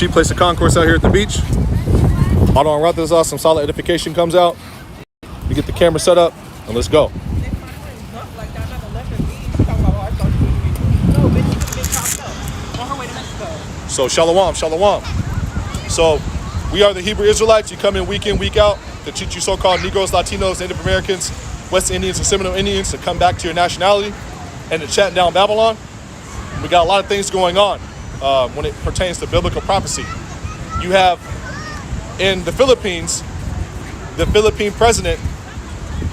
cheap place of concourse out here at the beach. Auto on this off, some solid edification comes out. We get the camera set up and let's go. So shalom, shalom. So we are the Hebrew Israelites. You come in, week out, to teach you so-called Negroes, Latinos, Native Americans, West Indians, and Seminole Indians to come back to your nationality and to chat down Babylon. We got a lot of things going on when it pertains to biblical prophecy. You have in the Philippines, the Philippine president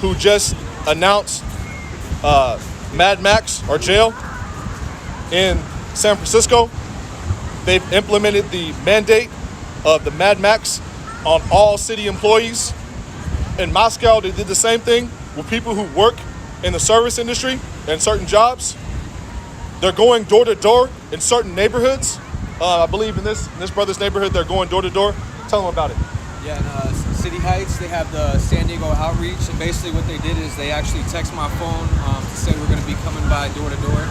who just announced Mad Max or jail in San Francisco. They've implemented the mandate of the Mad Max on all city employees. In Moscow, they did the same thing with people who work in the service industry and certain jobs. They're going door to door in certain neighborhoods. I believe in this brother's neighborhood, they're going door to door. Tell them about it. Yeah, in City Heights, they have the San Diego Outreach, and basically what they did is they actually text my phone to say we're going to be coming by door to door.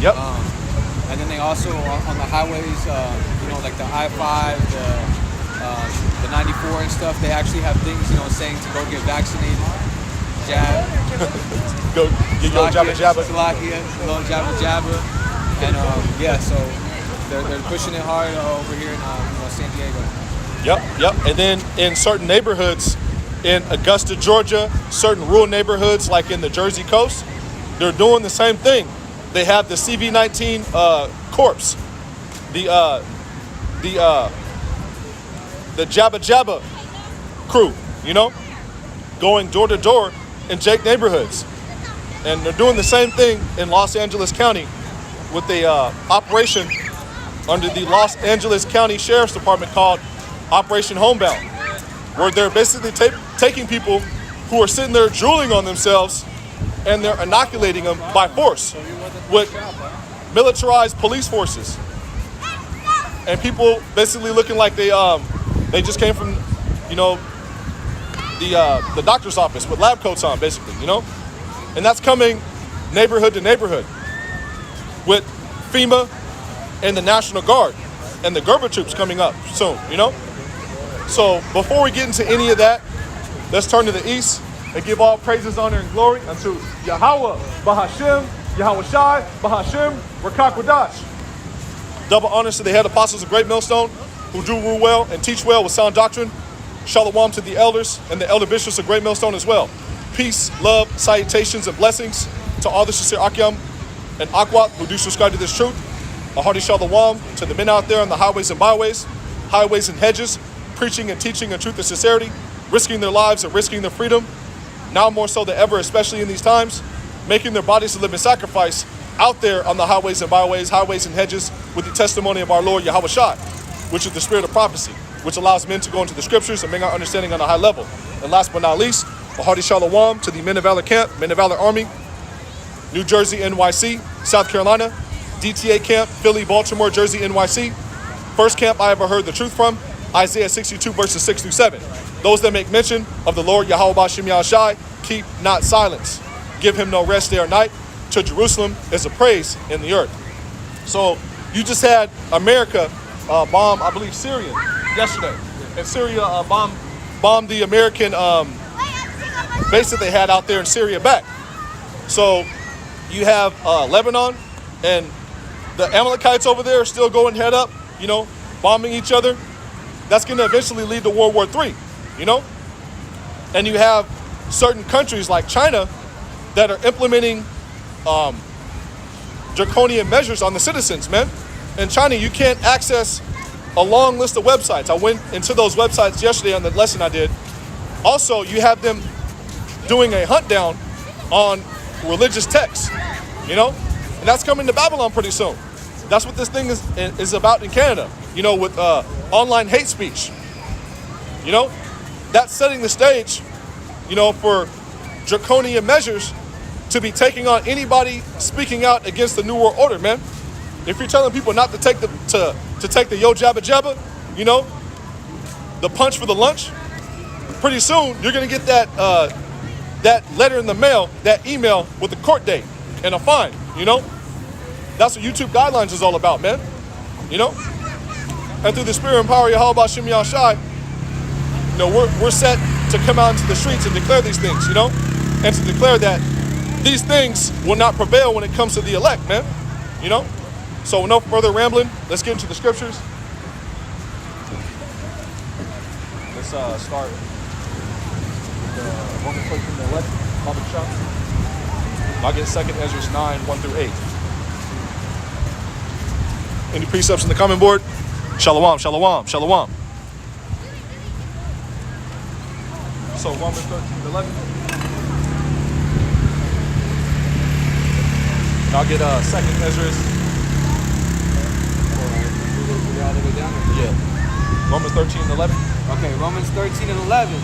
Yep. And then they also, on the highways, like the I-5, the 94 and stuff, they actually have things, saying to go get vaccinated, jab. Go get your jabba jabba. Go jabba jabba. And so they're pushing it hard over here in San Diego. Yep. And then in certain neighborhoods in Augusta, Georgia, certain rural neighborhoods like in the Jersey coast, they're doing the same thing. They have the CV-19 corpse, the Jabba Jabba crew, going door to door in Jake neighborhoods. And they're doing the same thing in Los Angeles County with the operation under the Los Angeles County Sheriff's Department called Operation Homebound, where they're basically taking people who are sitting there drooling on themselves and they're inoculating them by force with militarized police forces. And people basically looking like they just came from, the doctor's office with lab coats on, basically, And that's coming neighborhood to neighborhood with FEMA and the National Guard and the Gerber troops coming up soon, So before we get into any of that, let's turn to the east and give all praises, honor, and glory unto Yahweh, Bahashem, Yahweh Shai, Bahashem, Rakakwadash. Double honors to the head apostles of Great Millstone who do rule well and teach well with sound doctrine. Shalom to the elders and the elder bishops of Great Millstone as well. Peace, love, salutations, and blessings to all the sincere Akyam and Akwat who do subscribe to this truth. A hearty shalom to the men out there on the highways and byways, highways and hedges, preaching and teaching in truth and sincerity, risking their lives and risking their freedom, now more so than ever, especially in these times, making their bodies a living sacrifice out there on the highways and byways, highways and hedges with the testimony of our Lord Yahweh Shai, which is the spirit of prophecy, which allows men to go into the scriptures and bring our understanding on a high level. And last but not least, a hearty shalom to the Men of Valor Camp, Men of Valor Army, New Jersey, NYC, South Carolina, DTA Camp, Philly, Baltimore, Jersey, NYC. First camp I ever heard the truth from, Isaiah 62 verses 6 through 7. Those that make mention of the Lord Yahweh Bashem Yahushai, keep not silence. Give him no rest day or night. To Jerusalem is a praise in the earth. So you just had America bomb, I believe, Syria yesterday. And Syria bombed the American base that they had out there in Syria back. So you have Lebanon and the Amalekites over there are still going head up, bombing each other. That's going to eventually lead to World War III, And you have certain countries like China that are implementing draconian measures on the citizens, man. In China, you can't access a long list of websites. I went into those websites yesterday on the lesson I did. Also, you have them doing a hunt down on religious texts, And that's coming to Babylon pretty soon. That's what this thing is about in Canada, with online hate speech. That's setting the stage, for draconian measures to be taking on anybody speaking out against the New World Order, man. If you're telling people not to take the yo jabba jabba, the punch for the lunch, pretty soon you're gonna get that letter in the mail, that email with the court date and a fine. That's what YouTube guidelines is all about, man. and through the Spirit and power of Yahweh Shem Yahshai, you know, we're set to come out into the streets and declare these things, you know, and to declare that these things will not prevail when it comes to the elect, man, you know. So with no further rambling, let's get into the scriptures. Let's start with Romans 13:11. I'll get 2nd Ezra 9, 1 through 8. Any precepts in the comment board? Shalom, shalom, shalom. So Romans 13:11. I'll get 2nd Ezra. All the way down. Yeah. Romans 13:11. Okay, Romans 13:11.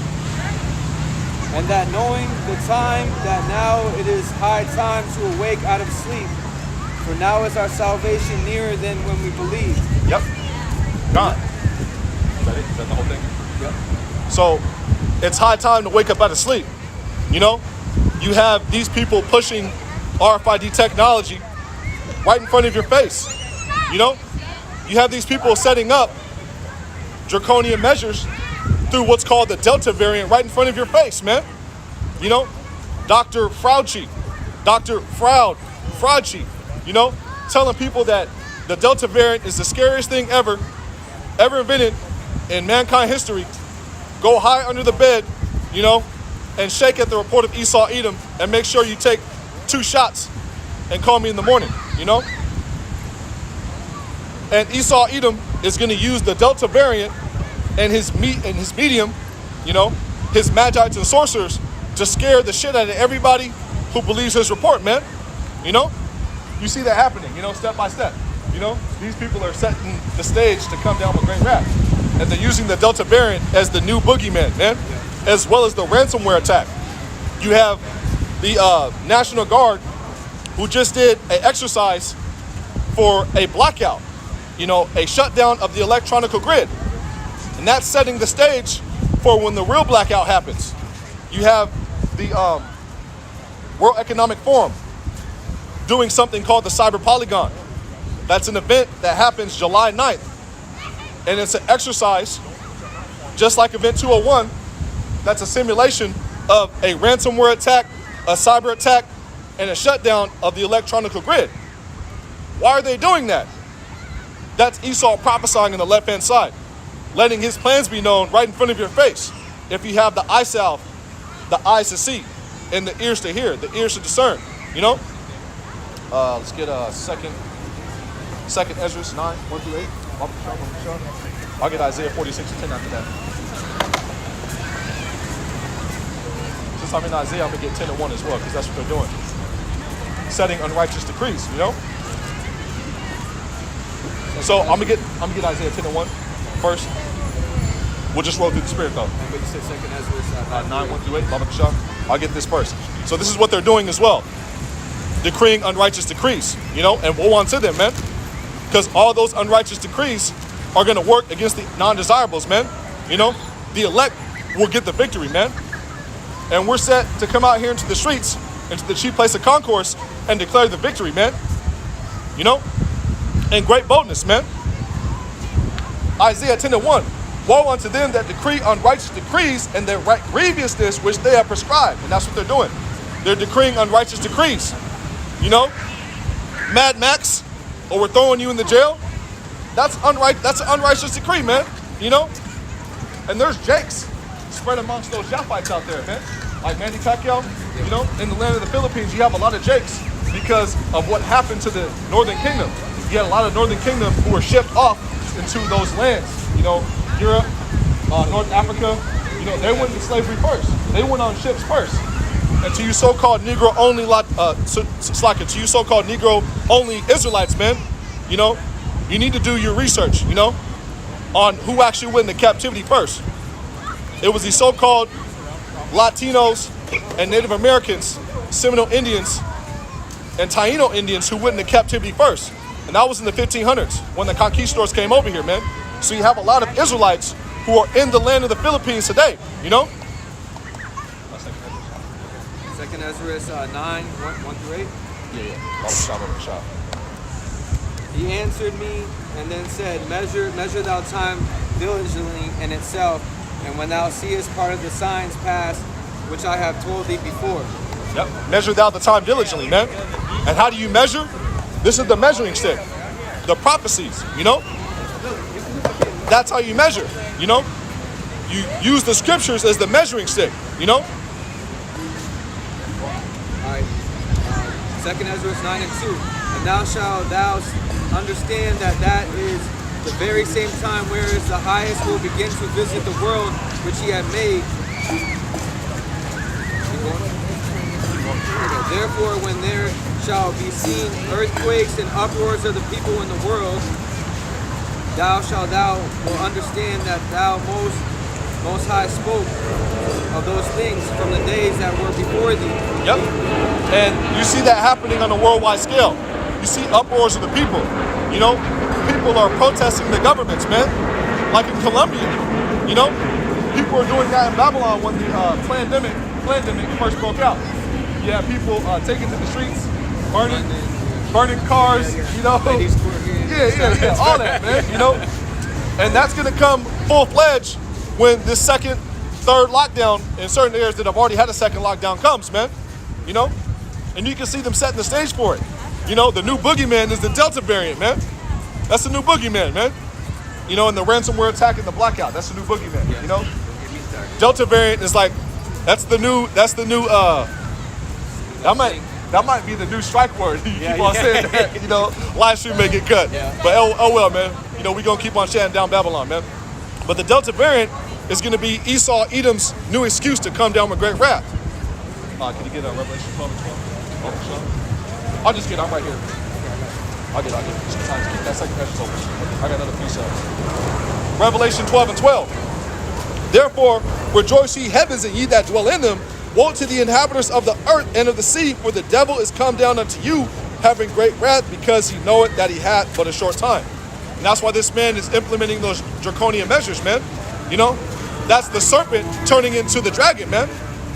And that knowing the time, that now it is high time to awake out of sleep, for now is our salvation nearer than when we believed. Yep. Gone. Is that it? Is that the whole thing? Yep. So it's high time to wake up out of sleep. You know, you have these people pushing RFID technology right in front of your face. You know, you have these people setting up draconian measures through what's called the Delta variant right in front of your face, man. You know, Dr. Fauci, you know, telling people that the Delta variant is the scariest thing ever invented in mankind history. Go hide under the bed, you know, and shake at the report of Esau Edom, and make sure you take 2 shots and call me in the morning, you know. And Esau Edom is going to use the Delta variant and his medium, you know, his magites and sorcerers, to scare the shit out of everybody who believes his report, man. You know, you see that happening, you know, step by step. You know, these people are setting the stage to come down with great wrath, and they're using the Delta variant as the new boogeyman, man, as well as the ransomware attack. You have the National Guard, who just did an exercise for a blackout, you know, a shutdown of the electronical grid. And that's setting the stage for when the real blackout happens. You have the World Economic Forum doing something called the Cyber Polygon. That's an event that happens July 9th. And it's an exercise, just like Event 201, that's a simulation of a ransomware attack, a cyber attack, and a shutdown of the electronical grid. Why are they doing that? That's Esau prophesying on the left-hand side, letting his plans be known right in front of your face. If you have the eye salve, the eyes to see, and the ears to hear, the ears to discern, you know? Let's get second Ezra 9, 1 through 8. I'll get Isaiah 46:10 after that. Since I'm in Isaiah, I'm gonna get 10 and 1 as well, because that's what they're doing. Setting unrighteous decrees, you know? So I'm gonna get Isaiah 10 and 1 first. We'll just roll through the spirit though. And what you said, 2nd Ezra 9, 1 through 8, Baba Kasham. I'll get this first. So this is what they're doing as well. Decreeing unrighteous decrees, you know, and woe unto them, man. Because all those unrighteous decrees are going to work against the non-desirables, man. You know, the elect will get the victory, man. And we're set to come out here into the streets, into the chief place of concourse, and declare the victory, man. You know, and great boldness, man. Isaiah 10 and 1. Woe unto them that decree unrighteous decrees and their right grievousness which they have prescribed. And that's what they're doing. They're decreeing unrighteous decrees. You know, Mad Max, or we're throwing you in the jail. That's an unrighteous decree, man. You know, and there's Jakes spread amongst those Japhites out there, man. Like Manny Pacquiao, you know, in the land of the Philippines, you have a lot of Jakes because of what happened to the Northern Kingdom. You had a lot of Northern Kingdom who were shipped off into those lands. You know, Europe, North Africa. You know, they went into slavery first. They went on ships first. And to you so-called Negro only, to you so-called Negro only Israelites, man, you know, you need to do your research, you know, on who actually went into captivity first. It was the so-called Latinos and Native Americans, Seminole Indians, and Taino Indians who went into captivity first. And that was in the 1500s when the conquistadors came over here, man. So you have a lot of Israelites who are in the land of the Philippines today, you know? 2nd Ezra 9, 1 through 8. Yeah. He answered me and then said, measure thou time diligently in itself, and when thou seest part of the signs pass, which I have told thee before. Yep. Measure thou the time diligently, man. And how do you measure? This is the measuring stick. The prophecies, you know? That's how you measure, you know? You use the scriptures as the measuring stick, you know? Alright. 2nd Ezra 9:2. And now shalt thou understand that is the very same time whereas the highest will begin to visit the world which he had made. Therefore, when there shall be seen earthquakes and uproars of the people in the world, thou will understand that thou most high spoke of those things from the days that were before thee. Yep. And you see that happening on a worldwide scale. You see uproars of the people. You know, people are protesting the governments, man. Like in Colombia, you know, people are doing that in Babylon when the pandemic first broke out. You have people taking to the streets, burning cars, you know. Yeah, all that, man, you know. And that's gonna come full-fledged when this second, third lockdown in certain areas that have already had a second lockdown comes, man. You know, and you can see them setting the stage for it. You know, the new boogeyman is the Delta variant, man. That's the new boogeyman, man. You know, and the ransomware attack and the blackout, that's the new boogeyman, you know. Delta variant is like, that's the new, that might be the new strike word. You keep on saying that, you know, live stream may get cut. Yeah. But oh well, man. You know, we're going to keep on shutting down Babylon, man. But the Delta variant is going to be Esau, Edom's new excuse to come down with great wrath. Can you get Revelation 12 and 12? Oh, I'll just get it. I'm right here. I'll get it. Sometimes keep that second passage open. I got another few Revelation 12 and 12. Therefore, rejoice ye heavens and ye that dwell in them. Woe to the inhabitants of the earth and of the sea, for the devil is come down unto you, having great wrath, because he knoweth that he hath but a short time. And that's why this man is implementing those draconian measures, man. You know, that's the serpent turning into the dragon, man.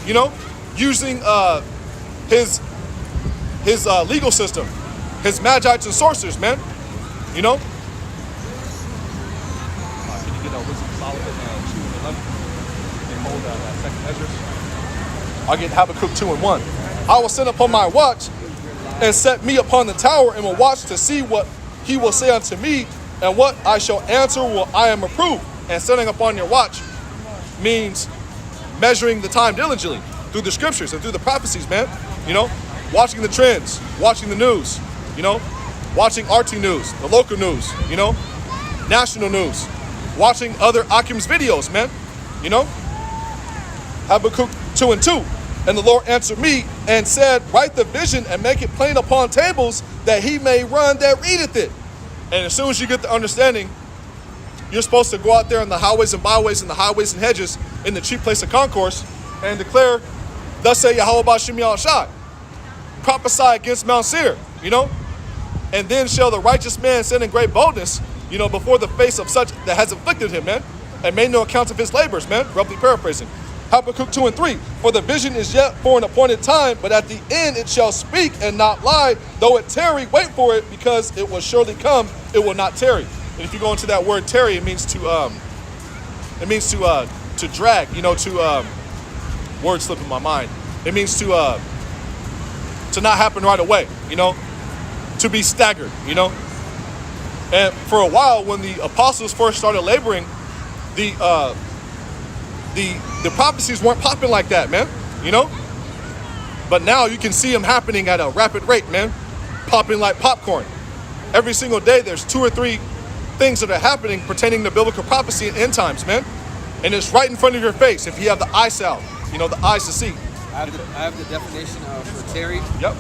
You know, using his legal system, his magites and sorcerers, man. You know. Can you get that Wisdom of Solomon 2 and 11? And hold that 2nd Ezra. I'll get Habakkuk 2 and 1. I will send upon my watch and set me upon the tower and will watch to see what he will say unto me, and what I shall answer will I am approved. And setting upon your watch means measuring the time diligently through the scriptures and through the prophecies, man. You know, watching the trends, watching the news, you know, watching RT news, the local news, you know, national news, watching other Akim's videos, man. You know, Habakkuk 2 and 2. And the Lord answered me and said, write the vision and make it plain upon tables, that he may run that readeth it. And as soon as you get the understanding, you're supposed to go out there on the highways and byways and the highways and hedges in the chief place of concourse and declare, thus say Yahweh Ba'Shem Yahushai. Prophesy against Mount Seir, you know. And then shall the righteous man stand in great boldness, you know, before the face of such that has afflicted him, man, and made no account of his labors, man. Roughly paraphrasing. Habakkuk 2 and 3. For the vision is yet for an appointed time, but at the end it shall speak and not lie. Though it tarry, wait for it, because it will surely come. It will not tarry. And if you go into that word tarry, it means to drag. You know, word slip in my mind. It means to not happen right away. You know, to be staggered. You know, and for a while when the apostles first started laboring, the prophecies weren't popping like that, man, you know? But now you can see them happening at a rapid rate, man, popping like popcorn. Every single day there's 2 or 3 things that are happening pertaining to biblical prophecy in end times, man. And it's right in front of your face if you have the eye salve, you know, the eyes to see. I have the definition for tarry. Yep.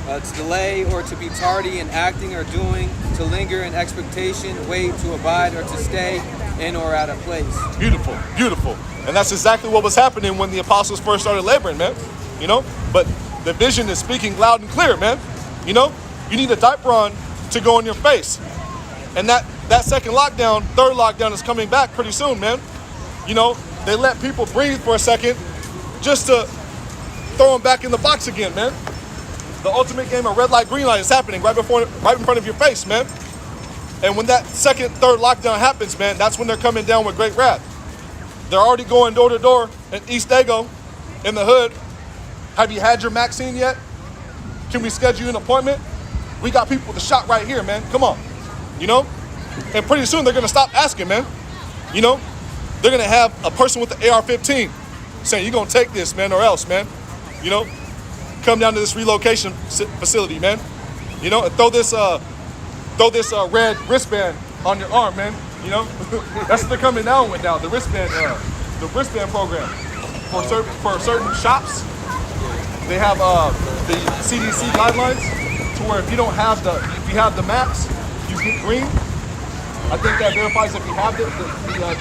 To delay or to be tardy in acting or doing, to linger in expectation, wait, to abide or to stay in or at a place. Beautiful, beautiful. And that's exactly what was happening when the apostles first started laboring, man. You know, but the vision is speaking loud and clear, man. You know, you need a diaper on to go in your face. And that second lockdown, third lockdown is coming back pretty soon, man. You know, they let people breathe for a second just to throw them back in the box again, man. The ultimate game of red light, green light is happening right in front of your face, man. And when that second, third lockdown happens, man, that's when they're coming down with great wrath. They're already going door to door in East Dago, in the hood. Have you had your vaccine yet? Can we schedule you an appointment? We got people with the shot right here, man. Come on, you know? And pretty soon they're gonna stop asking, man. You know? They're gonna have a person with the AR-15 saying, you're gonna take this, man, or else, man. You know? Come down to this relocation facility, man. You know, and throw this red wristband on your arm, man. You know, that's what they're coming down with now. The wristband program for certain shops. They have the CDC guidelines to where if you have the maps, you get green. I think that verifies if you have the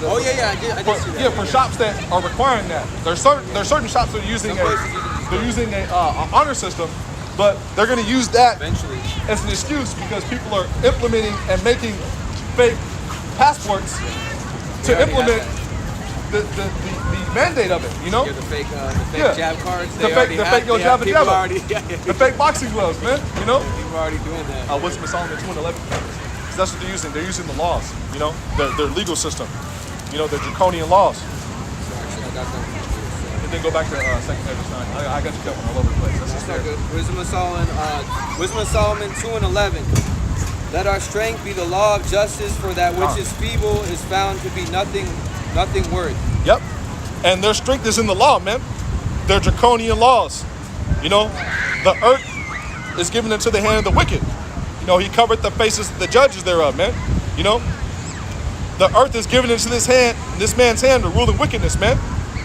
Oh yeah, I did see that. yeah, for shops that are requiring that. There's certain shops that are using a honor system, but they're going to use that Eventually. as an excuse because people are implementing and making fake passports to already implement the mandate of it, you know? Yeah, the fake Yeah. jab cards. The fake yo jabba people jabba. already, The fake boxing gloves, man, you know? people are already doing that. Wisdom of Solomon 2 and 11. So that's what they're using. They're using the laws, you know? Their legal system, you know, their draconian laws. Actually, I got that. And then go back to 2 Ezra 9. I got you covered all over the place. That's That's not good. Wisdom of Solomon 2 and 11. Let our strength be the law of justice, for that which is feeble is found to be nothing worth. Yep. And their strength is in the law, man. Their draconian laws. You know, the earth is given into the hand of the wicked. You know, he covered the faces of the judges thereof, man. You know, the earth is given into this man's hand to rule in wickedness, man.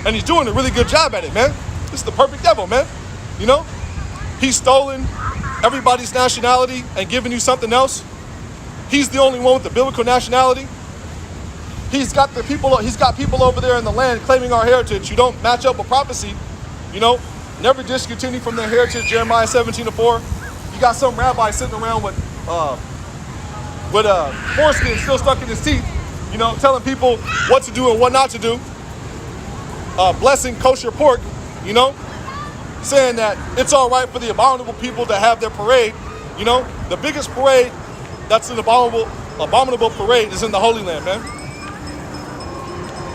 And he's doing a really good job at it, man. This is the perfect devil, man. You know, he's stolen everybody's nationality and given you something else. He's the only one with the biblical nationality. He's got people over there in the land claiming our heritage who don't match up with prophecy. You know, never discontinue from their heritage, Jeremiah 17:4. You got some rabbi sitting around with foreskin still stuck in his teeth, you know, telling people what to do and what not to do. Blessing kosher pork, you know, saying that it's all right for the abominable people to have their parade. You know, the biggest parade that's an abominable parade is in the Holy Land, man.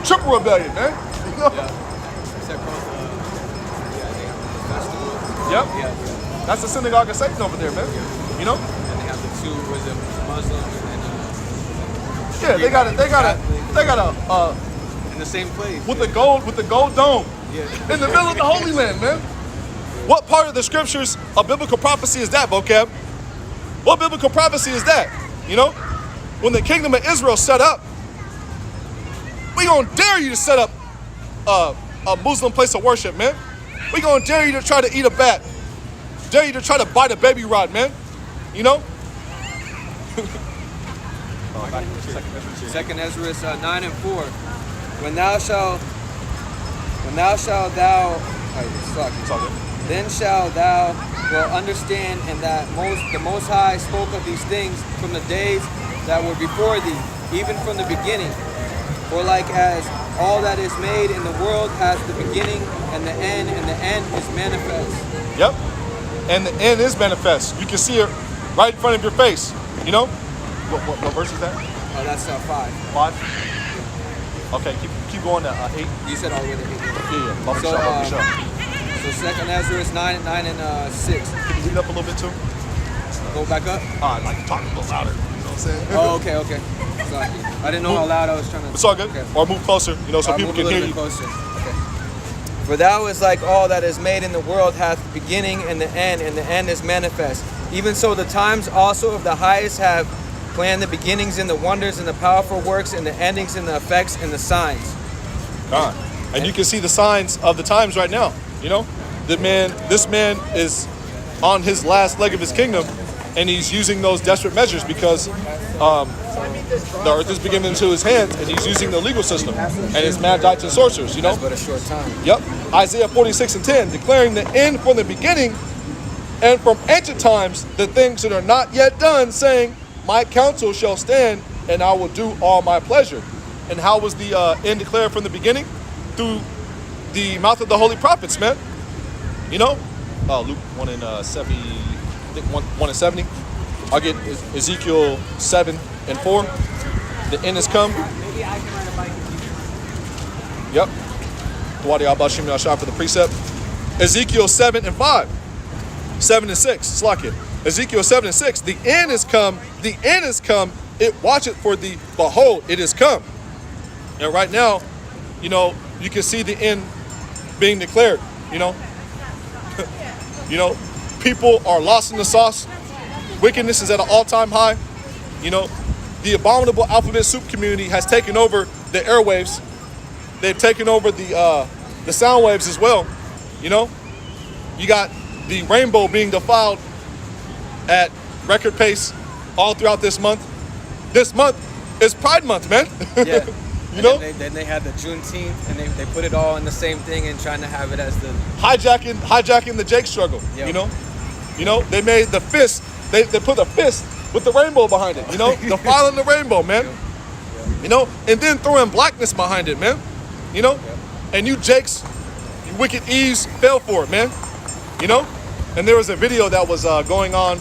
Triple rebellion, man. You know? Yeah. Except for festival. Yep. Yeah. That's the synagogue of Satan over there, man. You know? And they have the two, was it Muslim and Yeah, they got a in the same place. with the gold dome Yeah. in the middle of the Holy Land, man. What part of the scriptures of biblical prophecy is that, vocab? What biblical prophecy is that? You know, when the kingdom of Israel set up, we gonna dare you to set up a Muslim place of worship, man. We gonna dare you to try to eat a bat. Dare you to try to bite a baby rod, man. You know? Second Ezra 9 and 4. When thou shalt thou, It's all good. then shalt thou will understand, and that the Most High spoke of these things from the days that were before thee, even from the beginning. For like as all that is made in the world has the beginning and the end is manifest. Yep. And the end is manifest. You can see it right in front of your face. You know? What verse is that? Oh, that's 5. 5? Okay, keep going to 8. You said all the way to 8. Yeah. Bubba So, Shaw. So second Ezra is 9 and 6. Can you read up a little bit too? Go back up. I'd like to talk a little louder. You know what I'm saying? Oh, okay. Sorry. I didn't know how loud I was trying to. It's all good. Okay. Or move closer, you know, so people can hear you. Closer. Okay. For thou is like all that is made in the world hath the beginning and the end is manifest. Even so the times also of the highest have planned the beginnings and the wonders and the powerful works and the endings and the effects and the signs. God. And you can see the signs of the times right now. You know? This man is on his last leg of his kingdom, and he's using those desperate measures because the earth is beginning into his hands, and he's using the legal system and his magites and sorcerers, you know? That's but a short time. Yep. Isaiah 46 and 10, declaring the end from the beginning and from ancient times the things that are not yet done, saying, my counsel shall stand, and I will do all my pleasure. And how was the end declared from the beginning? Through the mouth of the holy prophets, man. You know? Luke 1 and 7. think 1 and 70. I'll get Ezekiel 7 and 4. The end has come. Maybe I can ride a bike with you. Yep. Dwadi Abashim Yashar for the precept. Ezekiel 7 and 5. 7 and 6. Slack it. Ezekiel 7 and 6. The end is come. The end is come. It watcheth for thee. Behold, it is come. And right now, you know, you can see the end being declared. You know, you know, people are lost in the sauce. Wickedness is at an all-time high. You know, the abominable alphabet soup community has taken over the airwaves. They've taken over the sound waves as well. You know, you got the rainbow being defiled at record pace all throughout this month. This month is Pride Month, man. Yeah. You know, then they had the Juneteenth, and they put it all in the same thing and trying to have it as the hijacking the Jake struggle. Yep. You know, they made the fist. They put a fist with the rainbow behind it. You know, defiling the rainbow, man. Yep. You know, and then throwing blackness behind it, man. You know, Yep. and you Jakes, you wicked Eves fell for it, man. You know, and there was a video that was going on,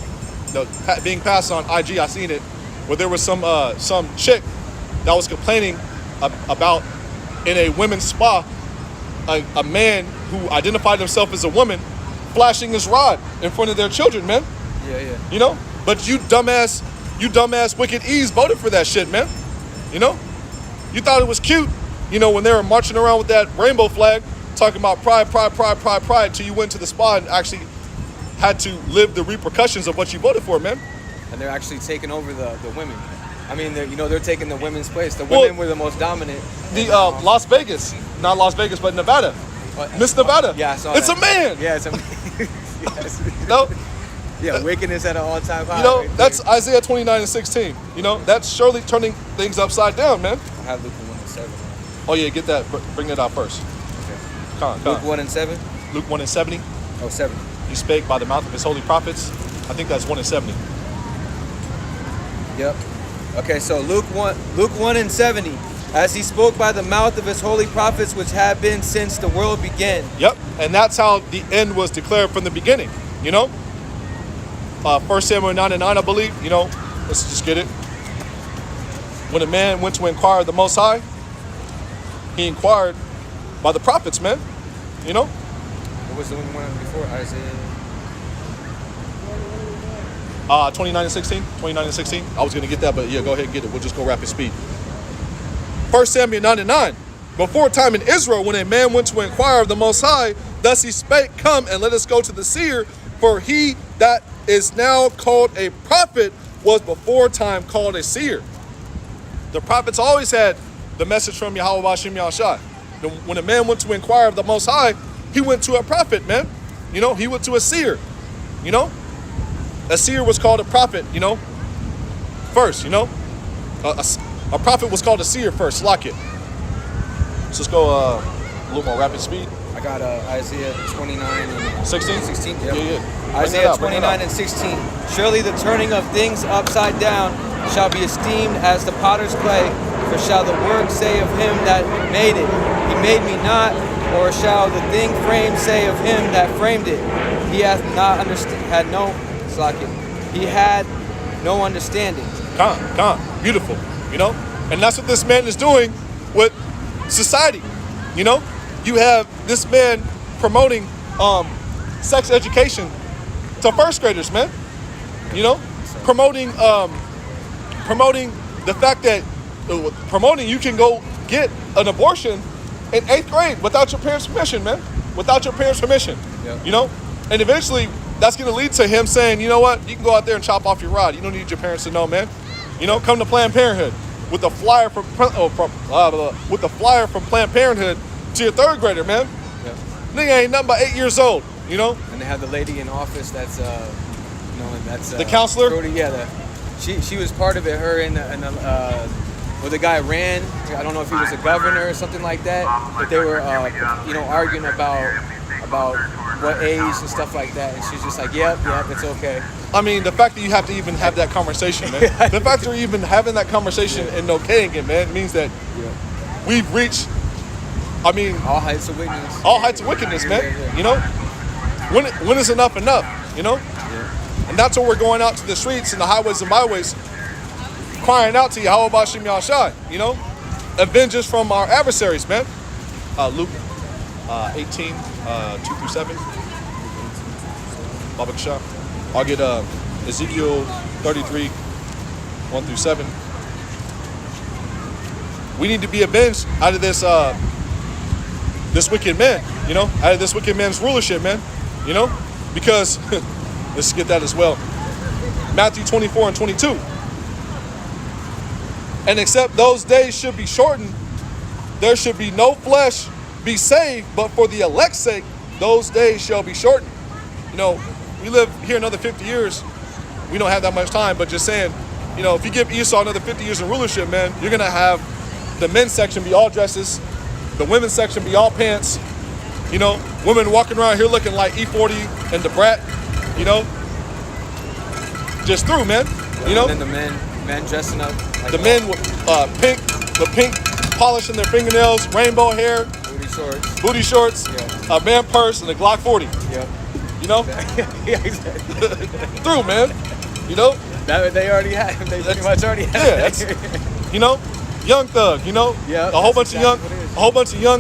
being passed on IG. I seen it, where there was some chick that was complaining about in a women's spa, a man who identified himself as a woman flashing his rod in front of their children, man. yeah. You know, but you dumbass wicked Eves voted for that shit, man. You know, you thought it was cute, you know, when they were marching around with that rainbow flag, talking about pride, till you went to the spa and actually had to live the repercussions of what you voted for, man. And they're actually taking over the women. I mean, they're taking the women's place. The women were the most dominant. The Las Vegas, not Las Vegas, but Nevada, Miss Nevada. Yeah, I saw it's that. a man. Yeah, it's a man. Yes. No, Yeah, wickedness at an all-time high. you know, right that's there. Isaiah 29 and 16. You know, that's surely turning things upside down, man. I have Luke 1 and 7. Oh yeah, get that. Bring that out first. Okay. Come Luke on. 1 and 7? Luke 1 and 70. Oh, 7. He spake by the mouth of his holy prophets. I think that's 1 and 70. Yep. Okay, so Luke 1 and 70. As he spoke by the mouth of his holy prophets, which have been since the world began. Yep, and that's how the end was declared from the beginning. You know, 1 Samuel 9 and 9, I believe. You know, let's just get it. When a man went to inquire of the Most High, he inquired by the prophets, man. You know, What was the one before? Isaiah. 29 and 16. 29 and 16. I was gonna get that, but yeah, go ahead and get it. We'll just go rapid speed. 1 Samuel 9 and 9. Before time in Israel, when a man went to inquire of the Most High, thus he spake, come and let us go to the seer, for he that is now called a prophet was before time called a seer. The prophets always had the message from Yahweh Bashim Yahshai. When a man went to inquire of the Most High, he went to a prophet, man. You know, he went to a seer. You know, a seer was called a prophet, you know, first, you know. A prophet was called a seer first, lock it. So let's go a little more rapid speed. I got Isaiah 29 and 16? 16, Yeah, yep. yeah. Isaiah Bring it 29 out. and 16. Surely the turning of things upside down shall be esteemed as the potter's clay, for shall the work say of him that made it, he made me not, or shall the thing framed say of him that framed it, he hath not had no he had no understanding. Come, beautiful, you know? And that's what this man is doing with society, you know? You have this man promoting sex education to first graders, man. You know? Promoting the fact that promoting you can go get an abortion in 8th grade without your parents' permission, man. Without your parents' permission. Yeah. You know? And eventually that's going to lead to him saying, you know what? You can go out there and chop off your rod. You don't need your parents to know, man. You know, come to Planned Parenthood with the flyer from Planned Parenthood to your 3rd grader, man. Yeah. Nigga ain't nothing but 8 years old, you know? And they have the lady in office that's and that's The counselor? Brody, yeah, she was part of it. Her and the guy ran. I don't know if he was a governor or something like that. But they were arguing about what age and stuff like that. And she's just like, yep, it's okay. I mean, the fact that you have to even have that conversation, man. The fact that you're even having that conversation and okaying it, man, means that we've reached, I mean, All heights of wickedness. all heights of wickedness, man. Yeah. You know? When is enough, you know? And that's what we're going out to the streets and the highways and byways, crying out to Yahweh Bashim Yahshai, you know? Avenge us from our adversaries, man. Luke 18, 2 through 7. Baba Kashah. I'll get Ezekiel 33, 1 through 7. We need to be avenged out of this this wicked man, you know, out of this wicked man's rulership, man, you know, because let's get that as well. Matthew 24 and 22. And except those days should be shortened, there should be no flesh be saved, but for the elect's sake, those days shall be shortened. You know, we live here another 50 years. We don't have that much time, but just saying, you know, if you give Esau another 50 years in rulership, man, you're going to have the men's section be all dresses, the women's section be all pants, you know, women walking around here looking like E40 and the brat, you know, just through, man, you know. And then the men dressing up. Like the men with pink polish in their fingernails, rainbow hair, booty shorts, yeah. a man purse, and a Glock 40. Yeah. You know? Yeah, exactly. Through, man. You know? That they already had. They pretty much already had. Yeah, that's, you know? Young Thug, you know? Yeah. A whole bunch of young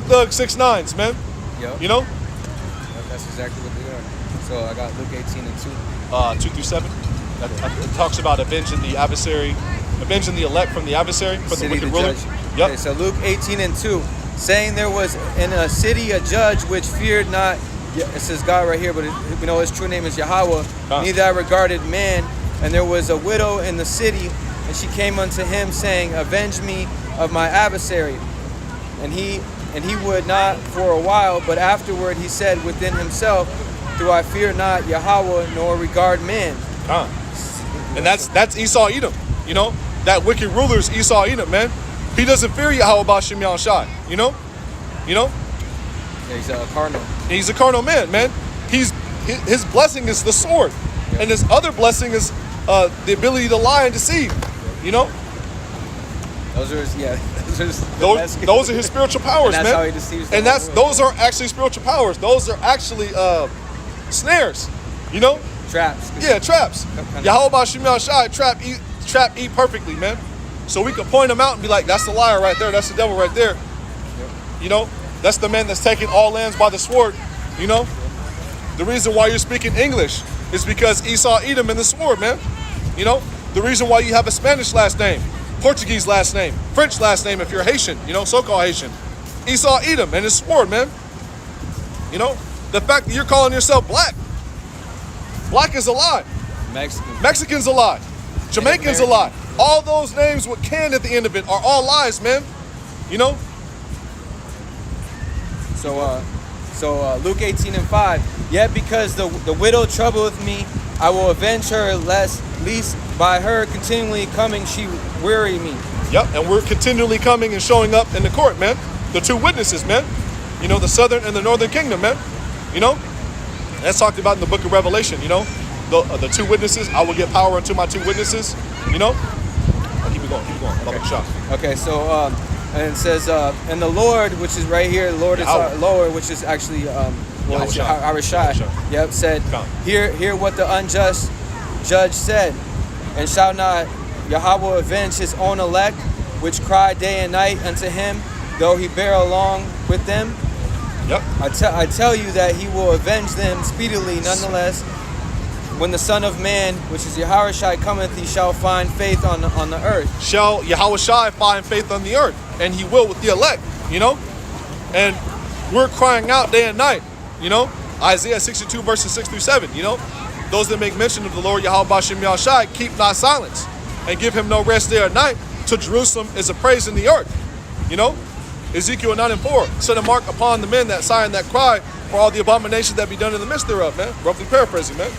Thug 6'9s, man. Yep. You know? Yep, that's exactly what they are. So I got Luke 18 and 2. 2 through 7. It talks about avenging the adversary, avenging the elect from the adversary, from the wicked ruler. Yep. Okay, so Luke 18 and 2, saying there was in a city a judge which feared not, it says God right here, but we know his true name is Yahweh, neither I regarded man, and there was a widow in the city, and she came unto him saying, avenge me of my adversary. And he would not for a while, but afterward he said within himself, do I fear not Yahweh nor regard man? And that's Esau Edom, you know? That wicked ruler is Esau Edom, man. He doesn't fear Yahweh Bashim Yahshai, you know? You know? Yeah, he's a carnal. He's a carnal man, man. His blessing is the sword. Yeah. And his other blessing is the ability to lie and deceive, you know? Those are his, those are his spiritual powers, and that's man. how he deceives and those are actually spiritual powers. Those are actually snares, you know? Traps. Yeah, traps. Yahweh Bashim Yahshai trap eat perfectly, man. So we can point them out and be like, that's the liar right there. That's the devil right there. Yep. You know, that's the man that's taking all lands by the sword. You know, the reason why you're speaking English is because Esau Edom in the sword, man. You know, the reason why you have a Spanish last name, Portuguese last name, French last name if you're Haitian, you know, so-called Haitian. Esau Edom and his sword, man. You know, the fact that you're calling yourself black is a lie. Mexican's a lie. Jamaican's a lie. All those names with can at the end of it are all lies, man. You know? So Luke 18 and 5. Yet because the widow troubleth me, I will avenge her, least by her continually coming she weary me. Yep, and we're continually coming and showing up in the court, man. The two witnesses, man. You know, the southern and the northern kingdom, man. You know? That's talked about in the book of Revelation, you know? The two witnesses, I will give power unto my two witnesses, you know? Keep it going. Okay, so and it says, and the Lord, which is right here, the Lord is lower, which is actually Harishai. Yep, said, hear what the unjust judge said, and shall not Yahweh avenge his own elect, which cry day and night unto him, though he bear along with them? Yep. I tell you that he will avenge them speedily, nonetheless. When the Son of Man, which is Yahushua, cometh, he shall find faith on the earth. Shall Yahushua find faith on the earth, and he will with the elect, you know? And we're crying out day and night, you know? Isaiah 62 verses 6 through 7, you know? Those that make mention of the Lord Yahweh Bashim Yahushai keep not silence and give him no rest day or night. To Jerusalem is a praise in the earth, you know? Ezekiel 9 and 4, set a mark upon the men that sigh and that cry for all the abominations that be done in the midst thereof, man. Roughly paraphrasing, man.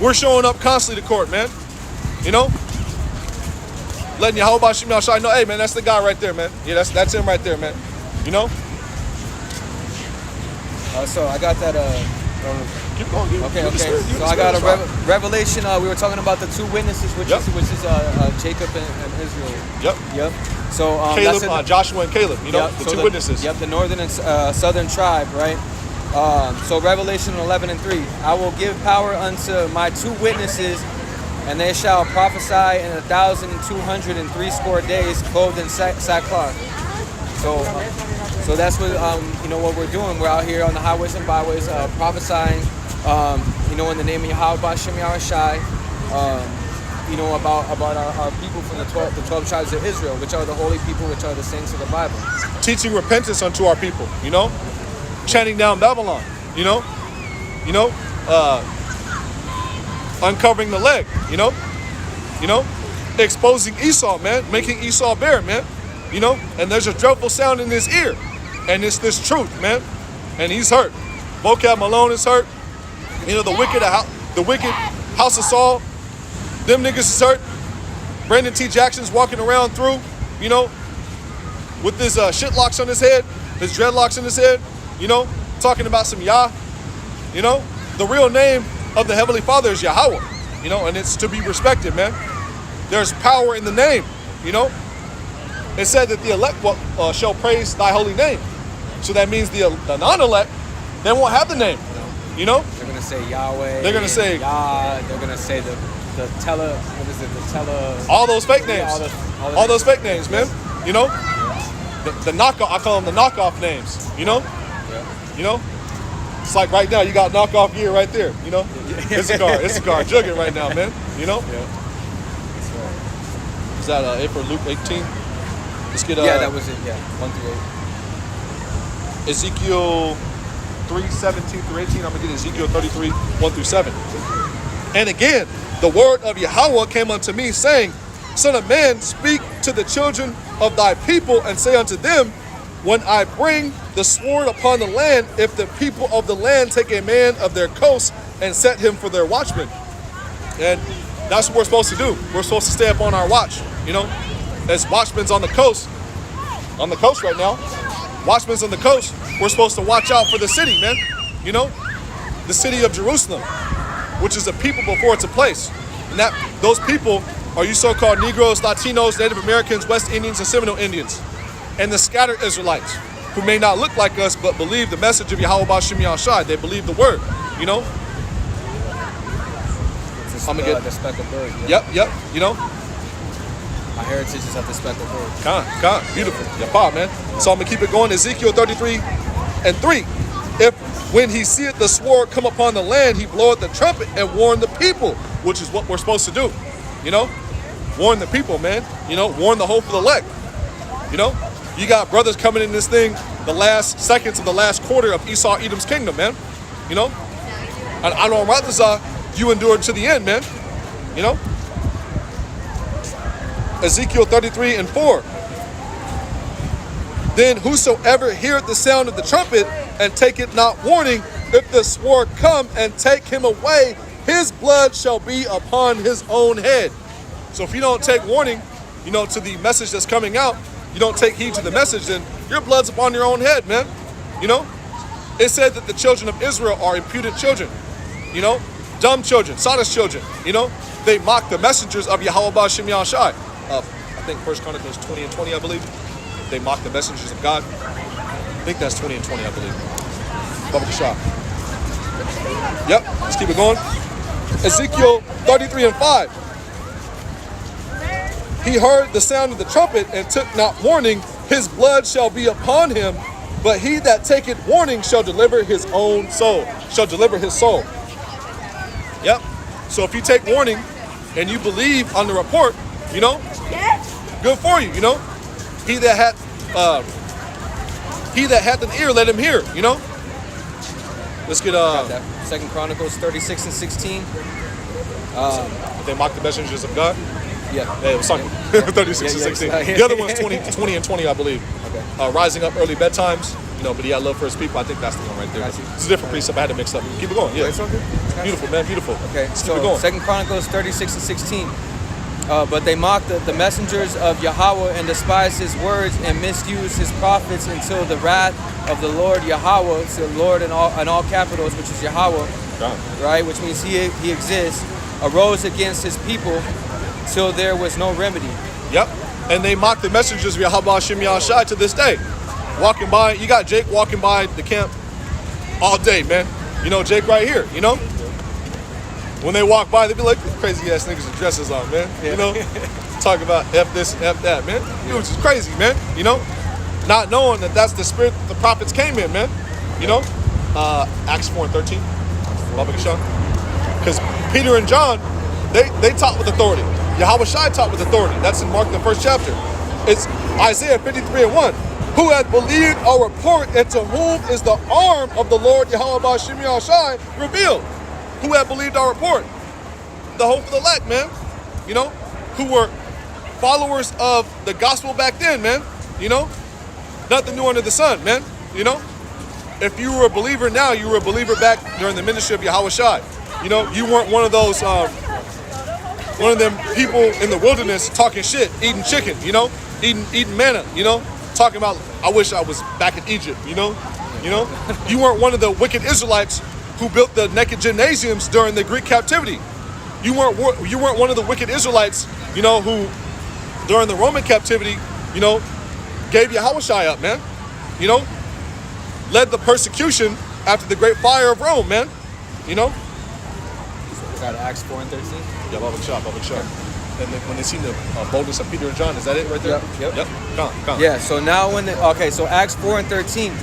We're showing up constantly to court, man. You know? Letting Yahweh Bashim Yahushai know, hey, man, that's the guy right there, man. Yeah, that's him right there, man. You know? So I got that, keep going, dude. Okay. So I got a revelation. We were talking about the two witnesses, which is Jacob and Israel. Yep. So Caleb, Joshua and Caleb, you know, yep, the two witnesses. Yep, the northern and southern tribe, right? So Revelation 11:3, I will give power unto my 2 witnesses, and they shall prophesy in 1,203 days, clothed in sackcloth. So that's what what we're doing. We're out here on the highways and byways, prophesying, in the name of Yahweh B'Shem Yahushai, about our people from the 12 tribes of Israel, which are the holy people, which are the saints of the Bible. Teaching repentance unto our people, chanting down Babylon, uncovering the leg, exposing Esau, man, making Esau bare, man, and there's a dreadful sound in his ear, and it's this truth, man, and he's hurt. Vocab Malone is hurt. The wicked House of Saul, them niggas is hurt. Brandon T. Jackson's walking around through, with his shit locks on his head, his dreadlocks in his head, talking about some Yah, the real name of the Heavenly Father is Yahweh, and it's to be respected, man. There's power in the name, It said that the elect shall praise thy holy name. So that means the non-elect, they won't have the name, They're going to say Yahweh. They're going to say Yah. They're going to say the tele, what is it, the tele. all those fake names. All those fake names, man. The knockoff, I call them the knockoff names, It's like right now, you got knockoff gear right there, Issachar, jugging right now, man, Yeah. That's right. Is that it for Luke 18? Let's get that was it, 1 through 8. Ezekiel 3:17 through 18. I'm going to get Ezekiel 33, 1 through 7. And again, the word of Yahweh came unto me, saying, Son of man, speak to the children of thy people, and say unto them, when I bring the sword upon the land, if the people of the land take a man of their coast and set him for their watchman. And that's what we're supposed to do. We're supposed to stay up on our watch, as watchmen on the coast right now. Watchmen on the coast, we're supposed to watch out for the city, man. The city of Jerusalem, which is a people before it's a place. And those people are you so-called Negroes, Latinos, Native Americans, West Indians, and Seminole Indians, and the scattered Israelites, who may not look like us, but believe the message of Yahweh B'Shem Yahushai. They believe the word, I'm gonna get the speckled bird. Yep. My heritage is of the speckled bird. Con, beautiful. Yapa, man. So I'm gonna keep it going. Ezekiel 33:3. If when he seeth the sword come upon the land, he bloweth the trumpet and warn the people, which is what we're supposed to do. Warn the people, man. Warn the hopeful elect. You got brothers coming in this thing, the last seconds of the last quarter of Esau Edom's kingdom, man. And Anon Ratazah, you endured to the end, man. Ezekiel 33:4. Then whosoever heareth the sound of the trumpet and taketh not warning, if the sword come and take him away, his blood shall be upon his own head. So if you don't take warning, to the message that's coming out, you don't take heed to the message, then your blood's upon your own head, man. It said that the children of Israel are imputed children, dumb children, sottish children, they mock the messengers of Yahweh B'Shem Yahushai. I think 1 Chronicles 20:20, I believe. They mock the messengers of God. I think that's 20:20, I believe. Baba Kashah. Yep, let's keep it going. Ezekiel 33:5. He heard the sound of the trumpet and took not warning, his blood shall be upon him, but he that taketh warning shall deliver his own soul, shall deliver his soul. Yep. So if you take warning and you believe on the report, good for you, He that hath an ear, let him hear, Let's get 2 Chronicles 36:16. They mock the messengers of God. Yeah. It was 36:16. The other one's 20 and 20, I believe. Okay. Rising up early bedtimes, but he had love for his people. I think that's the one right there. Got you. It's a different precept. I had to mix up. Keep it going. Yeah. It's all good. Beautiful, man. Beautiful. Okay. Let's keep it going. 2 Chronicles 36:16. But they mocked the messengers of Yahweh and despised his words and misused his prophets until the wrath of the Lord Yahweh, so Lord in all capitals, which is Yahweh, right? Which means he exists, arose against his people till there was no remedy. Yep. And they mock the messengers of Yahweh B'Shem Yahushai to this day. Walking by, you got Jake walking by the camp, all day, man. You know, Jake right here, you know? When they walk by, they be like, crazy ass niggas with dresses on, man. You know? Talk about F this, F that, man. It was just crazy, man. You know? Not knowing that that's the spirit that the prophets came in, man. You know? Acts 4 and 13. Baba Kishon. Because Peter and John, they taught with authority. Yahweh Shai taught with authority. That's in Mark, the 1st chapter. It's Isaiah 53 and 1. Who hath believed our report, and to whom is the arm of the Lord Yahweh Ba'Shem Shai revealed? Who hath believed our report? The hope of the elect, man. You know? Who were followers of the gospel back then, man. You know? Nothing new under the sun, man. You know? If you were a believer now, you were a believer back during the ministry of Yahweh Shai. You know, you weren't one of those, one of them people in the wilderness talking shit, eating chicken, you know? Eating manna, you know? Talking about, I wish I was back in Egypt, you know? You know? You weren't one of the wicked Israelites who built the naked gymnasiums during the Greek captivity. You weren't one of the wicked Israelites, you know, who during the Roman captivity, you know, gave Yahweh Shai up, man. You know? Led the persecution after the great fire of Rome, man. You know? We got Acts 4 and 13. Yeah, Baba Kishon. And then when they seen the boldness of Peter and John, is that it right there? Yep. Come. Yeah, so now so Acts 4 and 13.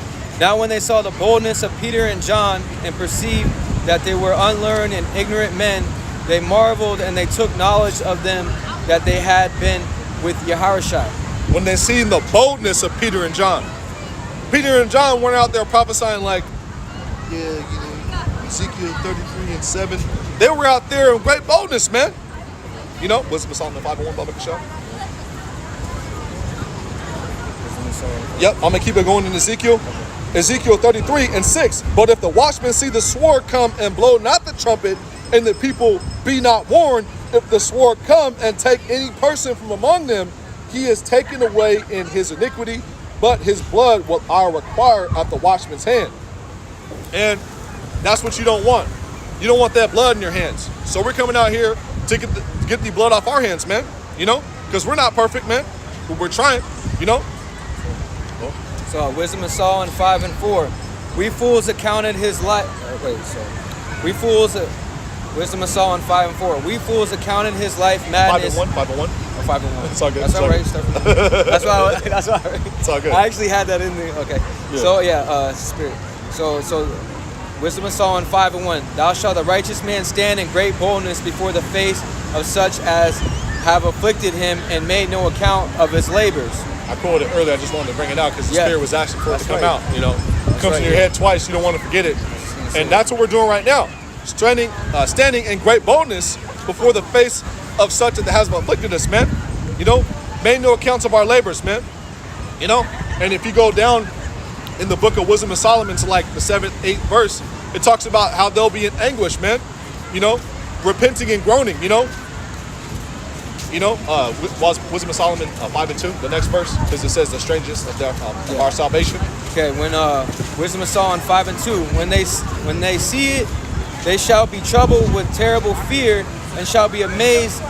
Now when they saw the boldness of Peter and John and perceived that they were unlearned and ignorant men, they marveled and they took knowledge of them that they had been with Yahushua. When they seen the boldness of Peter and John. Peter and John weren't out there prophesying like, yeah, you know, Ezekiel 33 and 7. They were out there in great boldness, man. You know, Wisdom of Solomon 5 and 1, Baba Kishon. Yep, I'm going to keep it going in Ezekiel. Ezekiel 33 and 6. But if the watchmen see the sword come and blow not the trumpet, and the people be not warned, if the sword come and take any person from among them, he is taken away in his iniquity, but his blood will I require at the watchman's hand. And that's what you don't want. You don't want that blood in your hands. So we're coming out here to get the blood off our hands, man. You know? Because we're not perfect, man. But we're trying, you know? So Wisdom of Solomon 5 and 4. We fools accounted his life. Wisdom of Solomon 5 and 4. We fools accounted his life madness. 5 and 1. Oh, 5 and 1. It's all good. That's all right. That's why. It's all good. I actually had that in there. Okay. Yeah. So spirit. So Wisdom of Solomon 5 and 1. Thou shalt the righteous man stand in great boldness before the face of such as have afflicted him and made no account of his labors. I quoted it earlier. I just wanted to bring it out because the spirit was asking for it to come out. You know, it comes in your head twice. You don't want to forget it, and that's what we're doing right now. Standing in great boldness before the face of such that has afflicted us, man. You know, made no accounts of our labors, man. You know, and if you go down in the book of Wisdom of Solomon to like the 7th, 8th verse, it talks about how they'll be in anguish, man. You know, repenting and groaning. You know, was Wisdom of Solomon 5 and 2, the next verse, because it says the strangest of our salvation. Okay, when Wisdom of Solomon 5 and 2, when they see it, they shall be troubled with terrible fear and shall be amazed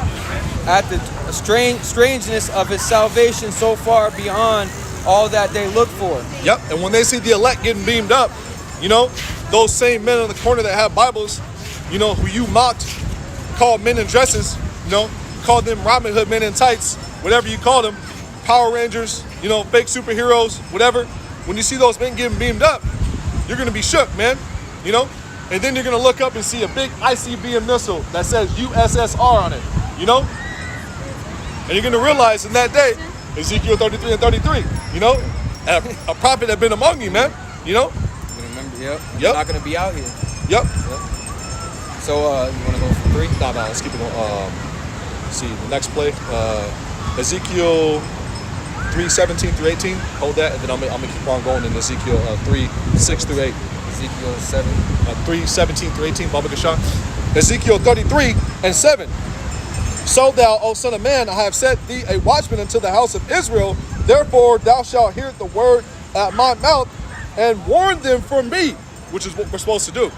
at the strangeness of his salvation so far beyond all that they look for. Yep, and when they see the elect getting beamed up, you know, those same men in the corner that have Bibles, you know, who you mocked, called men in dresses, you know, called them Robin Hood men in tights, whatever you call them, Power Rangers, you know, fake superheroes, whatever. When you see those men getting beamed up, you're going to be shook, man, you know? And then you're going to look up and see a big ICBM missile that says USSR on it, you know? And you're going to realize in that day, Ezekiel 33 and 33, you know? A prophet had been among you, man, you know? Remember, You're not going to be out here. Yep. So, you want to go for 3? No, let's keep it on. See, the next play, Ezekiel 3:17 through 18. Hold that, and then I'm gonna keep on going in Ezekiel 3:6 through 8. Ezekiel 7. 3:17 through 18. Baba Kishon. Ezekiel 33 and 7. So thou, O son of man, I have set thee a watchman unto the house of Israel. Therefore thou shalt hear the word at my mouth and warn them from me, which is what we're supposed to do.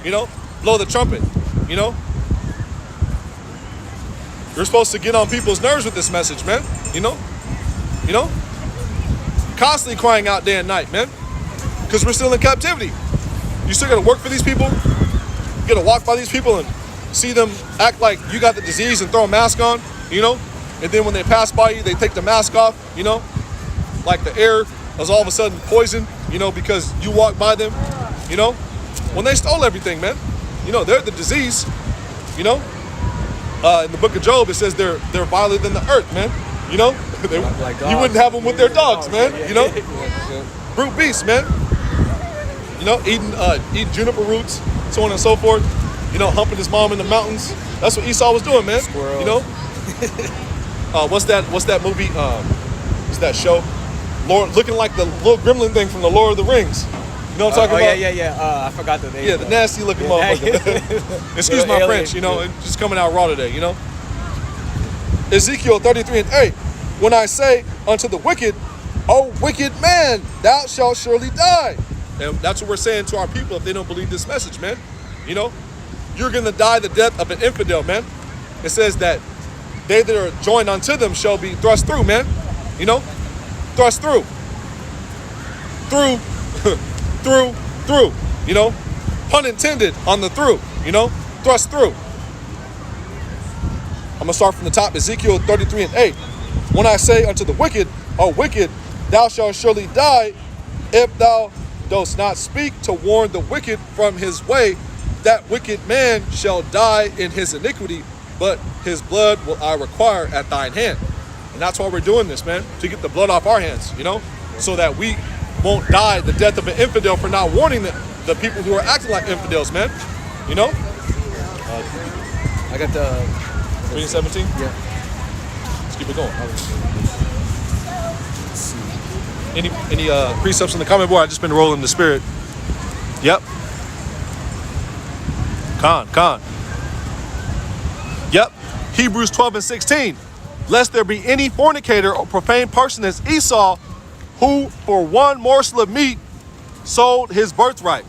You know, blow the trumpet. You know. You're supposed to get on people's nerves with this message, man. You know? Constantly crying out day and night, man. Because we're still in captivity. You still got to work for these people. You got to walk by these people and see them act like you got the disease and throw a mask on, you know? And then when they pass by you, they take the mask off, you know? Like the air is all of a sudden poison, you know, because you walk by them, you know? When they stole everything, man. You know, they're the disease, you know? In the book of Job, it says they're viler than the earth, man. You know? Like You wouldn't have them with their dogs, man, you know? Yeah. Brute beasts, man. You know, eating juniper roots, so on and so forth. You know, humping his mom in the mountains. That's what Esau was doing, man. Squirrels. You know? What's that movie? What's that show? Lord, looking like the little gremlin thing from the Lord of the Rings. You know what I'm talking about? Yeah. I forgot the name. Yeah, the nasty looking motherfucker. Excuse my Little French, alien, you know, yeah. and just coming out raw today, you know? Ezekiel 33:8. When I say unto the wicked, O wicked man, thou shalt surely die. And that's what we're saying to our people if they don't believe this message, man. You know? You're going to die the death of an infidel, man. It says that they that are joined unto them shall be thrust through, man. You know? Thrust through. Through. You know? Pun intended on the through. You know? Thrust through. I'm going to start from the top. Ezekiel 33:8. When I say unto the wicked, O wicked, thou shalt surely die, if thou dost not speak to warn the wicked from his way, that wicked man shall die in his iniquity, but his blood will I require at thine hand. And that's why we're doing this, man, to get the blood off our hands, you know, so that we won't die the death of an infidel for not warning the people who are acting like infidels, man. You know? I got the 2017? yeah. Let's keep it going. Any precepts on the comment board? I've just been rolling the spirit. Yep. Con. Yep. Hebrews 12:16. Lest there be any fornicator or profane person as Esau, who for one morsel of meat sold his birthright.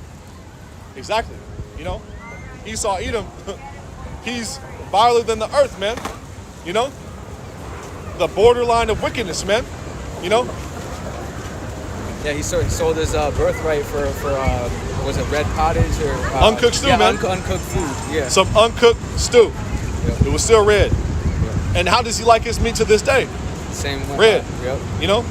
Exactly. You know, Esau Edom, he's viler than the earth, man. You know, the borderline of wickedness, man. You know, Yeah, he sold his birthright for was it red pottage or Uncooked stew, yeah, man. Uncooked food. Yeah. some uncooked stew. Yep. It was still red. Yep. And how does he like his meat to this day? Same one. Red. Yep. You know,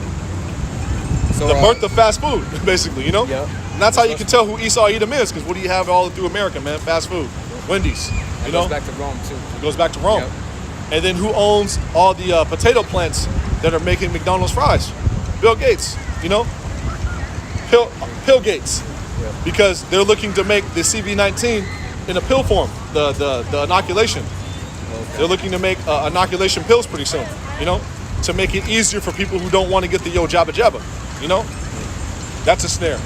So the birth of fast food, basically. You know, Yep. and that's how you can tell who Esau Edom is, because what do you have all through America, man? Fast food, Wendy's. that You goes know, back to Rome too. it goes back to Rome. Yep. And then who owns all the potato plants that are making McDonald's fries? Bill Gates. You know, Pill Gates, Yep. because they're looking to make the CV-19 in a pill form, the inoculation. Okay. They're looking to make inoculation pills pretty soon, you know, to make it easier for people who don't want to get the yo jabba jabba, you know? That's a snare.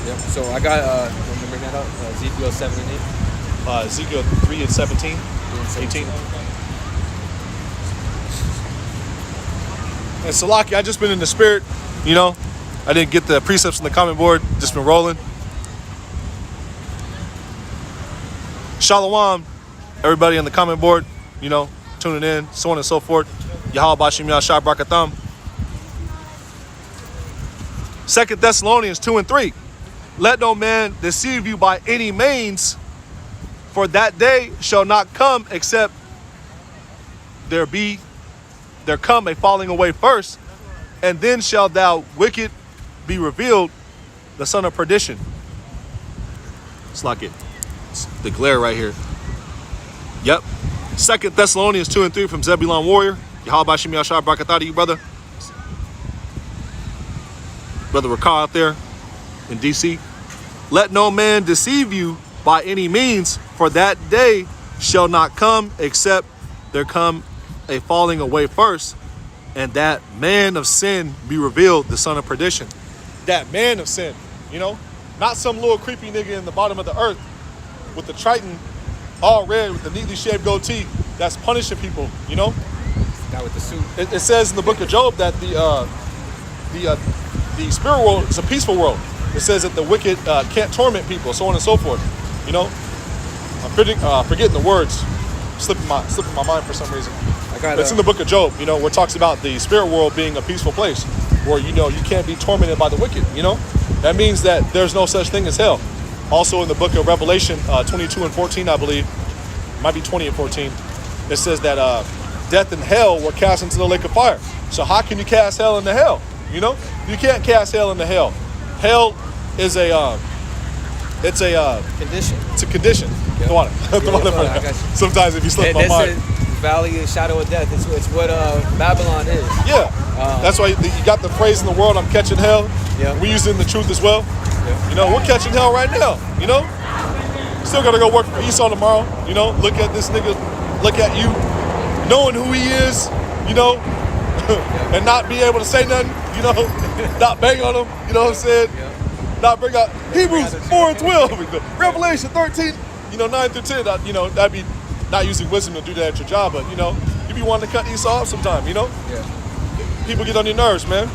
Yep. So I got let me bring that up. Ezekiel 7 and 8. Ezekiel 3:17, 18. And Salaki, I just been in the spirit, you know? I didn't get the precepts on the comment board, just been rolling. Shalom, everybody on the comment board, you know, tuning in, so on and so forth. Yahweh Bashim Yahshua Brakatham. 2 Thessalonians 2:3. Let no man deceive you by any means, for that day shall not come except there come a falling away first, and then shall thou wicked be revealed, the son of perdition. It's like it's the glare right here. Yep. 2 Thessalonians 2:3 from Zebulon Warrior. Yahweh Bashim Yahshua Brakathah to you, brother. Brother Rakah out there in DC. Let no man deceive you by any means, for that day shall not come except there come a falling away first, and that man of sin be revealed, the son of perdition. That man of sin, you know, not some little creepy nigga in the bottom of the earth with the Triton all red with the neatly shaved goatee that's punishing people, you know. Guy with the suit. It says in the book of Job that the spirit world is a peaceful world. It says that the wicked can't torment people, so on and so forth. You know, I'm forgetting the words, slipping my mind for some reason. It's in the book of Job, you know, where it talks about the spirit world being a peaceful place, where you know you can't be tormented by the wicked. You know, That means that there's no such thing as hell. Also in the book of Revelation 22 and 14, I believe, might be 20 and 14, it says that death and hell were cast into the lake of fire. So how can you cast hell into hell? You know, you can't cast hell into hell. Hell is it's a Condition. It's a condition. Yep. The water. Yeah, The water. I got you. Sometimes if you slip my That's mind. the valley of shadow of death. It's what Babylon is. Yeah. That's why you got the phrase in the world, I'm catching hell. Yeah. We use it in the truth as well. Yeah. You know, we're catching hell right now. You know? Still gotta go work for Esau tomorrow. You know, look at this nigga, look at you, knowing who he is, you know, and not be able to say nothing, you know, not bang on him, you know what I'm saying? Yeah. Not bring out Hebrews 4 and 12, Revelation 13, 9 through 10, you know, that'd be not using wisdom to do that at your job, but, you know, you be wanting to cut Esau off sometime, you know? Yeah. People get on your nerves, man.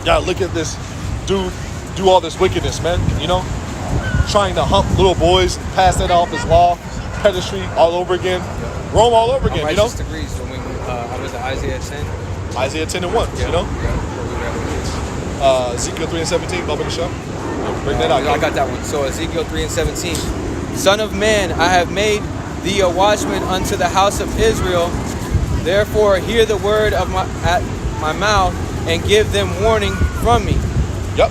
Gotta look at this dude do all this wickedness, man, you know? Trying to hump little boys, pass that off as law, pedestry all over again, Rome all over again, you know? Righteous degrees. So when I was at Isaiah 10. Isaiah 10 and 1, Yeah. you know? Yeah. Ezekiel 3 and 17, Bubba the Show. Bring that out. I got that one. So Ezekiel 3 and 17. Son of man, I have made thee a watchman unto the house of Israel. Therefore hear the word of at my mouth and give them warning from me. Yep.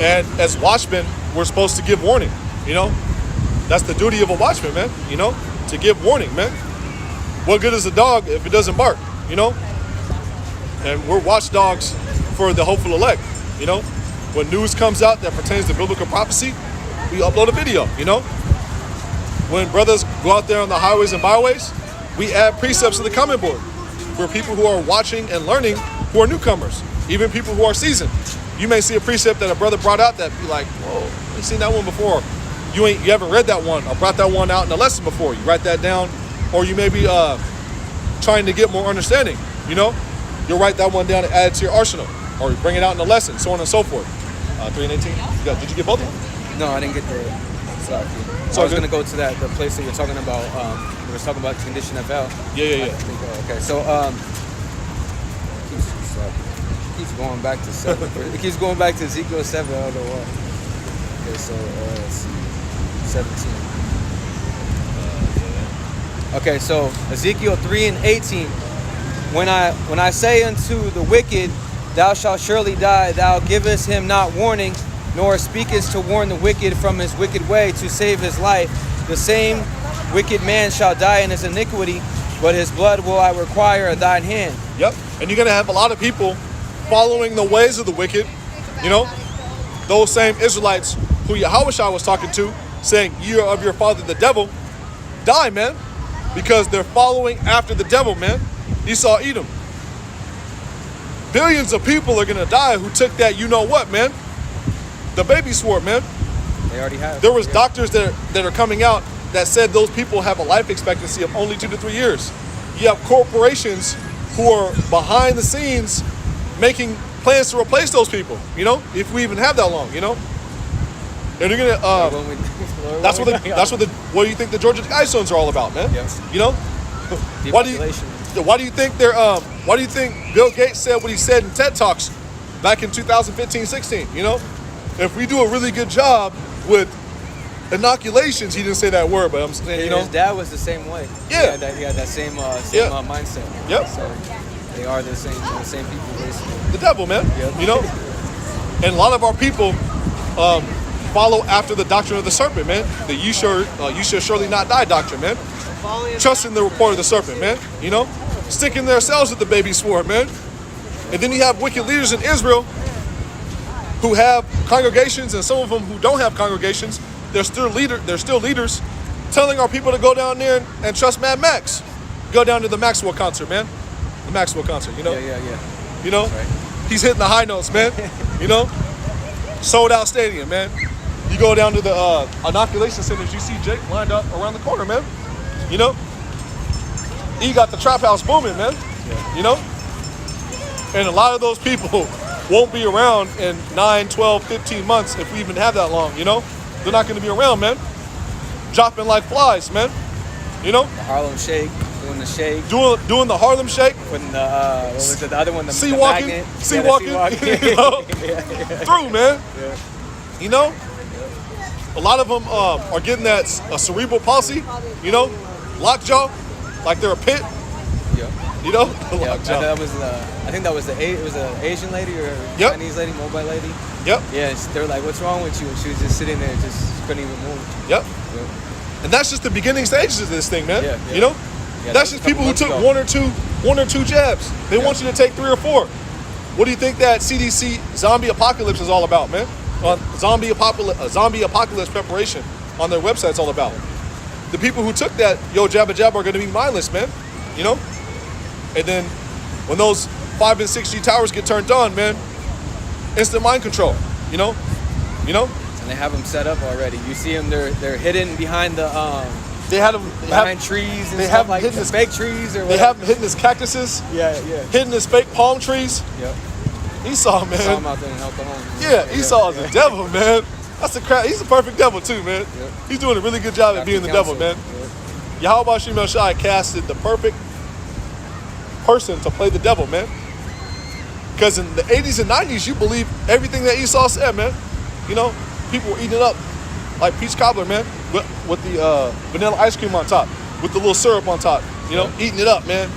And as watchmen, we're supposed to give warning, you know? That's the duty of a watchman, man, you know? To give warning, man. What good is a dog if it doesn't bark, you know? And we're watchdogs for the hopeful elect, you know? When news comes out that pertains to biblical prophecy, we upload a video, you know? When brothers go out there on the highways and byways, we add precepts to the comment board for people who are watching and learning who are newcomers, even people who are seasoned. You may see a precept that a brother brought out that be like, whoa, I've seen that one before. You haven't read that one or brought that one out in a lesson before. You write that down, or you may be trying to get more understanding, you know? You'll write that one down and add it to your arsenal, or you bring it out in a lesson, so on and so forth. 3 and 18, did you get both of them? No, I didn't get the. Sorry. It's I all was good. gonna go to the place that you're talking about. We were talking about the condition of hell. Yeah. I think, okay, so keeps going back to 7. It keeps going back to Ezekiel 7. I don't know why. Okay, so let's see, 17. Okay, so Ezekiel 3 and 18. When I say unto the wicked, thou shalt surely die, thou givest him not warning, nor speakest to warn the wicked from his wicked way to save his life. The same wicked man shall die in his iniquity, but his blood will I require at thine hand. Yep. And you're going to have a lot of people following the ways of the wicked, you know? Those same Israelites who Yahushua was talking to, saying, "You are of your father the devil," die, man. Because they're following after the devil, man. Esau, Edom. Billions of people are going to die who took that you-know-what, man. The baby sword, man. They already have. There was doctors that are coming out that said those people have a life expectancy of only 2 to 3 years. You have corporations who are behind the scenes making plans to replace those people, you know, if we even have that long, you know. And you're gonna that's what do you think the Georgia Guidestones are all about, man? Yes. You know? Why do you think Bill Gates said what he said in TED Talks back in 2015-16, you know? If we do a really good job with inoculations, he didn't say that word, but I'm saying, you know. His dad was the same way. Yeah. He had that same mindset. Yep. So they are the same people, basically. The devil, man. Yep. You know? And a lot of our people follow after the doctrine of the serpent, man. The you shall surely not die doctrine, man. Trust in the report of the serpent, man. You know? Sticking themselves with the baby sword, man. And then you have wicked leaders in Israel who have congregations, and some of them who don't have congregations. They're still leaders telling our people to go down there and trust Mad Max. Go down to the Maxwell concert, man. The Maxwell concert, you know? Yeah. You know? Right. He's hitting the high notes, man. You know? Sold out stadium, man. You go down to the inoculation centers, you see Jake lined up around the corner, man. You know? He got the trap house booming, man. Yeah. You know? And a lot of those people won't be around in 9, 12, 15 months if we even have that long, you know? They're not going to be around, man. Dropping like flies, man. You know, The Harlem Shake, doing the shake, doing the Harlem Shake, putting the what was it, the other one, the sea the walking, magnet. sea Yeah, the walking, you know, yeah. through, man. Yeah. You know, a lot of them are getting that cerebral palsy. You know, lockjaw, like they're a pit. Yeah. You know, Yeah, lockjaw. that was I think that was it was an Asian lady or a Yep. Chinese lady, mobile lady. Yep, Yeah, they were like, "What's wrong with you?" And she was just sitting there, just couldn't even move. yep. Yeah. And that's just the beginning stages of this thing, man. Yeah, yeah. You know, Yeah, that's that was just a people who couple took months ago. one or two jabs. They Yeah. want you to take 3 or 4. What do you think that CDC zombie apocalypse is all about, man? Zombie apocalypse preparation on their website is all about. The people who took that jabba jabba are going to be mindless, man. You know, and then when those 5 and 6G towers get turned on, man, instant mind control. You know. And they have them set up already. You see them; they're hidden behind the They had them. behind trees and they stuff have like hidden the as- fake trees or They whatever. have them hidden as cactuses, Yeah. hidden as fake palm trees. Yep. Esau, man. Saw them out there in El Cajon. Yeah, Esau is a devil, man. That's the crap. He's a perfect devil too, man. Yep. He's doing a really good job at being the devil, man. Yahweh Shem El Shai casted the perfect person to play the devil, man. Because in the 80s and 90s, you believe everything that Esau said, man. You know, people were eating it up like peach cobbler, man, with the vanilla ice cream on top, with the little syrup on top. You know, eating it up, man.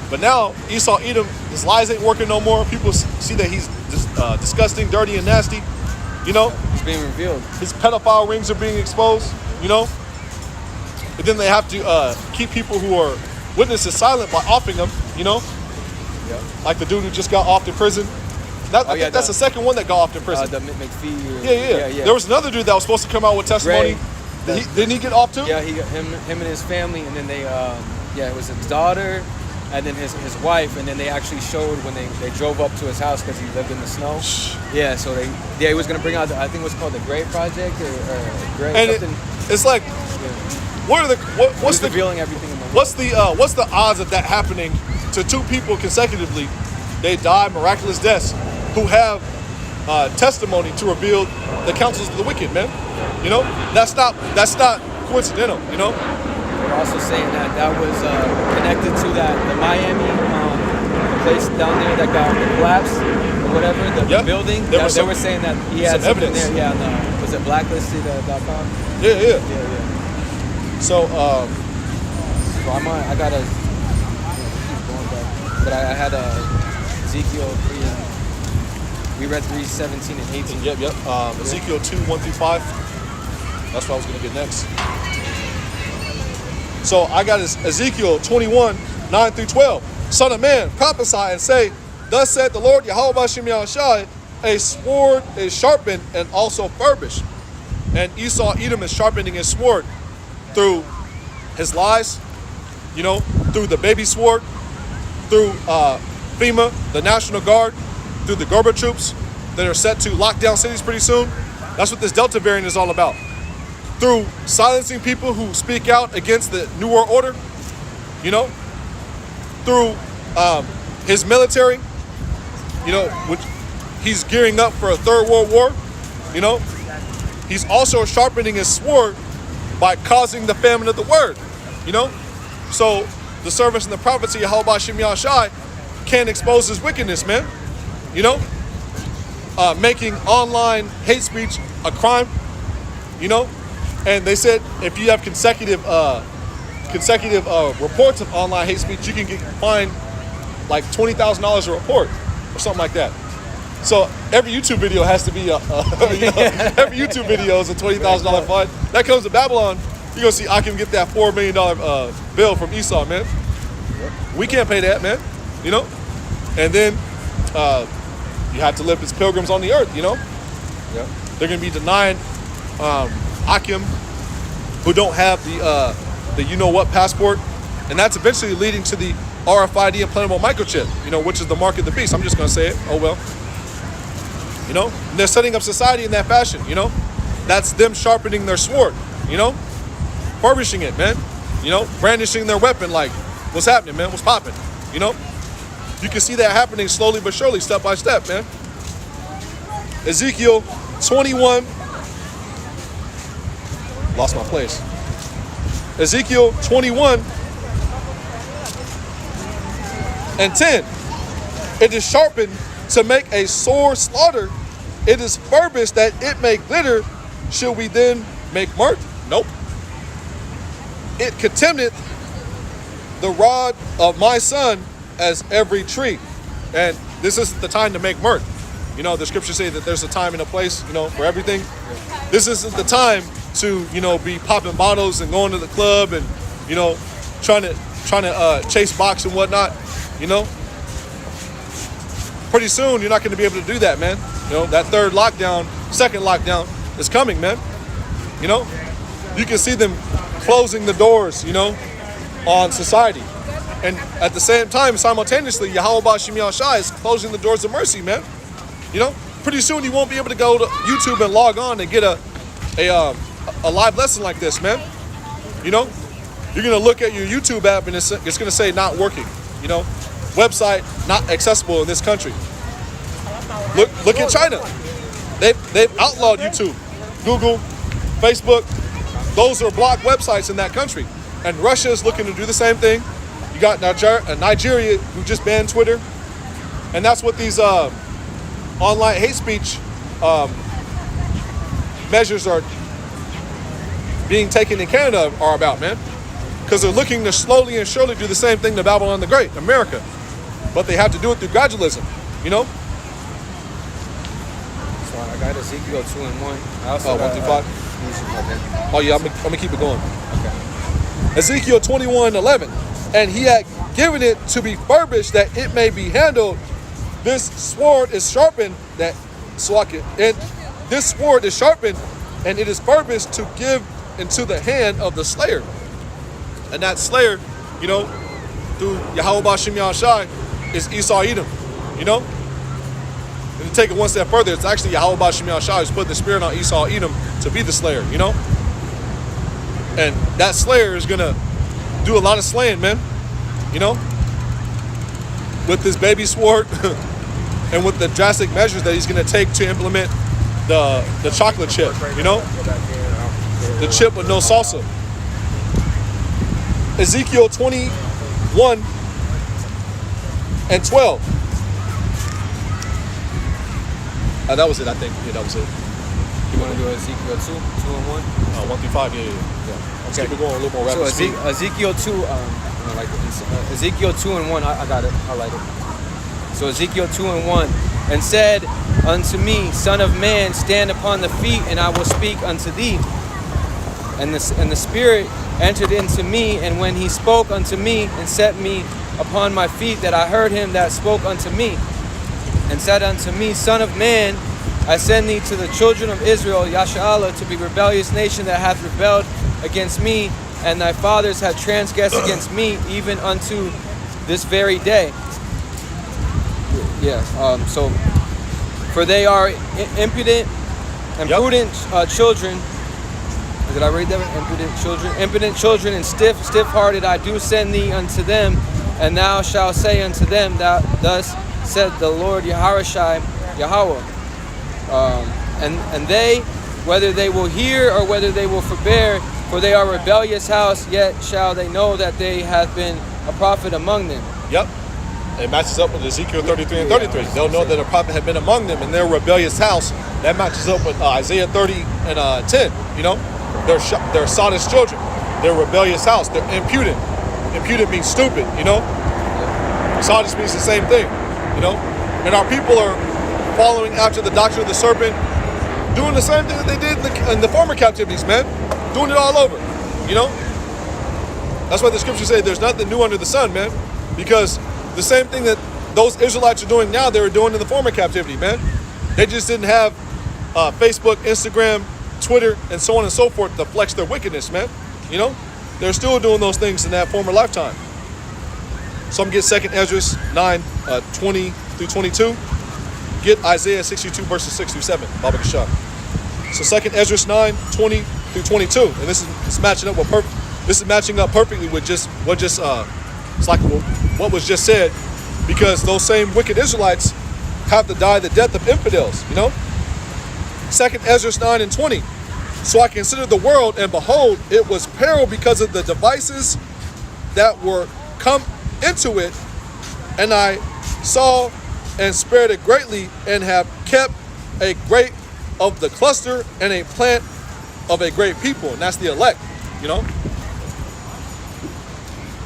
But now Esau Edom, his lies ain't working no more. People see that he's disgusting, dirty, and nasty. You know, It's being revealed. his pedophile rings are being exposed. You know, and then they have to keep people who are witnesses silent by offing them. You know, Yep. like the dude who just got off in prison. I think yeah, that's the second one that got off in prison. The McPhee. Or, yeah. There was another dude that was supposed to come out with testimony. Ray. Didn't he get off too? Yeah, he got him and his family, and then they it was his daughter, and then his wife, and then they actually showed when they drove up to his house because he lived in the snow. Yeah, so he was gonna bring out I think it was called the Gray Project or Gray And something. it's like, what are the He what's was the revealing everything in the what's the odds of that happening to 2 people consecutively? They die miraculous deaths who have testimony to reveal the counsels of the wicked, man. You know, that's not coincidental. You know, They're also saying that was connected to the Miami place down there that got collapsed or whatever, the Yep. building. There was They some- were saying that he had some something evidence. there. Yeah, on was it blacklisted.com? yeah. Yeah. So So I gotta keep going back. But I had Ezekiel 3. We read 3:17 and 18. yep. Ezekiel 2:1-5. That's what I was gonna get next. So I got Ezekiel 21:9-12. Son of man, prophesy and say, thus said the Lord Yahweh Shem Yahushai, a sword is sharpened and also furbished. And Esau Edom is sharpening his sword through his lies, you know, through the baby sword, through FEMA, the National Guard, through the Gerber troops that are set to lock down cities pretty soon. That's what this Delta variant is all about. Through silencing people who speak out against the New World Order, you know, through his military, you know, which he's gearing up for a 3rd World War, you know. He's also sharpening his sword by causing the famine of the word, you know. So the service and the prophets of Yahweh Shem Yahushai can't expose his wickedness, man. You know, making online hate speech a crime, you know. And they said if you have consecutive reports of online hate speech, you can get fined like $20,000 a report or something like that. So every YouTube video has to be every YouTube video is a $20,000 fine. That comes to Babylon. You're gonna see Akim get that $4 million bill from Esau, man. We can't pay that, man. You know. And then you have to live as pilgrims on the earth. You know. Yep. They're gonna be denying Akim who don't have the you know what passport, and that's eventually leading to the RFID implantable microchip. You know, which is the mark of the beast. I'm just gonna say it. Oh well. You know, and they're setting up society in that fashion. You know, that's them sharpening their sword. You know, furbishing it, man. You know, brandishing their weapon. Like, what's happening, man? What's popping? You know, you can see that happening slowly but surely, step by step, man. Ezekiel 21. Lost my place. Ezekiel 21 and 10. It is sharpened to make a sore slaughter. It is furbished that it may glitter. Should we then make mirth? Nope. It contemneth the rod of my son as every tree. And this is the time to make mirth. You know, the scriptures say that there's a time and a place, you know, for everything. This isn't the time to, you know, be popping bottles and going to the club and, you know, trying to chase box and whatnot, you know. Pretty soon, you're not going to be able to do that, man. You know, that second lockdown is coming, man. You know, you can see them closing the doors, you know, on society. And at the same time, simultaneously, Yahweh Ba'Shem Yahushua is closing the doors of mercy, man. You know, pretty soon you won't be able to go to YouTube and log on and get a live lesson like this, man. You know, you're going to look at your YouTube app and it's going to say not working, you know. Website not accessible in this country. Look at China. They've outlawed YouTube, Google, Facebook. Those are blocked websites in that country. And Russia is looking to do the same thing. You got Nigeria who just banned Twitter. And that's what these online hate speech measures are being taken in Canada are about, man. Because they're looking to slowly and surely do the same thing to Babylon the Great, America. But they have to do it through gradualism, you know? So I got Ezekiel 2 and 1. I also 1 through 5? Oh yeah, I'm gonna keep it going. Okay. Ezekiel 21:11. And he had given it to be furbished that it may be handled. This sword is sharpened and this sword is sharpened and it is furbished to give into the hand of the slayer. And that slayer, you know, through Yahweh Ba'Shem Yahushua is Esau Edom, you know? And to take it one step further, it's actually Yahweh Ba'Shem Yahushua who's put the spirit on Esau Edom to be the slayer, you know? And that slayer is gonna do a lot of slaying, man, you know? With this baby sword and with the drastic measures that he's gonna take to implement the chocolate chip, you know? The chip with no salsa. Ezekiel 21 and 12. That was it, I think. Yeah, that was it. You want to do Ezekiel 2 and 1? 1 through 5, yeah. Let's keep it going a little more rapid speed. Ezekiel 2, Ezekiel 2 and 1, I got it, I like it. So Ezekiel 2 and 1, and said unto me, Son of man, stand upon the feet, and I will speak unto thee. And the Spirit entered into me, and when he spoke unto me and set me upon my feet, that I heard him that spoke unto me, and said unto me, Son of man, I send thee to the children of Israel, Yasha'Allah, to be rebellious nation that hath rebelled against me, and thy fathers have transgressed against me, even unto this very day. So for they are impudent and prudent children. Did I read that? Impudent children and stiff-hearted. I do send thee unto them, and thou shalt say unto them that thus said the Lord Yahushua, Yahweh. And they, whether they will hear or whether they will forbear, for they are a rebellious house, yet shall they know that they have been a prophet among them. Yep. It matches up with Ezekiel 33 and 33. They'll know that a prophet had been among them in their rebellious house. That matches up with Isaiah 30 and 10, you know? They're sottish children. They're rebellious house. They're impudent. Impudent means stupid, you know? Sottish means the same thing, you know? And our people are following after the doctrine of the serpent, doing the same thing that they did in the former captivities, man. Doing it all over, you know? That's why the scriptures say there's nothing new under the sun, man. Because the same thing that those Israelites are doing now, they were doing in the former captivity, man. They just didn't have Facebook, Instagram, Twitter, and so on and so forth to flex their wickedness, man. You know? They're still doing those things in that former lifetime. So I'm going to get 2nd Esdras 9, 20 through 22. Get Isaiah 62 verses 6 through 7. Baba Kashah. So 2nd Esdras 9, 20 through 22. And this is matching up perfectly with what was just said, because those same wicked Israelites have to die the death of infidels, you know? 2nd Esdras 9 and 20. So I considered the world, and behold, it was peril because of the devices that were come into it. And I saw and spared it greatly, and have kept a great of the cluster and a plant of a great people. And that's the elect, you know.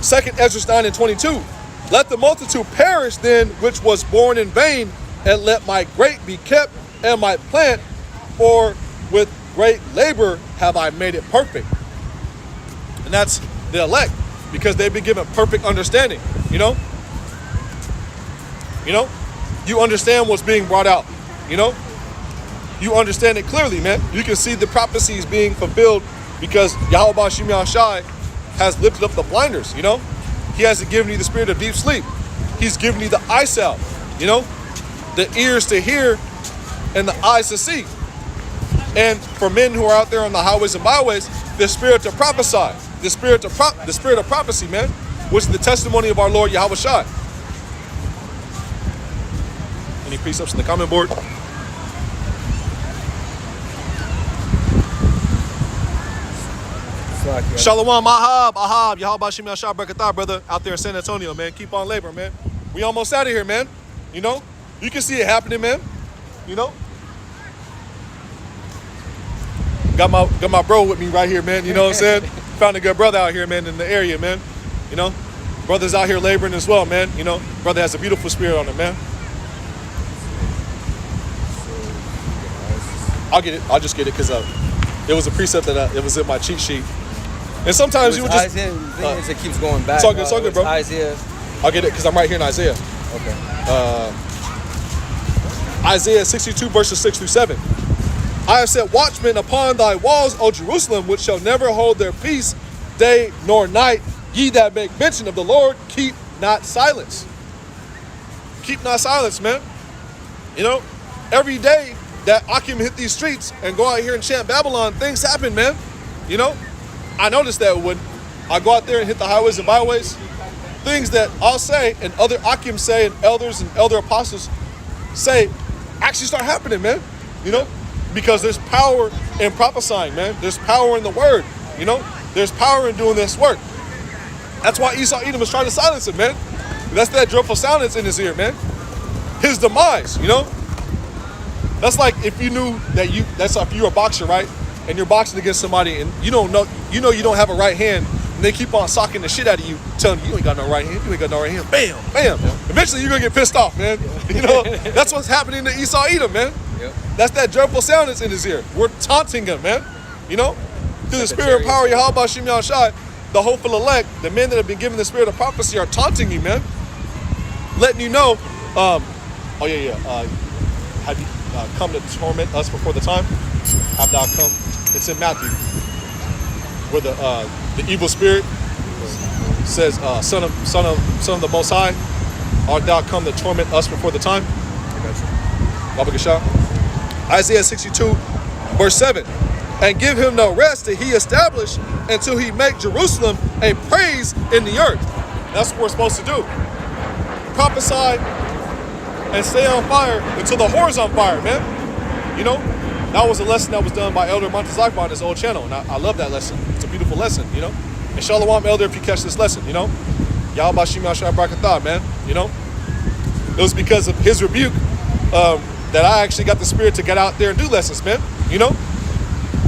2nd Ezra 9:22. Let the multitude perish then which was born in vain, and let my great be kept, and my plant, for with great labor have I made it perfect. And that's the elect, because they've been given perfect understanding, you know. You know, you understand what's being brought out, you know. You understand it clearly, man. You can see the prophecies being fulfilled because Yahweh Bashim Yahshai has lifted up the blinders, you know. He hasn't given you the spirit of deep sleep. He's given you the eye salve, you know, the ears to hear and the eyes to see. And for men who are out there on the highways and byways, the spirit to prophesy, the spirit of prophecy, man, which is the testimony of our Lord Yahweh Shai. Any precepts in the comment board? Shalom, Ahab, Yahweh Bashim Yahshua Barakatah, brother, out there in San Antonio, man. Keep on laboring, man. We almost out of here, man. You know, you can see it happening, man. You know, got my bro with me right here, man. You know what I'm saying? Found a good brother out here, man, in the area, man. You know, brothers out here laboring as well, man. You know, brother has a beautiful spirit on him, man. I'll get it. I'll just get it because it was a precept that it was in my cheat sheet. And sometimes you would just... Isaiah, the thing is, it keeps going back. It's all good, bro. Isaiah. I'll get it because I'm right here in Isaiah. Okay. Isaiah 62 verses 6 through 7. I have set watchmen upon thy walls, O Jerusalem, which shall never hold their peace, day nor night. Ye that make mention of the Lord, keep not silence. Keep not silence, man. You know, every day that Akim hit these streets and go out here and chant Babylon, things happen, man. You know, I noticed that when I go out there and hit the highways and byways, things that I'll say and other Akim say and elders and elder apostles say actually start happening, man. You know, because there's power in prophesying, man. There's power in the word, you know. There's power in doing this work. That's why Esau Edom was trying to silence him, man. That's that dreadful sound that's in his ear, man. His demise, you know. That's like if you knew that that's like if you're a boxer, right? And you're boxing against somebody and you don't know you don't have a right hand, and they keep on socking the shit out of you, telling you ain't got no right hand, you ain't got no right hand. Bam, bam. Yeah. Eventually you're gonna get pissed off, man. You know, that's what's happening to Esau Edom, man. Yep. That's that dreadful sound that's in his ear. We're taunting him, man. You know? Through the spirit and power of Yahweh Bashim Yahshai, the hopeful elect, the men that have been given the spirit of prophecy are taunting you, man. Letting you know, have you come to torment us before the time? Have thou come? It's in Matthew, where the evil spirit says, son of the Most High, art thou come to torment us before the time? Baba Gashah. Isaiah 62, verse 7. And give him no rest till he establish, until he make Jerusalem a praise in the earth. That's what we're supposed to do. Prophesy and stay on fire until the whore's on fire, man. You know, that was a lesson that was done by Elder Montezakba on his old channel, and I love that lesson. It's a beautiful lesson, you know. And Shalom, Elder, if you catch this lesson, you know. Yahweh Bashim Yahshua Barakatah, man, you know. It was because of his rebuke that I actually got the spirit to get out there and do lessons, man, you know.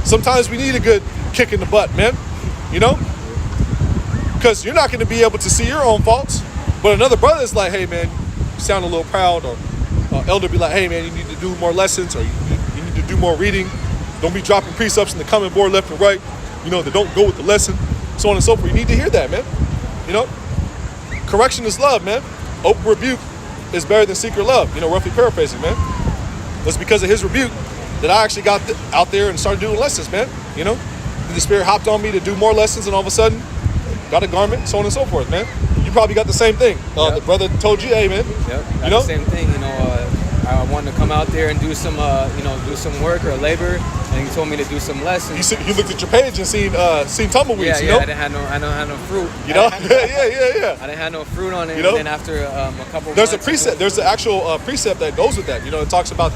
Sometimes we need a good kick in the butt, man, you know. Because you're not going to be able to see your own faults, but another brother is like, hey, man, you sound a little proud, or elder be like, hey, man, you need to do more lessons, or you need to do more reading. Don't be dropping precepts in the comment board left and right, you know, that don't go with the lesson, so on and so forth. You need to hear that, man, you know. Correction is love, man. Open rebuke is better than secret love, you know, roughly paraphrasing, man. It's because of his rebuke that I actually got out there and started doing lessons, man, you know. The spirit hopped on me to do more lessons, and all of a sudden got a garment, so on and so forth, man. You probably got the same thing. Yep. The brother told you, hey, man. Yep. You know, the same thing. You know, I wanted to come out there and do some, do some work or labor, and he told me to do some lessons. You looked at your page and seen tumbleweeds. Yeah, you know? I didn't have no fruit. You know, yeah. I didn't have no fruit on it. You know? And then after a couple, there's a precept. There's an actual precept that goes with that. You know, it talks about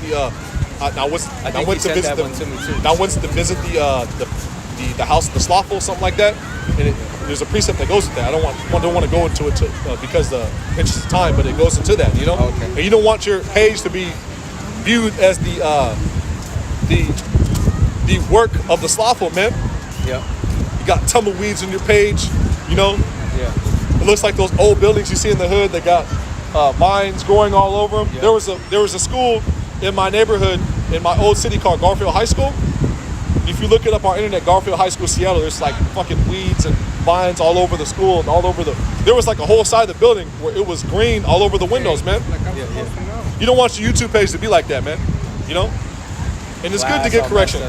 I went think he to sent visit that one to me too. I went to visit the house of the slothful, something like that. And there's a precept that goes with that. I don't want to go into it because the interest of time, but it goes into that, you know. Okay. And you don't want your page to be viewed as the work of the slothful, man. Yeah. You got tumbleweeds on your page, you know. Yeah. It looks like those old buildings you see in the hood that got vines growing all over them. Yeah. There was a school in my neighborhood in my old city called Garfield High School. If you look it up on internet, Garfield High School, Seattle, there's like fucking weeds and vines all over the school and all over there was like a whole side of the building where it was green all over the windows, man. You don't want your YouTube page to be like that, man. You know? And it's good to get correction.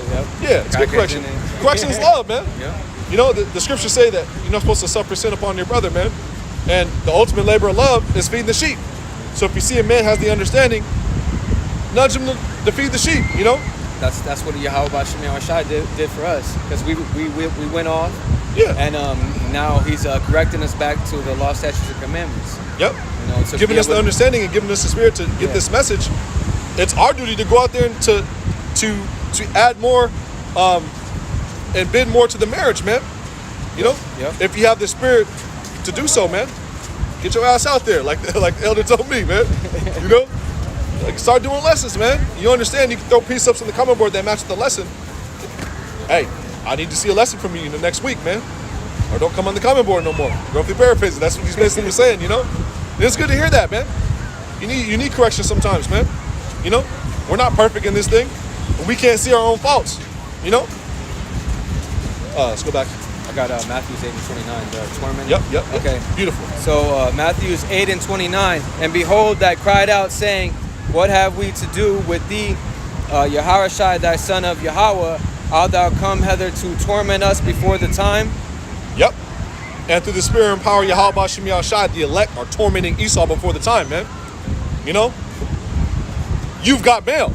Yeah, it's good correction. Correction is love, man. Yeah. You know, the scriptures say that you're not supposed to suffer sin upon your brother, man. And the ultimate labor of love is feeding the sheep. So if you see a man has the understanding, nudge him to feed the sheep, you know? That's what Yahweh Shemiah Shai did for us, because we went off, Yeah. and now he's correcting us back to the law, statutes, and commandments. Yep. You know, to Giving be us the able- understanding and giving us the spirit to get this message. It's our duty to go out there and to add more and bid more to the marriage, man. You know? Yep. If you have the spirit to do so, man, get your ass out there, like the elder told me, man. You know? Like, start doing lessons, man. You understand? You can throw precepts on the comment board that match the lesson. Hey, I need to see a lesson from you in the next week, man. Or don't come on the comment board no more. Roughly paraphrasing. That's what these basically were saying, you know? And it's good to hear that, man. You need correction sometimes, man. You know? We're not perfect in this thing. But we can't see our own faults. You know? Let's go back. I got Matthew's 8 and 29, the torment. Yep. Okay. Beautiful. So Matthew's 8 and 29, and behold, that cried out, saying, what have we to do with thee, Yahawashi, thy son of Yahweh? Art thou come hither to torment us before the time? Yep. And through the spirit and power of Yahweh Shemiah Shai, the elect are tormenting Esau before the time, man. You know? You've got mail.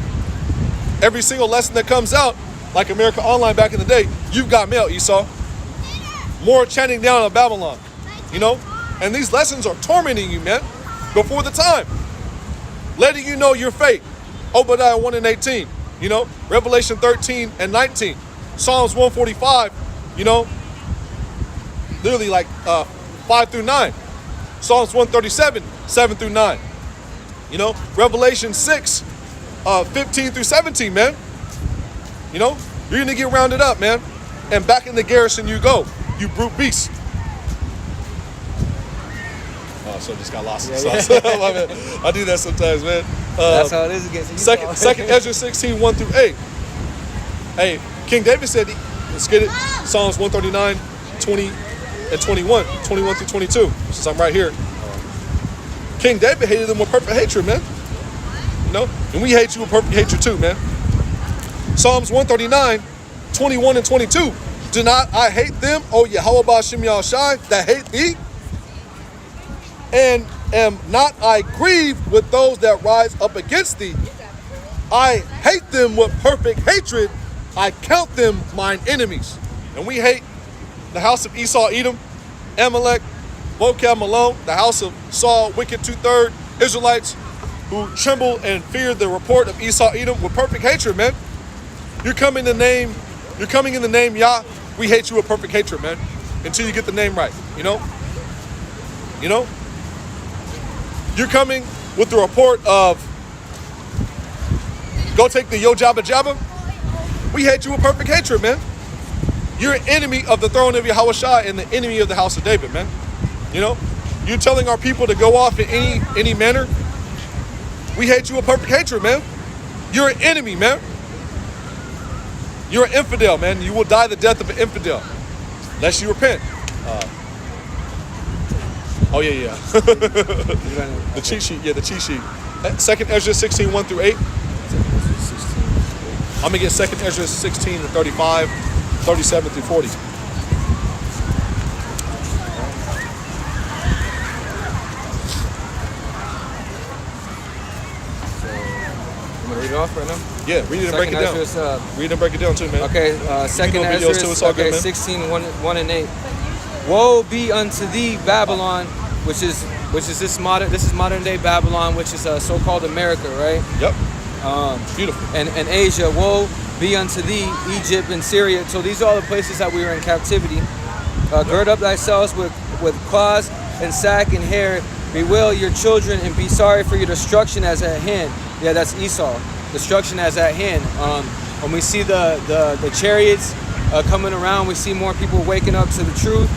Every single lesson that comes out, like America Online back in the day, you've got mail, Esau. More chanting down on Babylon. You know? And these lessons are tormenting you, man, before the time. Letting you know your fate. Obadiah 1 and 18. You know? Revelation 13 and 19. Psalms 145, you know? Literally like 5 through 9. Psalms 137, 7 through 9. You know? Revelation 6, 15 through 17, man. You know? You're going to get rounded up, man. And back in the garrison you go. You brute beast. Oh, so I just got lost in the sauce. My bad. I do that sometimes, man. That's how it is against Esau. Second Ezra 16, 1 through 8. Hey, King David said, let's get it. Psalms 139, 20 and 21. 21 through 22. Since I'm right here. King David hated them with perfect hatred, man. You know? And we hate you with perfect hatred too, man. Psalms 139, 21 and 22. Do not I hate them, O Yahweh Shemiah Shai, that hate thee? And am not I grieved with those that rise up against thee? I hate them with perfect hatred. I count them mine enemies. And we hate the house of Esau, Edom, Amalek, Moab, Malone, the house of Saul, wicked 2/3 Israelites who tremble and fear the report of Esau, Edom with perfect hatred, man. You're coming in the name Yah. We hate you with perfect hatred, man. Until you get the name right, you know? You know? You're coming with the report of go take the Yo Jabba Jabba. We hate you with perfect hatred, man. You're an enemy of the throne of Yahweh Shai and the enemy of the house of David, man. You know? You're telling our people to go off in any manner. We hate you with perfect hatred, man. You're an enemy, man. You're an infidel, man. You will die the death of an infidel. Unless you repent. Oh, yeah. The cheat sheet. Yeah, the cheat sheet. Second Ezra 16, 1 through 8. I'm going to get Second Ezra 16 and 35, 37 through 40. I'm going to read it off right now? Yeah, read it and break it down. Read it and break it down too, man. Okay, second videos too, Ezra, it's all good, man. 16, 1 and 8. Woe be unto thee, Babylon, which is this modern day Babylon, which is so-called America, right? Yep. Beautiful. and Asia. Woe be unto thee, Egypt and Syria. So these are all the places that we were in captivity. Gird up thyself with cloths and sack and hair. Bewail your children and be sorry for your destruction as at hand. Yeah, that's Esau. Destruction as at hand. When we see the chariots coming around, we see more people waking up to the truth.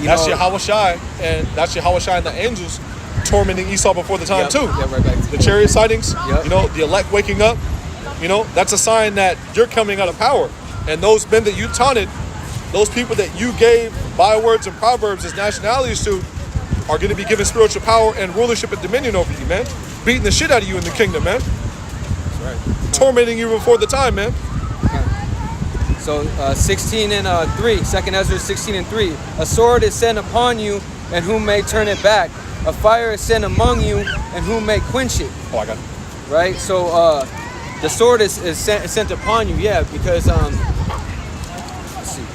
That's Yahweh Shai, and that's Yahweh Shai and the angels tormenting Esau before the time too. Yeah, right back to The chariot sightings, Yep. the elect waking up, that's a sign that you're coming out of power. And those men that you taunted, those people that you gave bywords and proverbs as nationalities to, are going to be given spiritual power and rulership and dominion over you, man. Beating the shit out of you in the kingdom, man. That's right. Tormenting you before the time, man. So 16 and 3, 2 Ezra 16 and 3. A sword is sent upon you, and who may turn it back? A fire is sent among you, and who may quench it? Oh, I got it. Right? So the sword is sent upon you, yeah, because let's see.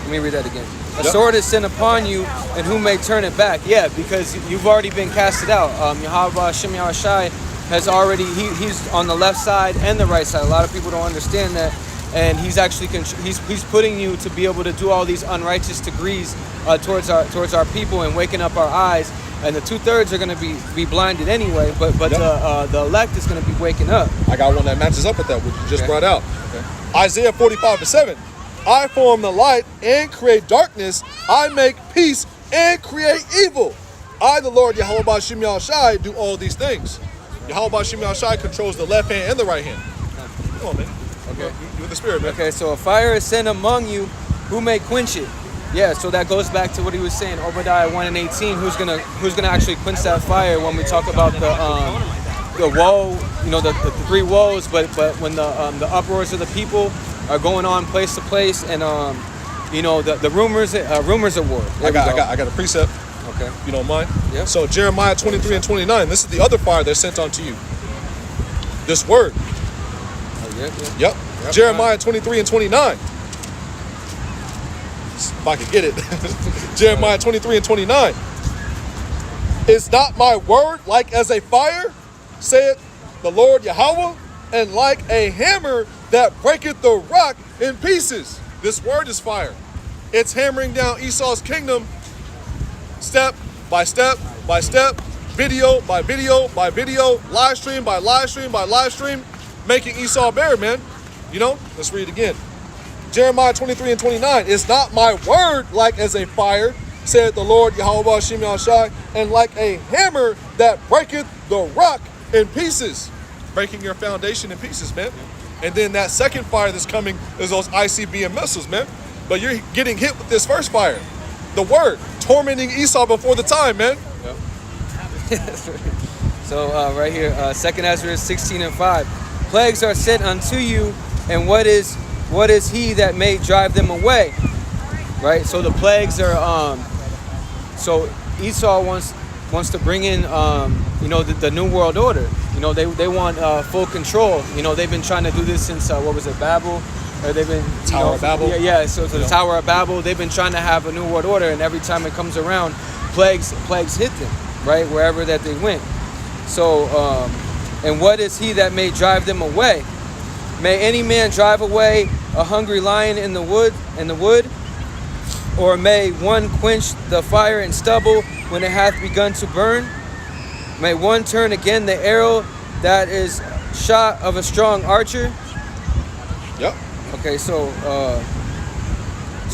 Let me read that again. A sword is sent upon you, and who may turn it back? Yeah, because you've already been casted out. Yahweh Hashem Yahweh Shai has already, he's on the left side and the right side. A lot of people don't understand that. And he's actually he's putting you to be able to do all these unrighteous degrees towards our people and waking up our eyes. And the 2/3 are going to be blinded anyway, but the elect is going to be waking up. I got one that matches up with that, what you just Okay. brought out. Okay. Isaiah 45:7. I form the light and create darkness. I make peace and create evil. I, the Lord Yahweh Ba'Shem Yahushai, do all these things. Yahweh Ba'Shem Yahushai controls the left hand and the right hand. Come on, man. Okay. You in the spirit, man. Okay, so a fire is sent among you, who may quench it? Yeah, so that goes back to what he was saying, Obadiah 1 and 18. Who's gonna actually quench that fire when we talk about the woe, the 3 woes, but when the uproars of the people are going on place to place, and the rumors of war. I got a precept. Okay. You don't mind? Yeah. So Jeremiah 23 and 29. This is the other fire that's sent unto you. This word. Oh, Yep. Jeremiah 23 and 29. If I could get it. Jeremiah 23 and 29. Is not my word like as a fire, saith the Lord Yahweh, and like a hammer that breaketh the rock in pieces? This word is fire. It's hammering down Esau's kingdom step by step by step, video by video by video, live stream by live stream by live stream, making Esau bare, man. Let's read it again. Jeremiah 23 and 29. Is not my word like as a fire, saith the Lord Yahweh Hashem Yahushai, and like a hammer that breaketh the rock in pieces? Breaking your foundation in pieces, man. And then that second fire that's coming is those ICBM missiles, man. But you're getting hit with this first fire. The word, tormenting Esau before the time, man. So right here, 2 Ezra 16 and 5. Plagues are sent unto you, and what is he that may drive them away? Right? So the plagues are so Esau wants to bring in the new world order. They want full control. They've been trying to do this since Babel? Or they've been Tower of Babel. Yeah. So to the Tower of Babel, they've been trying to have a new world order, and every time it comes around, plagues hit them, right, wherever that they went. So, and what is he that may drive them away? May any man drive away a hungry lion in the wood, or may one quench the fire and stubble when it hath begun to burn? May one turn again the arrow that is shot of a strong archer? Yep. Okay, so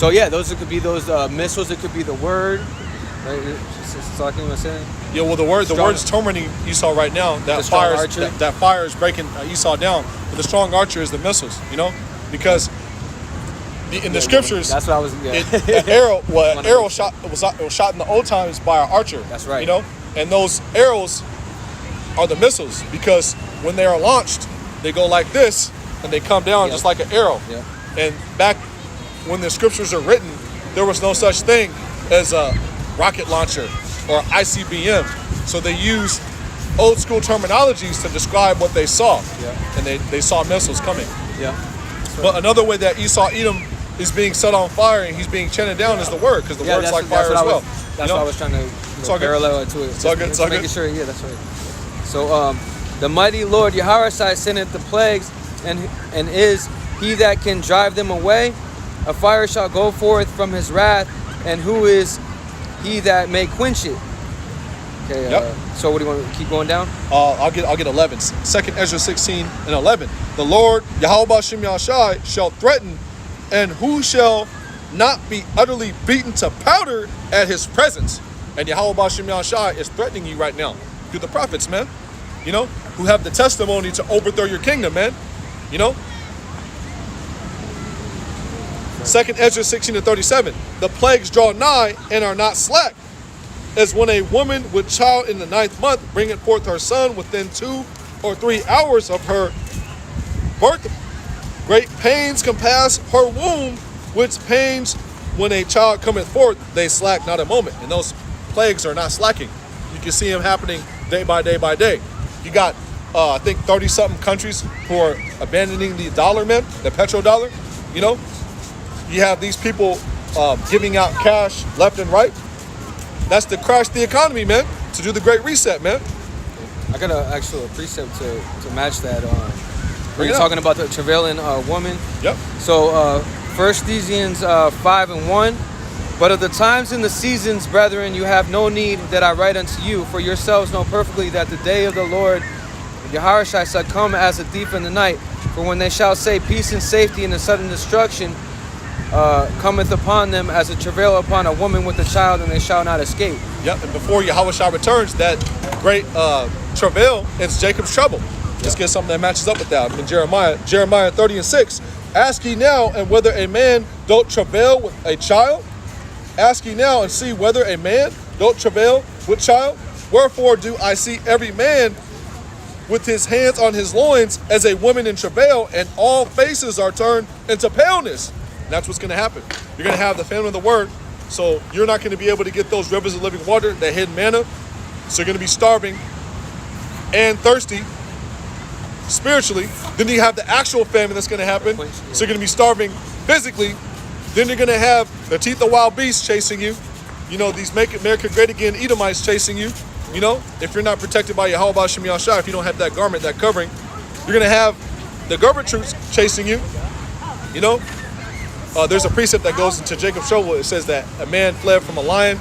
yeah, those could be those missiles. It could be the word, right? It's talking about saying. Yeah, well, the word is tormenting Esau right now. That fire is breaking Esau down. But the strong archer is the missiles, because in the scriptures, that's what I was. Yeah. An arrow was shot in the old times by an archer. That's right. And those arrows are the missiles, because when they are launched, they go like this and they come down just like an arrow. Yeah. And back when the scriptures are written, there was no such thing as a rocket launcher or ICBM. So they used old school terminologies to describe what they saw. Yeah. And they saw missiles coming. Yeah. But another way that Esau Edom is being set on fire and he's being chanted down is the word, because the word's like fire as well. That's what I was trying to parallel it to it. It's all good. Making sure, yeah, that's right. So The mighty Lord Yahawashi sendeth the plagues, and is he that can drive them away. A fire shall go forth from his wrath, and who is he that may quench it? Okay. Yep. So what do you want to keep going down? I'll get 11. 2nd Ezra 16 and 11. The Lord Yahweh Bashem Yahshai shall threaten, and who shall not be utterly beaten to powder at his presence. And Yahweh Bashem Yahshai is threatening you right now through the prophets, man. You know, who have the testimony to overthrow your kingdom, man. You know. 2nd Ezra 16 and 37. The plagues draw nigh and are not slack, as when a woman with child in the 9th month bringeth forth her son within 2 or 3 hours of her birth. Great pains compass her womb, which pains when a child cometh forth, they slack not a moment. And those plagues are not slacking. You can see them happening day by day by day. You got, I think, 30-something countries who are abandoning the dollar, man, the petrodollar. You know, you have these people giving out cash left and right. That's to crash the economy, man, to do the Great Reset, man. I got a precept to match that. Bring We're it talking about the travailing woman. Yep. So 1 Thessalonians 5 and 1. But of the times and the seasons, brethren, you have no need that I write unto you, for yourselves know perfectly that the day of the Lord Yahawashi shall come as a thief in the night. For when they shall say peace and safety, and the sudden destruction cometh upon them as a travail upon a woman with a child, and they shall not escape. Yep, and before Yahawashi returns, that great travail, it's Jacob's trouble. Let's get something that matches up with that. In Jeremiah 30 and 6. Ask ye now, and whether a man don't travail with a child? Ask ye now, and see whether a man don't travail with child? Wherefore do I see every man with his hands on his loins as a woman in travail, and all faces are turned into paleness. And that's what's going to happen. You're going to have the famine of the word, so you're not going to be able to get those rivers of living water, that hidden manna. So you're going to be starving and thirsty spiritually. Then you have the actual famine that's going to happen. So you're going to be starving physically. Then you're going to have the teeth of wild beasts chasing you. You know, these Make America Great Again Edomites chasing you. You know, if you're not protected by Yahweh Bashem Yahshai, if you don't have that garment, that covering, you're going to have the government troops chasing you. You know, there's a precept that goes into Jacob's trouble. It says that a man fled from a lion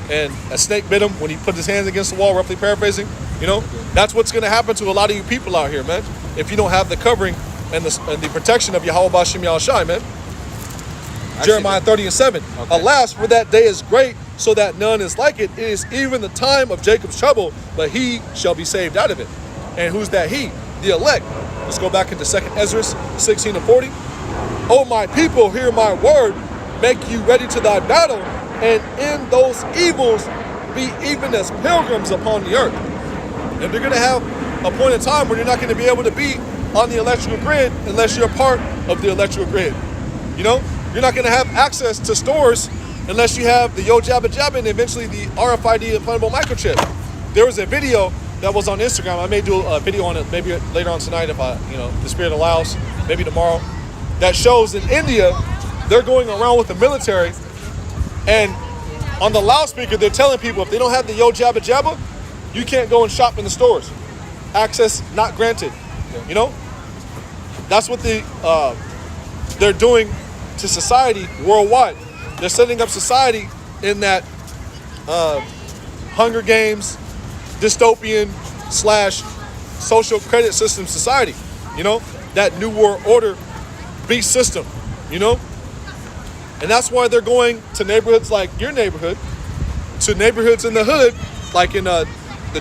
and a snake bit him when he put his hands against the wall, roughly paraphrasing. You know, that's what's going to happen to a lot of you people out here, man, if you don't have the covering and the protection of Yahweh Bashem Yahshai, man. Jeremiah 30 and 7. Okay. Alas, for that day is great, so that none is like it. It is even the time of Jacob's trouble, but he shall be saved out of it. And who's that he? The elect. Let's go back into 2nd Ezra 16 and 40. O my people, hear my word. Make you ready to thy battle, and in those evils be even as pilgrims upon the earth. And they're going to have a point in time where you're not going to be able to be on the electrical grid unless you're a part of the electrical grid. You know? You're not going to have access to stores unless you have the Yo Jabba Jabba and eventually the RFID implantable microchip. There was a video that was on Instagram. I may do a video on it maybe later on tonight if the spirit allows, maybe tomorrow, that shows in India, they're going around with the military, and on the loudspeaker, they're telling people if they don't have the Yo Jabba Jabba, you can't go and shop in the stores. Access not granted. You know? That's what they're doing to society worldwide. They're setting up society in that Hunger Games, dystopian / social credit system society. You know, that New World Order beast system, you know? And that's why they're going to neighborhoods like your neighborhood, to neighborhoods in the hood, like in the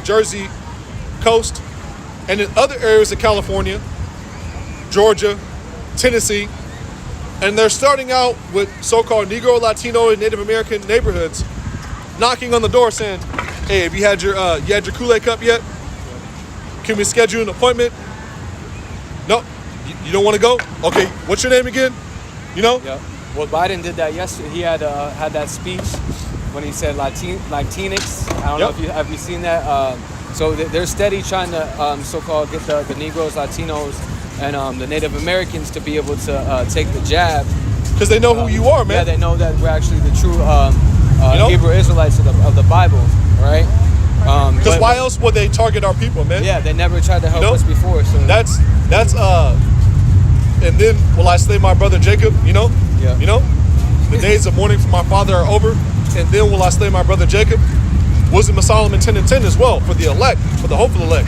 Jersey coast, and in other areas of California, Georgia, Tennessee. And they're starting out with so-called Negro, Latino, and Native American neighborhoods, knocking on the door saying, hey, have you had your Kool-Aid cup yet? Can we schedule an appointment? No, you don't want to go? Okay, what's your name again? You know? Yeah. Well, Biden did that yesterday. He had that speech when he said Latinx. I don't know if have you seen that? So they're steady trying to so-called get the Negroes, Latinos, and the Native Americans to be able to take the jab. Because they know who you are, man. Yeah, they know that we're actually the true Hebrew Israelites of the Bible, right? Because but- why else would they target our people, man? Yeah, they never tried to help know, us before. So That's and then will I slay my brother Jacob? Yeah. The days of mourning for my father are over, and then will I slay my brother Jacob? Wisdom of Solomon 10:10 as well for the elect, for the hopeful elect.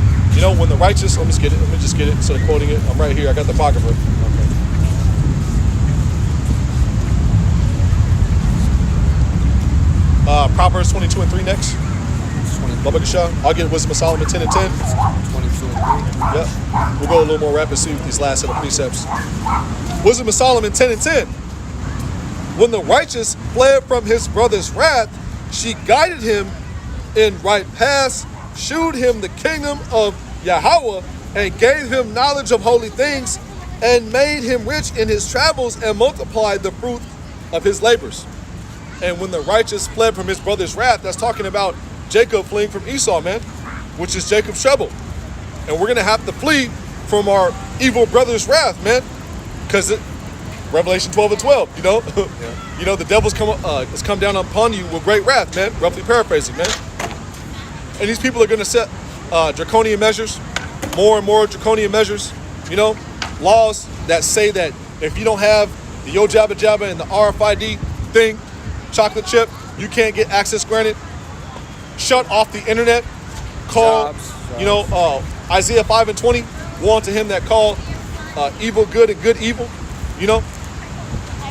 When the righteous, let me just get it instead of quoting it. I'm right here. I got the apocrypha. Proverbs 22:3 next. 20, Baba Gasha. I'll get Wisdom of Solomon 10:10. 22 and 3. Yep. We'll go a little more rapid see with these last set of precepts. Wisdom of Solomon 10:10. When the righteous fled from his brother's wrath, she guided him in right paths, shewed him the kingdom of Yahweh, and gave him knowledge of holy things, and made him rich in his travels, and multiplied the fruit of his labors. And when the righteous fled from his brother's wrath, that's talking about Jacob fleeing from Esau, man, which is Jacob's trouble. And we're going to have to flee from our evil brother's wrath, man, because Revelation 12:12, the devil's has come down upon you with great wrath, man, roughly paraphrasing, man. And these people are going to set draconian measures, more and more draconian measures, laws that say that if you don't have the Yo Jabba Jabba and the RFID thing, chocolate chip, you can't get access granted. Shut off the internet. Call, Isaiah 5:20, woe unto him that call evil good and good evil,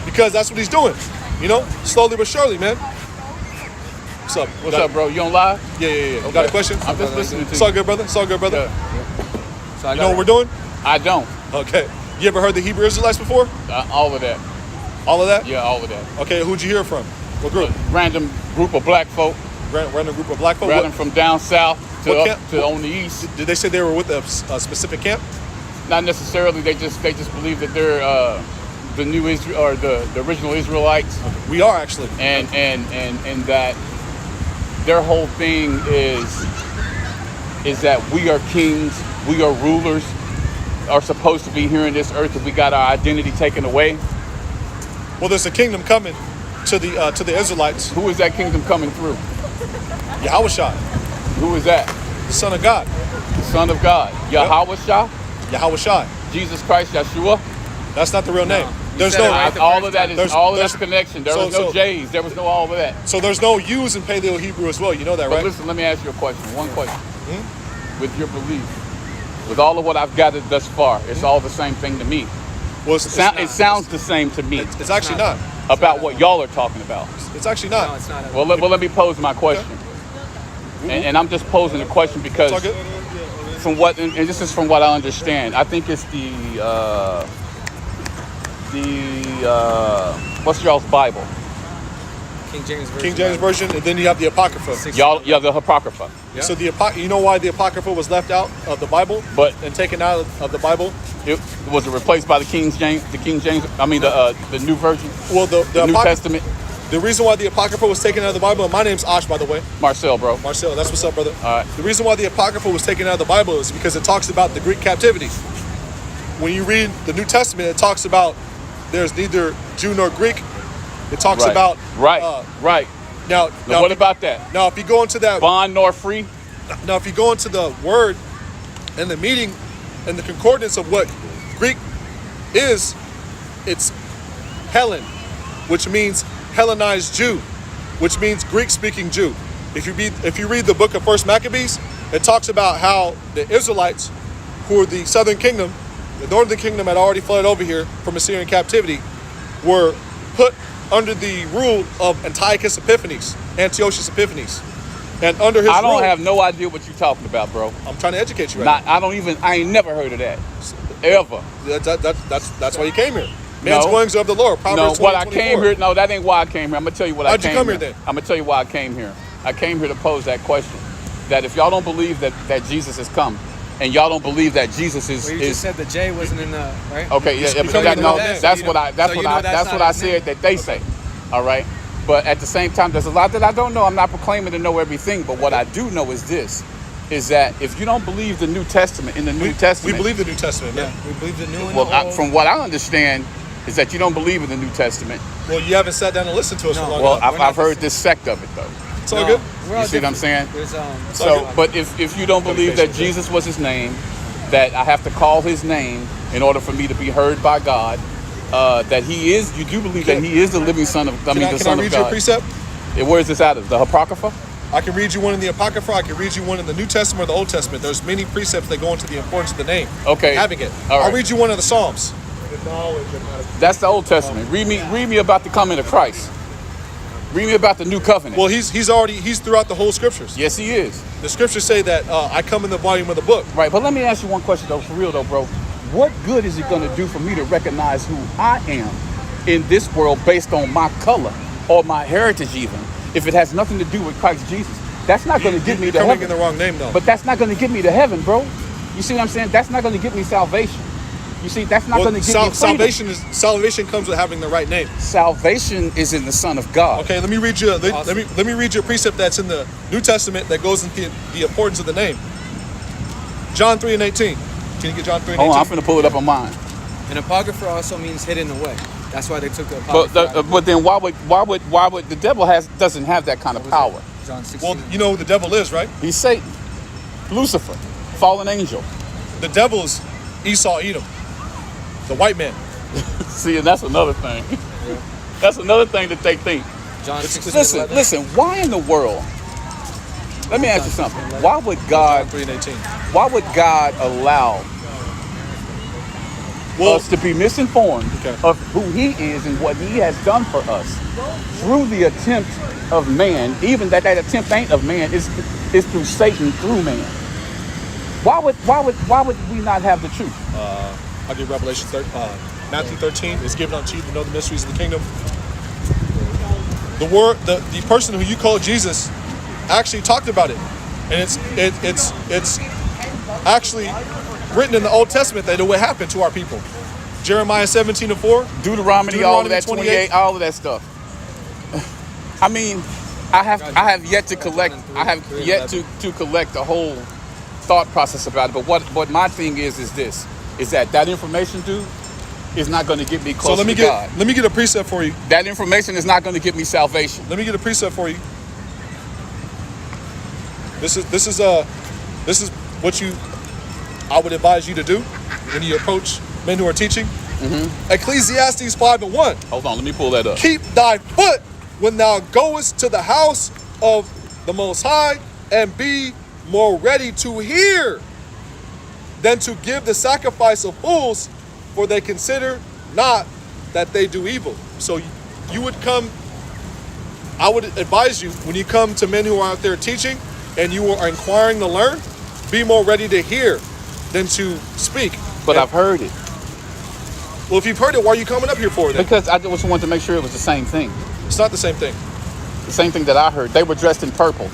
because that's what he's doing, slowly but surely, man. What's up? What's up, bro? You don't lie? Yeah. Okay. Got a question? I'm just listening to It's you. all good, brother. It's all good, brother. Yeah. So I You know what we're doing? I don't. Okay. You ever heard the Hebrew Israelites before? All of that. All of that? Yeah, all of that. Okay, who'd you hear from? What group? Random group of black folk, Random group of black folk? random from down south to what up camp? to on the east. Did they say they were with a specific camp? Not necessarily. They just believe that they're the new Israel or the original Israelites, We are actually. and that their whole thing is that we are kings, we are rulers, are supposed to be here in this earth, and we got our identity taken away. Well, there's a kingdom coming to the Israelites. Who is that kingdom coming through? Yahushua, Who is that? the Son of God. The Son of God, Yahweh Shah, Yahushua. Jesus Christ, Yeshua. That's not the real name. There's said no. it right the All first of that time. is There's- all of there's- that's connection. There so- was no so- J's. There was no all of that. So there's no U's in Paleo Hebrew as well. You know that, But right? listen, let me ask you a question. One question. With your belief, with all of what I've gathered thus far, it's all the same thing to me. Well, It sounds the same to me it's actually not. about what y'all are talking about. It's actually No, not. it's not. Well, let me pose my question. And I'm just posing a question because It's all good. from what, and this is from what I understand, I think it's the what's y'all's Bible? King James Version. King James Version, and then you have the Apocrypha. Y'all the Apocrypha. Yeah. So you know why the Apocrypha was left out of the Bible, But- and taken out of the Bible? It was it replaced by the King James. I mean the new version, Well, the New Apoc- Testament. The reason why the Apocrypha was taken out of the Bible, and my name's Ash, by the way. Marcel, bro. Marcel, that's what's up, brother. All right. The reason why the Apocrypha was taken out of the Bible is because it talks about the Greek captivity. When you read the New Testament, it talks about there's neither Jew nor Greek. It talks Right. about Right. Now, Now, what about that? now if you go into that Bond nor free? now if you go into the word and the meaning and the concordance of what Greek is, it's Helen, which means Hellenized Jew, which means Greek-speaking Jew. If you read the book of First Maccabees, it talks about how the Israelites, who are the southern kingdom, the northern kingdom had already fled over here from Assyrian captivity, were put under the rule of Antiochus Epiphanes, and under his I don't rule, have no idea what you're talking about, bro. I'm trying to educate you right I ain't never heard of that. Ever. That's why you came here. Man's No. goings are of the Lord. No, Proverbs what I 20:24. came here, no, that ain't why I came here. I'm gonna tell you what I How'd you came come here. here then? I'm gonna tell you why I came here. I came here to pose that question. That if y'all don't believe that Jesus has come, and y'all don't believe that Jesus Well, you is just said the J wasn't in the right. okay, yeah, You but don't that, even no, know that, that's so what I that's so what you know I that's that's not what I his name? said that they say. All right. But at the same time, there's a lot that I don't know. I'm not proclaiming to know everything, but what I do know is this: is that if you don't believe the New Testament, in the New We Testament, believe the New Testament, man. Yeah, we believe the new and well, the old. from what I understand, is that you don't believe in the New Testament. Well, you haven't sat down and listened to us for No. long Well, enough. I've heard this sect of it though. It's all good. We're all You see what I'm different. saying? There's So, but if you don't believe that Jesus was his name, that I have to call his name in order for me to be heard by God, that he is, you do believe that he is the living son of, the Can I son read of you a God. precept? Where is this out of? The Apocrypha? I can read you one in the Apocrypha. I can read you one in the New Testament or the Old Testament. There's many precepts that go into the importance of the name. Okay. Having it. All right. I'll read you one of the Psalms. That's the Old Testament. Read me about the coming of Christ. Read me about the new covenant. Well, he's throughout the whole scriptures. Yes, he is. The scriptures say that I come in the volume of the book. Right, but let me ask you one question though, for real though, bro. What good is it going to do for me to recognize who I am in this world based on my color or my heritage even, if it has nothing to do with Christ Jesus? That's not going to get me to You're coming heaven. in the wrong name though. But that's not going to get me to heaven, bro. You see what I'm saying? That's not going to get me salvation. You see, that's not going to get me freedom. Salvation comes with having the right name. Salvation is in the Son of God. Okay, let me read you. Awesome. Let me read you a precept that's in the New Testament that goes into the importance of the name. John 3:18. Can you get John 3:18? Hold on, I'm finna pull it up on mine. An apocrypha also means hidden away. That's why they took the apocrypha. But then why would the devil doesn't have that kind of power? John 16. Well, you know who the devil is, right? He's Satan, Lucifer, fallen angel. The devil is Esau Edom, the white man. See, and that's another thing. That's another thing that they think. John 16. Listen. Why in the world? Let me ask you something. Why would God? John 3:18. Why would God allow us to be misinformed of who He is and what He has done for us through the attempt of man? Even that attempt ain't of man. Is through Satan, through man. Why would we not have the truth? I'll give Revelation Matthew 13 is given unto you to know the mysteries of the kingdom. The person who you call Jesus actually talked about it, and it's actually written in the Old Testament that it would happen to our people. Jeremiah 17:4, Deuteronomy, all of that 28, all of that stuff. I mean, I have yet to collect. I have yet to collect the whole thought process about it. But what my thing is this: is that information, dude, is not going to get me closer to God. Let me get a precept for you. That information is not going to get me salvation. Let me get a precept for you. This is what I would advise you to do when you approach men who are teaching. Ecclesiastes 5:1. Hold on, let me pull that up. Keep thy foot when thou goest to the house of the Most High, and be more ready to hear than to give the sacrifice of fools, for they consider not that they do evil. So you would come, I would advise you, when you come to men who are out there teaching and you are inquiring to learn, be more ready to hear than to speak. But I've heard it. Well, if you've heard it, why are you coming up here for it then? Because I just wanted to make sure it was the same thing. It's not the same thing. The same thing that I heard. They were dressed in purple.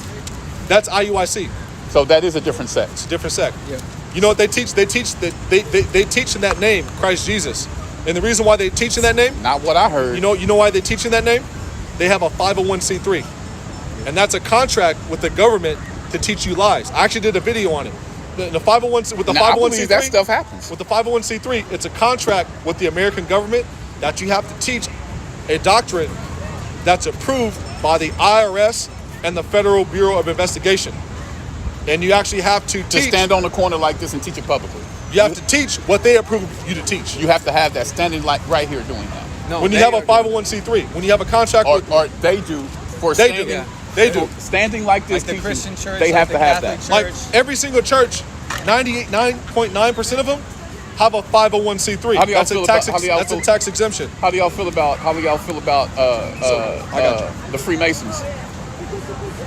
That's IUIC. So that is a different sect. It's a different sect. Yeah. You know what they teach? They teach that they teach in that name, Christ Jesus. And the reason why they teach in that name, Not what I heard. you know why they teach in that name? They have a 501c3. And that's a contract with the government to teach you lies. I actually did a video on it. The 501 with the Now, I believe 501c3, that stuff happens. with the 501c3, it's a contract with the American government that you have to teach a doctrine that's approved by the IRS and the Federal Bureau of Investigation. And you actually have to To teach. stand on the corner like this and teach it publicly. You have to teach what they approve you to teach. You have to have that standing like right here doing that. No, When you they have a are doing 501c3, when you have a contract with, Or they do for they standing. do, Yeah. they do. Standing like this, Like the teaching, Christian church, they like have the to have Catholic that. church. Like every single church, 99.9% of them have a 501c3. How do y'all That's feel a tax. about- how do y'all That's a feel- tax exemption. How do y'all feel about I got you. the Freemasons?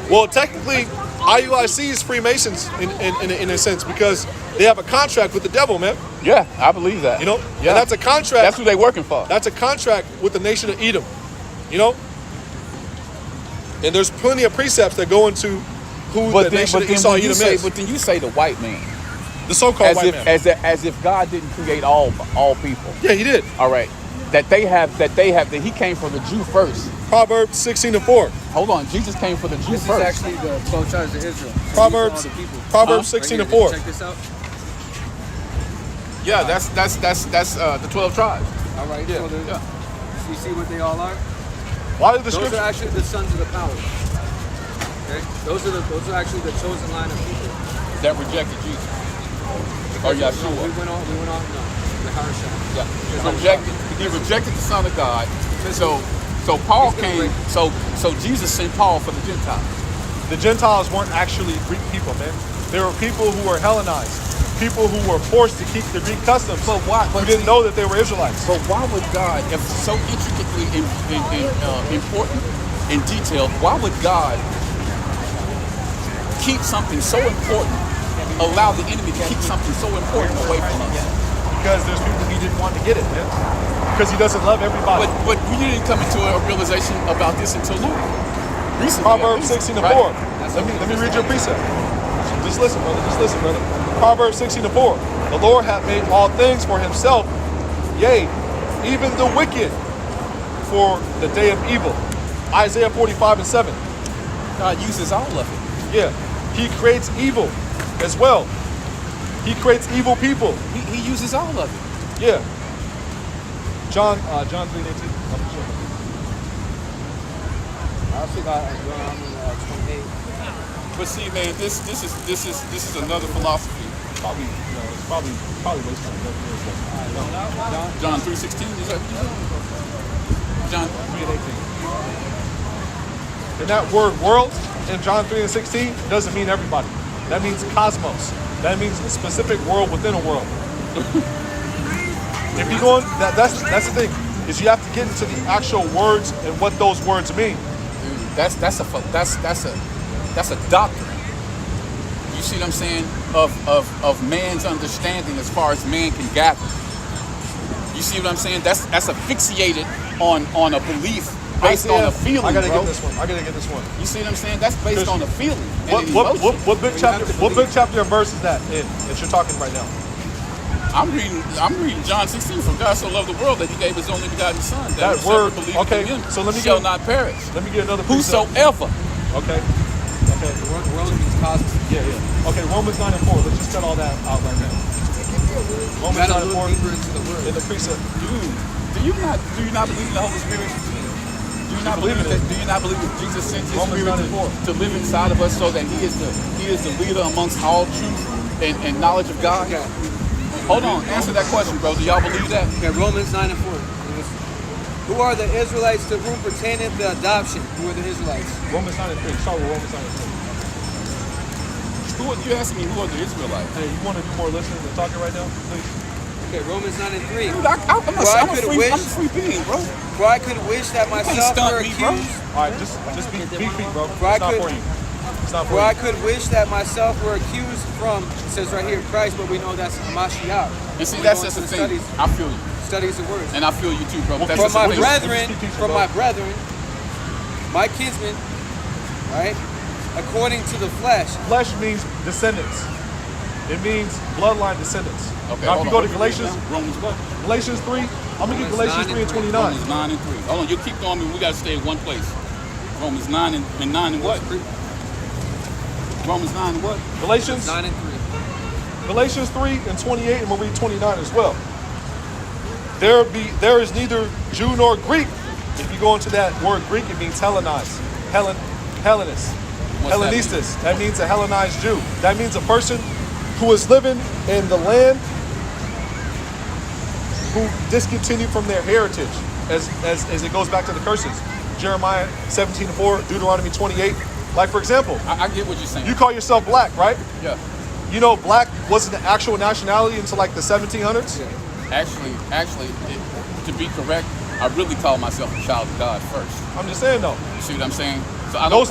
Well, technically, IUIC is Freemasons in a sense because they have a contract with the devil, man. Yeah, I believe that. You know, yeah, and that's a contract. That's who they working for. That's a contract with the nation of Edom. You know, and there's plenty of precepts that go into who the nation of Esau when you Edom say, is. but then you say the white man, The so-called white man. as if God didn't create all people. Yeah, he did. All right, that he came for the Jew first. Proverbs 16:4. Hold on, Jesus came for the Jew This is first. actually the 12 tribes of Israel. Proverbs All the people. Proverbs Right here, 16:4. check this out. Yeah, that's the 12 tribes. All right. Yeah, So yeah. you see what they all are? Why did the Those scripture? are actually the sons of the power. Okay? Those are actually the chosen line of people. that rejected Jesus. Or No, Yeshua. we went on, no. The Harashah. Yeah. He rejected the Son of God. So Paul He's gonna came. So Jesus sent Paul for the Gentiles. The Gentiles weren't actually Greek people, man. They were people who were Hellenized, people who were forced to keep the Greek customs. But why? Who didn't know that they were Israelites. But why would God, if so intricately important in detail, why would God keep something so important, allow the enemy to keep something so important away from us? Because there's people he didn't want to get it, man. Because he doesn't love everybody. But we didn't come into a realization about this until now. Recently, Proverbs 16:4. right? Let me read your precept. Just listen, brother. Just listen, brother. Proverbs 16:4. The Lord hath made all things for himself, yea, even the wicked for the day of evil. Isaiah 45:7. God uses all of it. Yeah. He creates evil as well. He creates evil people. He uses all of it. Yeah. John 3:18. I also got Deuteronomy 28. But see, man, this is another philosophy. Probably, it's probably based on the John 3:16. Is that John 3:18. And that word world in John 3:16 doesn't mean everybody. That means cosmos. That means a specific world within a world. If you're going, that's the thing, is you have to get into the actual words and what those words mean. That's a doctrine. You see what I'm saying? Of man's understanding as far as man can gather. You see what I'm saying? That's asphyxiated on a belief based on a feeling. I gotta bro. get this one. I gotta get this one. You see what I'm saying? That's based on a feeling. And What an what emotion. what book chapter? What book chapter and verse is that in that you're talking right now? I'm reading John 16. For God so loved the world that He gave His only begotten Son. That whosoever word- believeth okay, in Him so let me shall get- not perish. Let me get another precept. Whosoever. Okay. Okay. World means cosmos. Yeah. Okay. Romans 9:4. Let's just cut all that out right now. You Romans gotta look 9:4 deeper into the word. in the precept. Dude, do you not believe in the Holy Spirit? Do you not believe believe in it. that? Do you not believe that Jesus sent His Romans Spirit 9:4. to live inside of us, so that He is the leader amongst all truth and knowledge of God? Okay. Hold on, answer that question, bro. Do y'all believe that? Okay, Romans 9:4. Who are the Israelites to whom pertaineth the adoption? Who are the Israelites? Romans 9:3. Start with Romans 9:3. Who are you asking me? Who are the Israelites? Hey, you want to do more listening than talking right now, please? Okay, Romans 9:3. Dude, I'm a free being, bro. For I could wish that myself stunt were me, bro. accused. All right, just be feet, bro. Bro, I It's not could- for you. It's not for For I you. could wish that myself were accused from, it says right here, Christ, but we know that's Hamashiach. And see, We that's go just the into thing. I feel you, Studies the words. and I feel you too, bro. But that's From just the my thing. brethren, keep teaching, from bro. my brethren, my kinsmen, right? According to the flesh. Flesh means descendants. It means bloodline descendants. Okay, Now, if hold you go on. to Galatians, Romans what? Galatians 3, I'm gonna get Romans Galatians 9 3 and 29. Romans 9 and 3. Hold on, you keep going. We got to stay in one place. Romans 9 and 9 and what? Romans 9 and what? Galatians 9 and 3. Galatians 3 and 28, and we'll read 29 as well. There is neither Jew nor Greek. If you go into that word Greek, it means Hellenized, Hellenist, What's that mean? Hellenistus. That means a Hellenized Jew. That means a person who is living in the land who discontinued from their heritage, as it goes back to the curses. Jeremiah 17:4, Deuteronomy 28. Like, for example, I get what you're saying. you call yourself black, right? Yeah. You know, black wasn't an actual nationality until like the 1700s. Actually, to be correct, I really call myself a child of God first. I'm just saying though, You see what I'm saying? So I don't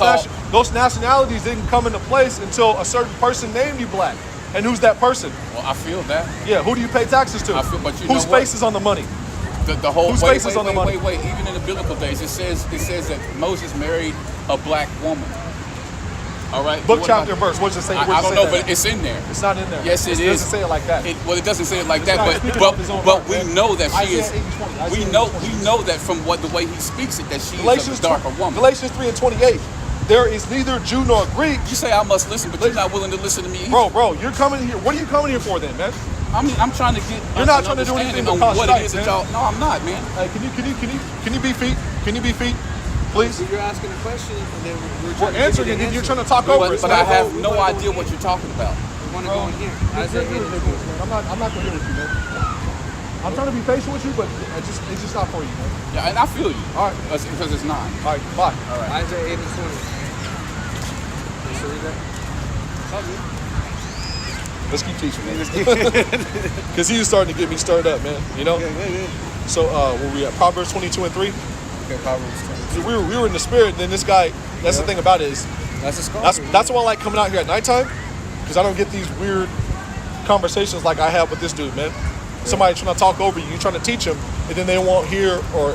those nationalities didn't come into place until a certain person named you black. And who's that person? Well, I feel that. Yeah, who do you pay taxes to? I feel- but you Whose know what? face is on the money? The whole Whose face is on the money? wait. Even in the biblical days, it says that Moses married a black woman. All right. Book, What chapter, about- verse. What does it say? I don't know, but it's in there. it's not in there. Yes, it It is. doesn't say it like that. Well, it doesn't say it like It's that, not but speaking but, of his own but heart, we man. know that she Isaiah is. 8:20, We Isaiah know 8:20. that from the way he speaks it that she is Galatians a darker woman. Galatians 3 and 28. There is neither Jew nor Greek. You say I must listen, but you're not willing to listen to me. either. Bro, you're coming here. What are you coming here for then, man? I'm trying to get. You're not an trying to do anything understanding but on cause what strife, it is man. that y'all. No, I'm not, man. Hey, can you be feet? Can you be feet? please. You're asking a question, and then we're We're trying to answering give it, you and the you're answer. trying to talk over it. But I have no idea what you're talking about. You want to go in here? Isaiah 8 and 20. I'm not gonna deal with you, man. I'm trying to be patient with you, but it's just not for you, man. Yeah, and I feel you. All right. Because it's not. All right, bye. Isaiah 8 and 20. Can you read that? Let's keep teaching, man. Because he was starting to get me stirred up, man. You know? So, where we at? Proverbs 22 and 3. Okay, Proverbs 20. We were in the spirit, and then this guy, that's the thing about it is, That's a scholar. that's why I like coming out here at nighttime, because I don't get these weird conversations like I have with this dude, man. Somebody trying to talk over you, you're trying to teach them, and then they won't hear or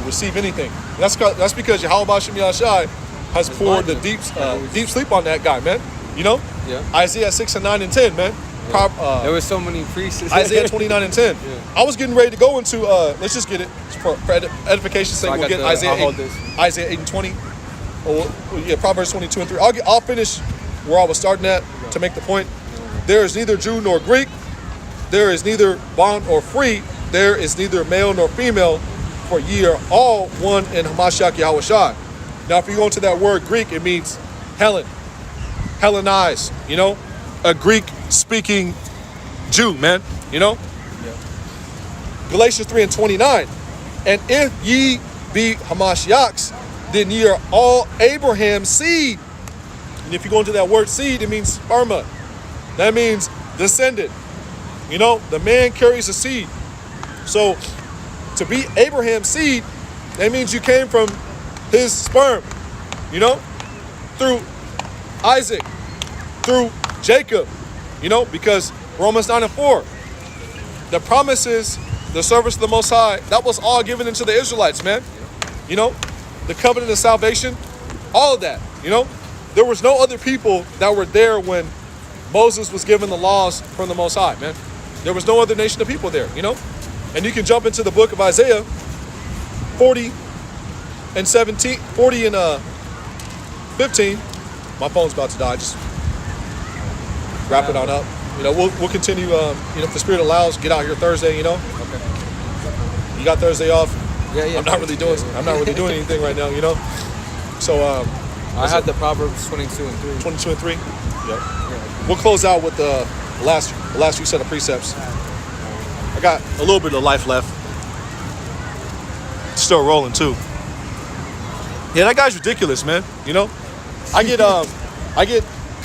receive anything. And that's because Yahweh Shem Yahshai has poured the deep sleep on that guy, man. You know? Yeah. Isaiah 6 and 9 and 10, man. There were so many priests. Isaiah 29 and 10. Yeah. I was getting ready to go into, let's just get it, for edification's sake, So I we'll got get I'll hold this. Isaiah 8 and 20. Yeah, Proverbs 22 and 3. I'll finish where I was starting at to make the point. There is neither Jew nor Greek. There is neither bond or free. There is neither male nor female, for ye are all one in Hamashiach Yahweh Shai. Now, if you go into that word Greek, it means Helen, Hellenized, you know, a Greek-speaking Jew, man, you know? Galatians 3 and 29. And if ye be Hamashiachs, then ye are all Abraham's seed. And if you go into that word seed, it means sperma. That means descendant. You know, the man carries a seed. So to be Abraham's seed, that means you came from his sperm, you know, through Isaac, through Jacob, you know, because Romans 9 and 4, the promises, the service of the Most High, that was all given into the Israelites, man. You know, the covenant of salvation, all of that, you know. There was no other people that were there when Moses was given the laws from the Most High, man. There was no other nation of people there, you know. And you can jump into the book of Isaiah 40 and 17, 40 and 15. My phone's about to die. Just wrap it on up. You know, we'll continue. You know, if the Spirit allows, get out here Thursday. You know. Okay. You got Thursday off. Yeah. I'm not really doing anything right now. You know. So I had the Proverbs 22 and 3. 22 and 3. Yep. We'll close out with the last few set of precepts. I got a little bit of life left. Still rolling too. Yeah, that guy's ridiculous, man. You know, I get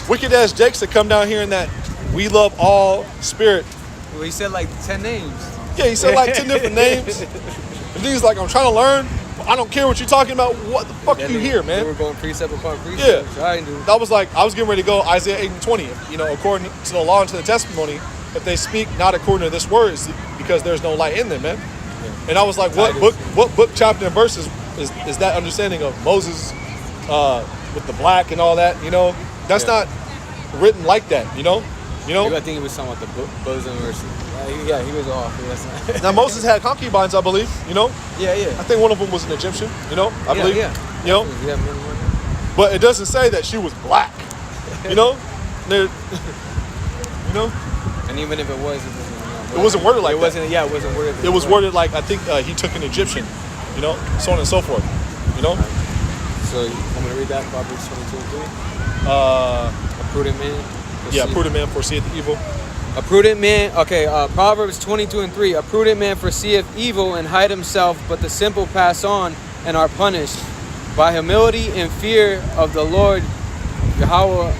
wicked ass Jakes that come down here in that we love all spirit. Well, he said like 10 names. Yeah, he said like 10 different names. And he's like, I'm trying to learn. I don't care what you're talking about. What the fuck you hear, man? We were going precept upon precept. Yeah. I do. That was like, I was getting ready to go Isaiah 8 and 20. You know, according to the law and to the testimony, if they speak not according to this word, it's because there's no light in them, man. Yeah. And I was like, what book, chapter, and verse is that understanding of Moses with the black and all that? You know, that's not written like that. You know. Maybe I think he was talking about the bosom verse. Yeah, he was off. Now Moses had concubines, I believe. You know. Yeah. I think one of them was an Egyptian. You know, I believe. Yeah. You know. Yeah, but it doesn't say that she was black. You know. You know. And even if it was, it wasn't worded like it wasn't. Yeah, it wasn't worded. It was worded like, I think he took an Egyptian. You know, so on and so forth. You know. So I'm gonna read that Proverbs 22 and 3. A prudent man. Yeah, prudent man foreseeth evil. A prudent man, Proverbs 22 and 3. A prudent man foreseeth evil and hide himself, but the simple pass on and are punished. By humility and fear of the Lord, Yahweh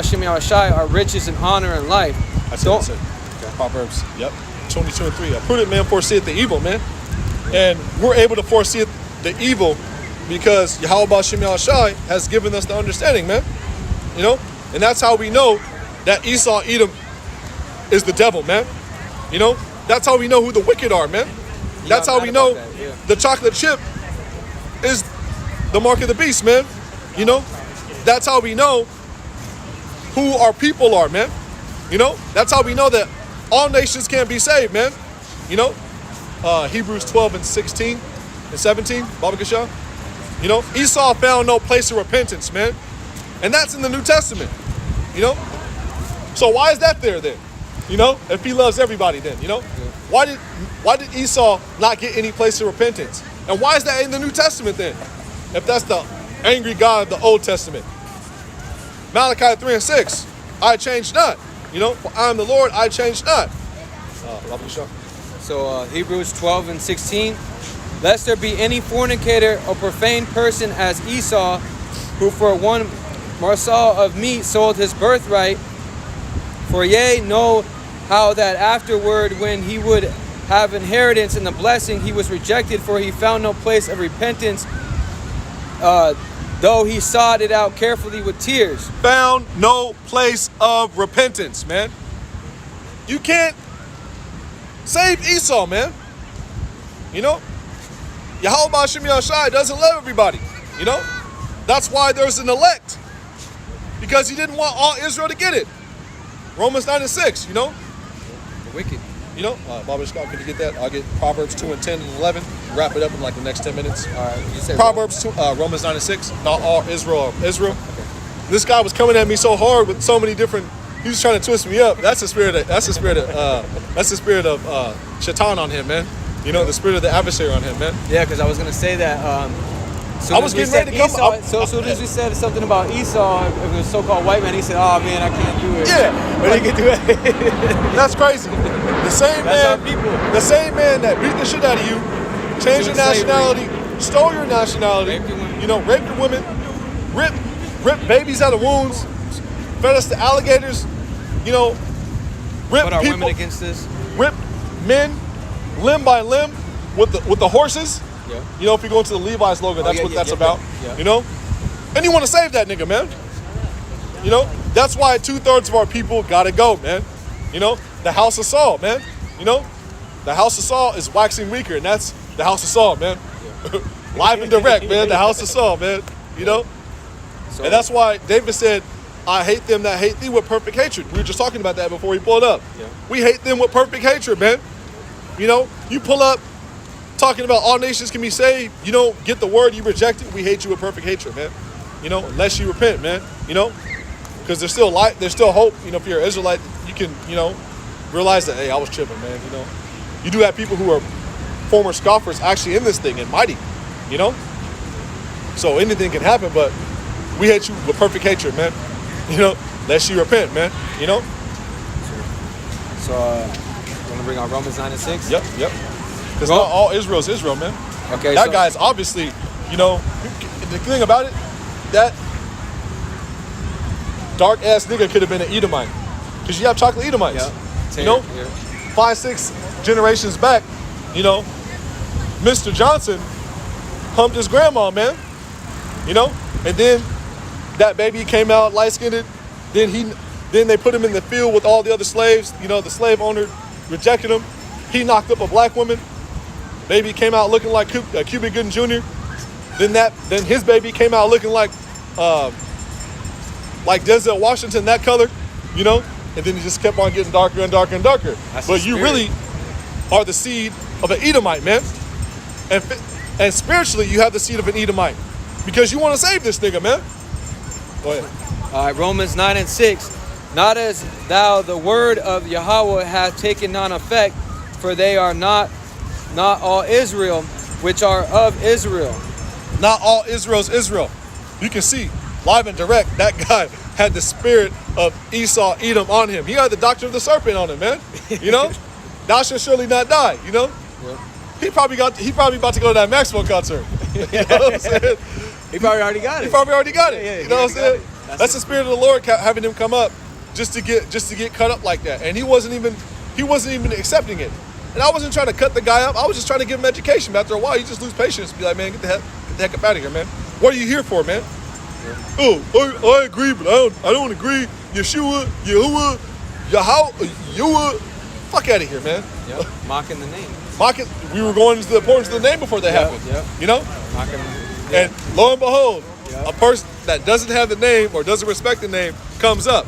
Shem Yahushai, are riches and honor and life. That's it. Okay. Proverbs, 22 and 3. A prudent man foreseeth the evil, man. And we're able to foresee the evil because Yahweh Shem Yahushai has given us the understanding, man. You know? And that's how we know that Esau, Edom, is the devil, man. You know? That's how we know who the wicked are, man. That's how we know the chocolate chip is the mark of the beast, man. You know? That's how we know who our people are, man. You know? That's how we know that all nations can be saved, man. You know? Hebrews 12 and 16 and 17, Baba Kasha. You know? Esau found no place of repentance, man. And that's in the New Testament. You know? So why is that there then? You know? If he loves everybody then, you know? Why did Esau not get any place of repentance? And why is that in the New Testament then? if that's the angry God of the Old Testament. Malachi 3 and 6, I change not. You know, for I am the Lord, I change not. Rabbi Shah. So Hebrews 12 and 16. Lest there be any fornicator or profane person as Esau, who for one morsel of meat sold his birthright. For ye know how that afterward, when he would have inheritance in the blessing, he was rejected, for he found no place of repentance, though he sought it out carefully with tears. Found no place of repentance, man. You can't save Esau, man. You know? Yahweh Hashem Yahshai doesn't love everybody. You know? That's why there's an elect. Because he didn't want all Israel to get it. Romans 9 and 6, you know? The wicked. You know? Bobby Scott, can you get that? I'll get Proverbs 2 and 10 and 11. Wrap it up in like the next 10 minutes. All right. You say Proverbs 2, Romans 9 and 6. Not all Israel are Israel. Okay. This guy was coming at me so hard with so many different. He was trying to twist me up. That's the spirit of. Shaitan on him, man. You know, the spirit of the adversary on him, man. Yeah, because I was gonna say that. I was getting ready to come. Esau, so as soon as we said something about Esau, if it was so-called white man, he said, "Oh man, I can't do it." Yeah, but he can do it. That's crazy. The same That's man, our people. the same man that beat the shit out of you, changed your nationality, stole your nationality, Raped your women. you know, raped your women, ripped babies out of wombs, fed us to alligators, you know, ripped Put our people, women against this. ripped men limb by limb with the horses. Yeah. You know, if you go into the Levi's logo, that's what that's about. Yeah. You know? And you want to save that nigga, man. You know? That's why 2/3 of our people gotta go, man. You know? The house of Saul, man. You know? The house of Saul is waxing weaker, and that's the house of Saul, man. Yeah. Live and direct, man. The house of Saul, man. You know? So, And that's why David said, I hate them that hate thee with perfect hatred. We were just talking about that before we pulled up. Yeah. We hate them with perfect hatred, man. You know? You pull up talking about all nations can be saved, you don't get the word, you reject it, we hate you with perfect hatred, man. You know, unless you repent, man. You know, because there's still light, there's still hope. You know, if you're an Israelite, you can, you know, realize that, hey, I was tripping, man. You know, you do have people who are former scoffers actually in this thing and mighty, you know. So anything can happen, but we hate you with perfect hatred, man. You know, unless you repent, man. You know. So, want to bring out Romans 9 and 6? Yep. Because not all Israel is Israel, man. Okay. That guy's obviously, you know, the thing about it, that dark ass nigga could have been an Edomite. Because you have chocolate Edomites. Yeah. You know, 5-6 generations back, you know, Mr. Johnson humped his grandma, man. You know, and then that baby came out light-skinned. Then they put him in the field with all the other slaves. You know, the slave owner rejected him. He knocked up a black woman. Baby came out looking like Cuba Gooding Jr. Then his baby came out looking like Denzel Washington, that color, you know. And then he just kept on getting darker and darker and darker. But you really are the seed of an Edomite, man. And spiritually, you have the seed of an Edomite because you want to save this nigga, man. Go ahead. All right, Romans 9 and 6. Not as thou the word of Yahweh hath taken none effect, for they are not all Israel, which are of Israel. Not all Israel's Israel. You can see, live and direct, that guy had the spirit of Esau, Edom on him. He had the doctrine of the serpent on him, man. You know? Thou shalt surely not die, you know? Yep. He probably about to go to that Maxwell concert. You know what I'm saying? He probably already got it. He probably already got it. Yeah, you know what I'm saying? That's the spirit of the Lord having him come up just to get cut up like that. And he wasn't even accepting it. And I wasn't trying to cut the guy up. I was just trying to give him education. But after a while, you just lose patience. Be like, man, get the heck up out of here, man. What are you here for, man? Yeah. Oh, I agree, but I don't agree. Yeshua, Yahuwah, Yahweh, fuck out of here, man. Yep. Mocking the name. We were going into the importance of the name before that happened. Yep. You know? Mocking. And lo and behold, Yep. a person that doesn't have the name or doesn't respect the name comes up.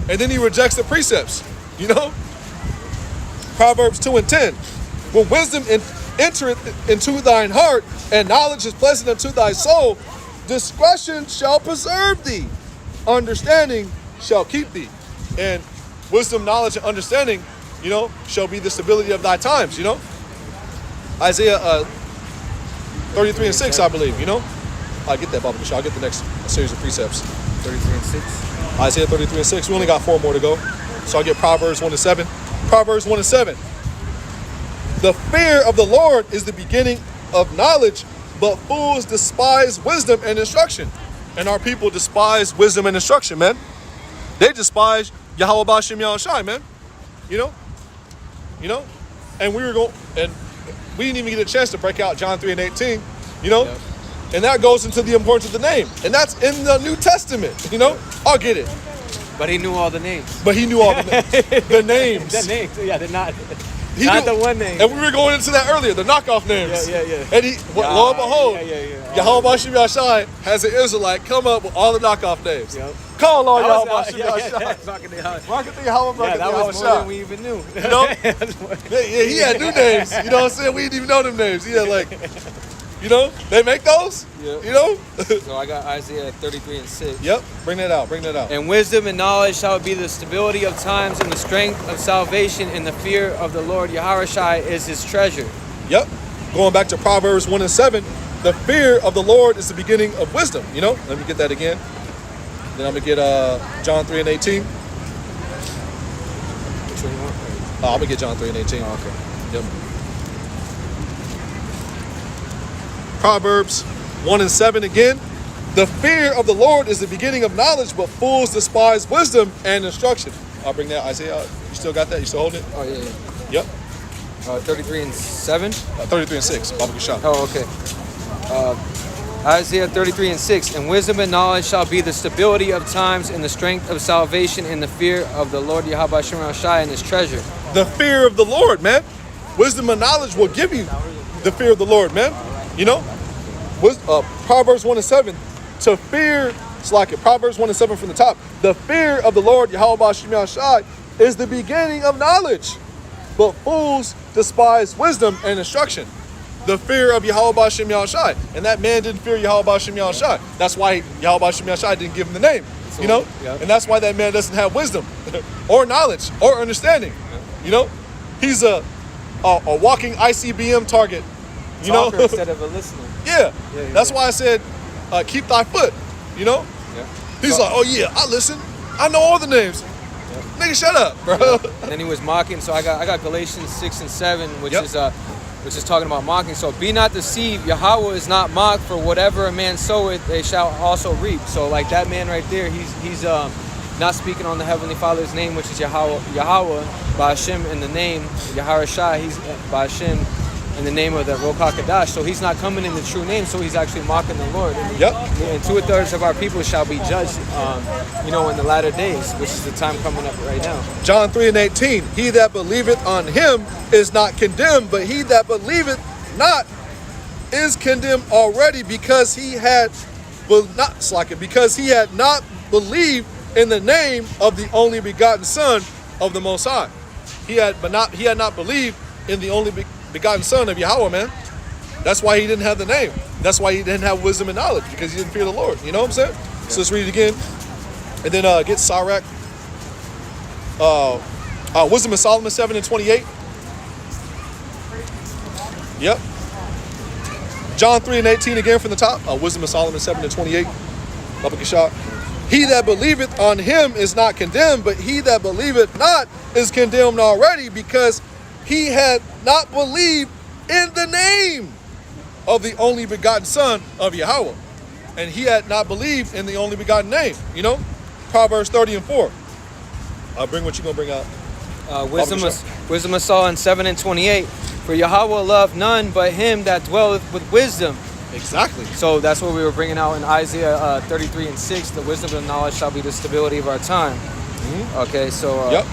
And then he rejects the precepts. You know? Proverbs 2 and 10. When wisdom entereth into thine heart, and knowledge is pleasant unto thy soul, discretion shall preserve thee. Understanding shall keep thee. And wisdom, knowledge, and understanding, you know, shall be the stability of thy times, you know? Isaiah 33 and 6, I believe, you know? I get that, Baba Kasha. I'll get the next series of precepts. 33 and 6. Isaiah 33 and 6. We only got 4 more to go. So I'll get Proverbs 1 and 7. Proverbs 1 and 7. The fear of the Lord is the beginning of knowledge, but fools despise wisdom and instruction. And our people despise wisdom and instruction, man. They despise Yahweh Bashim Yahushai, man. You know? And we didn't even get a chance to break out John 3 and 18, you know? Yep. And that goes into the importance of the name. And that's in the New Testament, you know? I'll get it. But he knew all the names. But he knew all the names. The names, yeah, they're not. He Not knew- the one name. And we were going into that earlier, the knockoff names. Yeah. And lo and behold, Yeah. Yahweh Bashim Yahshai has an Israelite come up with all the knockoff names. Yep. Call on Yahweh That was- Bashim yeah. Yahshai. Rocket the Yahweh, Yeah, Rocket that the was more than Yahweh. we even knew. You know? Yeah, he had new names. You know what I'm saying? We didn't even know them names. He had like, you know, they make those? Yep. You know? So I got Isaiah 33 and 6. Yep. Bring that out. And wisdom and knowledge shall be the stability of times, and the strength of salvation, and the fear of the Lord Yahushai is his treasure. Yep. Going back to Proverbs 1 and 7, the fear of the Lord is the beginning of wisdom. You know? Let me get that again. Then I'm going to get John 3 and 18. Which one you want? I'm going to get John 3 and 18. Oh, okay. Yep. Proverbs 1 and 7 again. The fear of the Lord is the beginning of knowledge, but fools despise wisdom and instruction. I'll bring that, Isaiah. You still got that? You still holding it? Oh, yeah. Yep. 33 and 7? 33 and 6. Baba Kasha. Oh, okay. Isaiah 33 and 6. And wisdom and knowledge shall be the stability of times, and the strength of salvation, and the fear of the Lord Yahweh Shem Shai and his treasure. The fear of the Lord, man. Wisdom and knowledge will give you the fear of the Lord, man. You know? Proverbs 1 and 7. To fear, it's like it. Proverbs 1 and 7 from the top. The fear of the Lord, Yahweh Bashim Shai, is the beginning of knowledge. But fools despise wisdom and instruction. The fear of Yahweh Bashim Shai. And that man didn't fear Yahweh Bashim Shai. That's why Yahweh Bashim Shai didn't give him the name. You know? Yeah. And that's why that man doesn't have wisdom or knowledge or understanding. You know? He's a walking ICBM target. You know? Talker instead of a listener. Yeah. Yeah. That's why I said, keep thy foot. You know? Yeah. He's like, oh yeah, I listen. I know all the names. Nigga, shut up, bro. And then he was mocking. So I got Galatians 6 and 7, which Yep. which is talking about mocking. So be not deceived. Yahweh is not mocked, for whatever a man soweth, they shall also reap. So like that man right there, he's not speaking on the Heavenly Father's name, which is Yahweh by Hashem in the name Yahushai. He's by Hashem in the name of the Ruach HaKodesh. So he's not coming in the true name. So he's actually mocking the Lord. Yep. And 2/3 of our people shall be judged, in the latter days, which is the time coming up right now. John 3 and 18. He that believeth on him is not condemned, but he that believeth not is condemned already, because he had not believed in the name of the only begotten Son of the Most High. He had not believed in the only begotten Son of Yahweh, man. That's why he didn't have the name. That's why he didn't have wisdom and knowledge, because he didn't fear the Lord. You know what I'm saying? Yeah. So let's read it again. And then get Sirach. Wisdom of Solomon 7 and 28. Yep. John 3 and 18 again from the top. Wisdom of Solomon 7 and 28. Baba Kasha. He that believeth on him is not condemned, but he that believeth not is condemned already, because he had not believed in the name of the only begotten Son of Yahweh. And he had not believed in the only begotten name. You know? Proverbs 30 and 4. I'll bring what you're going to bring out. Wisdom of Solomon 7 and 28. For Yahweh loved none but him that dwelleth with wisdom. Exactly. So that's what we were bringing out in Isaiah 33 and 6. The wisdom and knowledge shall be the stability of our time. Mm-hmm. Okay, so yep.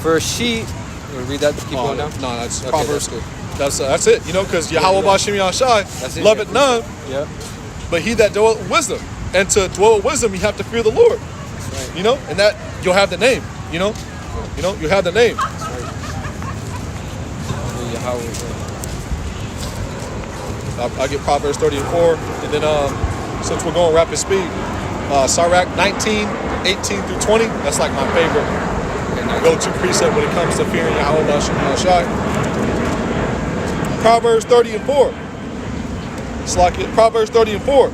For she, you read that? Keep going down. No, that's okay, Proverbs. That's good. That's it. You know, because Yahweh Bashim Yahshai loveth none, but he that dwelleth with wisdom. And to dwell with wisdom, you have to fear the Lord. That's right. You know, and that you'll have the name. You know, you have the name. That's right. I'll get Proverbs 30 and 4, and then since we're going rapid speed, Sirach 19, 18 through 20. That's like my favorite go-to precept when it comes to fearing Yahweh Bashim Yahshai. Proverbs 30 and 4. It's like it. Proverbs 30 and 4.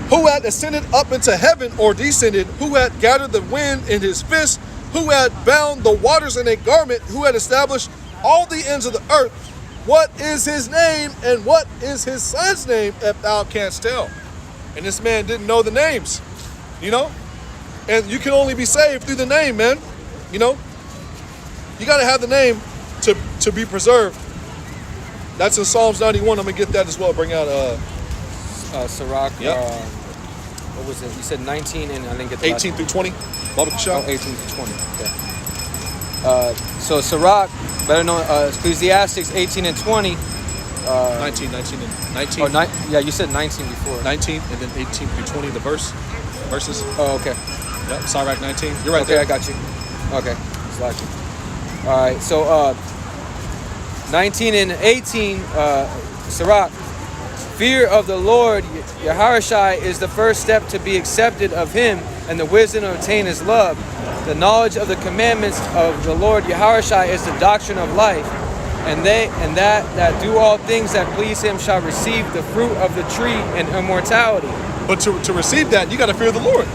who had ascended up into heaven or descended, who had gathered the wind in his fist, who had bound the waters in a garment, who had established all the ends of the earth. What is his name and what is his son's name, if thou canst tell? And this man didn't know the names, you know? And you can only be saved through the name, man. You know? You got to have the name to be preserved. That's in Psalms 91. I'm going to get that as well. Bring out Sirach. Yep. What was it? You said 19 and I didn't get the 18 through 20. Baba Kishah. 18 through 20. Yeah. So Sirach, better known Ecclesiastes 18 and 20. 19 and 19. Yeah, you said 19 before. 19 and then 18 through 20, the verses. Oh, okay. Yep, Sirach 19. You're right Okay, there. I got you. Okay, got you. All right, so 19 and 18, Sirach. Fear of the Lord, Yahawashi, is the first step to be accepted of him, and the wisdom to obtain his love. The knowledge of the commandments of the Lord Yahawashi is the doctrine of life, and that do all things that please him shall receive the fruit of the tree and immortality. But to receive that, you got to fear the Lord.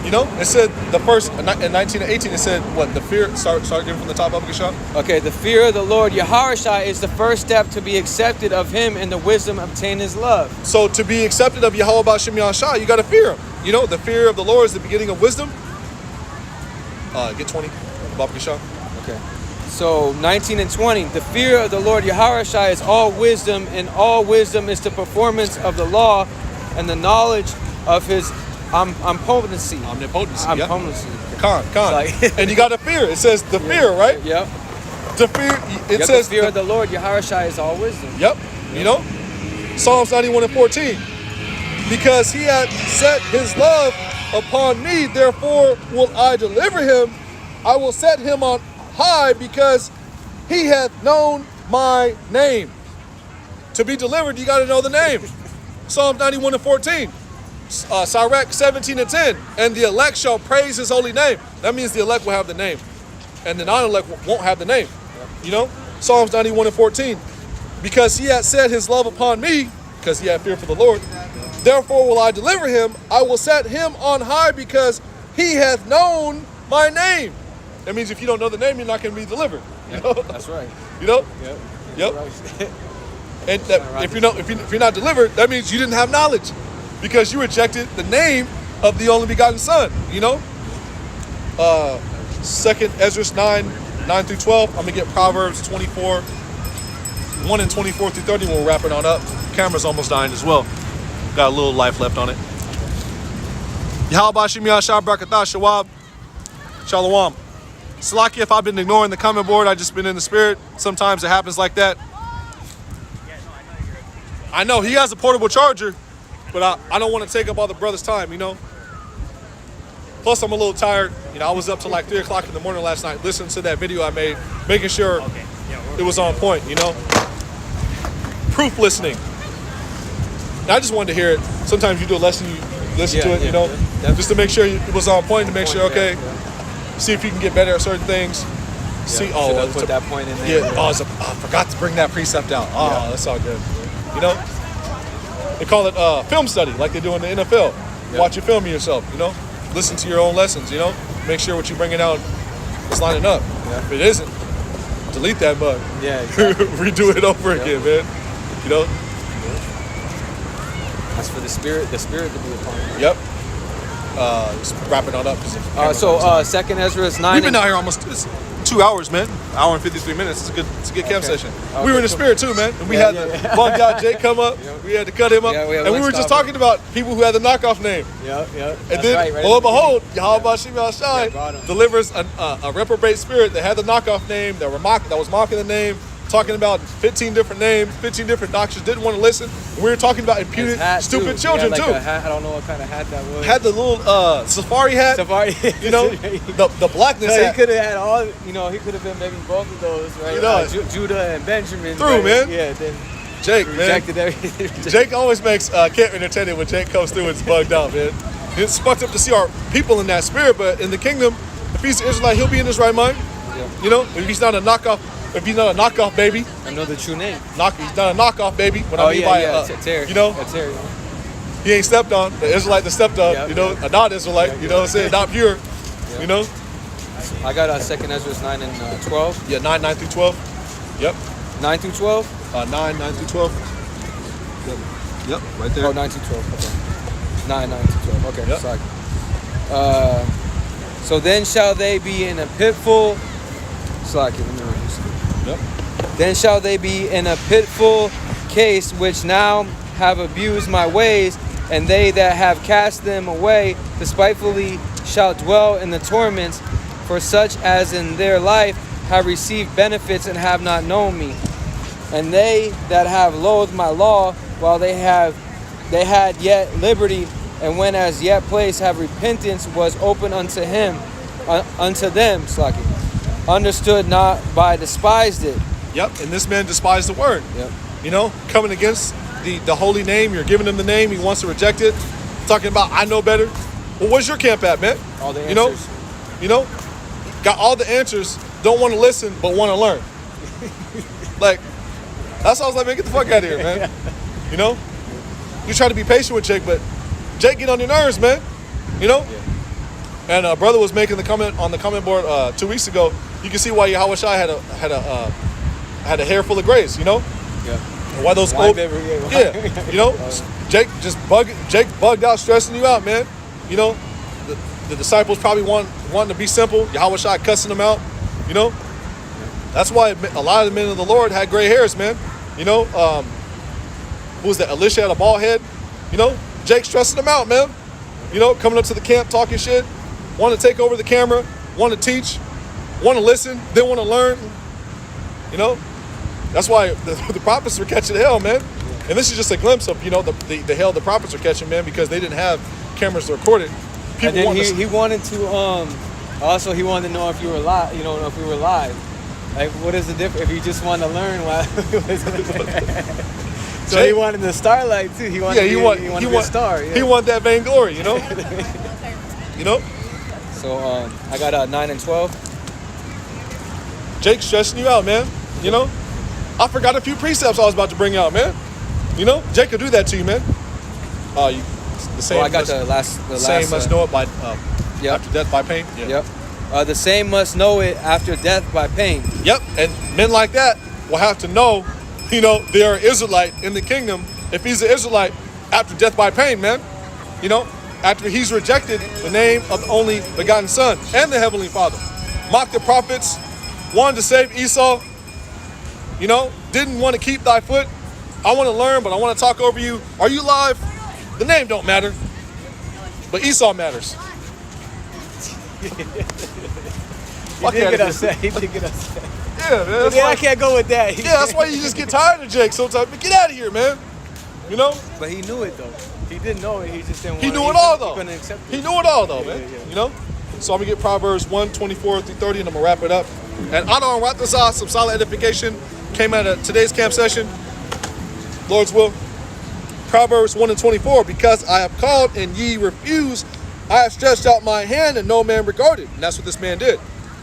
You know, it said the first in 19 and 18. It said what? The fear. Start again from the top of Kishah. Okay, the fear of the Lord Yahawashi is the first step to be accepted of him, and the wisdom obtain his love. So to be accepted of Yahweh B'Shem Yahshua, you got to fear him. You know, the fear of the Lord is the beginning of wisdom. Get 20, Baba Kishah. Okay. So 19 and 20, the fear of the Lord Yahawashi is all wisdom, and all wisdom is the performance of the law, and the knowledge of his omnipotency. Omnipotency. Omnipotency. Khan. Like- And you got to fear. It says the fear, right? Yep. The fear. It Yep, says the fear of the Lord Yahawashi is all wisdom. Yep. You know, Psalms 91 and 14. Because he hath set his love upon me, therefore will I deliver him. I will set him on high because he hath known my name. To be delivered, you got to know the name. Psalms 91 and 14. Sirach 17 and 10. And the elect shall praise his holy name. That means the elect will have the name. And the non-elect won't have the name. You know? Psalms 91 and 14. Because he hath set his love upon me, because he had fear for the Lord, therefore will I deliver him. I will set him on high because he hath known my name. That means if you don't know the name, you're not going to be delivered. You know? That's right. You know? Yep. Yep. And that, if you're not delivered, that means you didn't have knowledge, because you rejected the name of the only begotten Son. You know. 2nd Ezra 9 through 12. I'm gonna get Proverbs 24, 1 and 24 through 30. We'll wrap it on up. Camera's almost dying as well. Got a little life left on it. Yahweh B'Shem Yahshua Barakatah Shawab. Shalom. Salaki, if I've been ignoring the comment board, I've just been in the spirit. Sometimes it happens like that. I know he has a portable charger, but I don't want to take up all the brother's time, you know. Plus, I'm a little tired. You know, I was up till like 3 o'clock in the morning last night listening to that video I made, making sure it was on point, you know. Proof listening. And I just wanted to hear it. Sometimes you do a lesson, you listen to it, you know, just to make sure it was on point, to make sure, okay, see if you can get better at certain things. See, Should I put that point in there? yeah, I forgot to bring that precept out. Oh, that's all good. You know, they call it film study, like they do in the NFL. Watch your film yourself, you know. Listen to your own lessons, you know. Make sure what you're bringing out is lining up. If it isn't, delete that bug. Yeah, exactly. Redo it over again, man. You know. That's for the spirit to be upon. Yep. Just wrapping on up. So 2nd Ezra is 9. We've been out here almost 2 hours, man. Hour and 53 minutes. It's a good camp session. We were in the spirit too, man. And we had the bum guy Jake come up. We had to cut him up. And we were just talking about people who had the knockoff name. Yep. And then, lo and behold, Yahweh B'Shem Yahshua delivers a reprobate spirit that had the knockoff name, that was mocking the name, talking about 15 different names, 15 different doctrines, didn't want to listen. And we were talking about imputed stupid children too. I don't know what kind of hat that was. Had the little safari hat. You know, the blackness So he hat. could have had all, you know, he could have been maybe both of those, right? You know, Judah and Benjamin. Through, man. Yeah, then Jake, man. rejected everything. Jake always makes camp entertaining when Jake comes through and it's bugged out, man. It's fucked up to see our people in that spirit, but in the kingdom, if he's an Israelite, he'll be in his right mind. Yeah. You know, if he's not a knockoff baby, I know the true name. he's not a knockoff baby. What I mean by Terry. you know, Terry. he ain't stepped on. The Israelite that stepped on, Yep, you know, yep. a non-Israelite, you know what I'm saying? Not pure, you know? I got 2nd Ezra 9 and 12. Yeah, 9 through 12. Yep. 9 through 12? 9 through 12. Yep, right there. Oh, 9 through 12. Okay. 9 through 12. Okay, Yep. sorry. So then shall they be in a pitful. Let me read this. Yep. Then shall they be in a pitful case which now have abused my ways, and they that have cast them away despitefully shall dwell in the torments, for such as in their life have received benefits and have not known me. And they that have loathed my law while they had yet liberty, and when as yet place have repentance was open unto them, understood not, but I despised it. Yep, and this man despised the word. Yep. You know, coming against the holy name, you're giving him the name, he wants to reject it. Talking about, I know better. Well, where's your camp at, man? All the You know, answers. you know, got all the answers, don't want to listen, but want to learn. Like, that's why I was like, man, get the fuck out of here, man. You know, you try to be patient with Jake, but Jake get on your nerves, man. You know. And a brother was making the comment on the comment board 2 weeks ago. You can see why Yahweh Shai had a hair full of grays. You know. Yeah. And why those Why old, baby, yeah, you know, Jake bugged out, stressing you out, man. You know, the disciples probably wanting to be simple. Yahweh Shai cussing them out. You know, that's why a lot of the men of the Lord had gray hairs, man. You know, who was that? Elisha had a bald head. You know, Jake stressing them out, man. You know, coming up to the camp talking shit, want to take over the camera, want to teach, want to listen, then want to learn. You know, that's why the prophets were catching hell, man. And this is just a glimpse of, you know, the hell the prophets were catching, man, because they didn't have cameras to record it. People And then wanted he wanted to also he wanted to know if you were live, you know, if we were live. Like, what is the difference if you just wanted to learn while So Jake- he wanted the starlight too. He wanted he to be a star. Yeah. He wanted that vainglory, you know. You know, So I got 9 and 12. Jake's stressing you out, man. You know, I forgot a few precepts I was about to bring out, man. You know, Jake could do that to you, man. The same. I got the last. Same must know it by Yep. after death by pain. Yeah. Yep. The same must know it after death by pain. Yep. And men like that will have to know, you know, they are an Israelite in the kingdom. If he's an Israelite after death by pain, man, you know, after he's rejected the name of the only begotten Son and the Heavenly Father, mocked the prophets, wanted to save Esau, you know, didn't want to keep thy foot. I want to learn, but I want to talk over you. Are you live? The name don't matter, but Esau matters. He Fuck did outta get here. upset. He did get upset. Yeah, man. That's Yeah, why, I can't go with that. yeah, that's why you just get tired of Jake sometimes. But get out of here, man. You know? But he knew it though. He didn't know it. He just didn't. He want knew it it all, He though. couldn't accept it. He knew it all, though, Yeah, man. yeah, yeah. You know? So I'm going to get Proverbs 1, 24 through 30, and I'm going to wrap it up. And I don't wrap this out. Some solid edification came out of today's camp session. Lord's will. Proverbs 1 and 24, because I have called and ye refuse, I have stretched out my hand and no man regarded. And that's what this man did.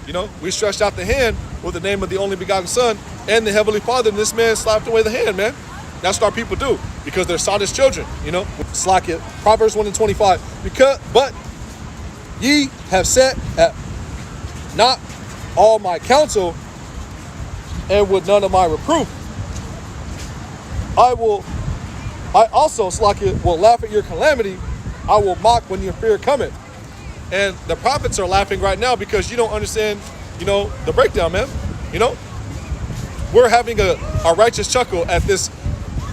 You know, we stretched out the hand with the name of the only begotten Son and the Heavenly Father, and this man slapped away the hand, man. That's what our people do, because they're sought his children, you know. Slack it. Proverbs 1 and 25. But ye have set at not all my counsel, and with none of my reproof. I also, Slakia, will laugh at your calamity. I will mock when your fear cometh. And the prophets are laughing right now because you don't understand, you know, the breakdown, man. You know, we're having a righteous chuckle at this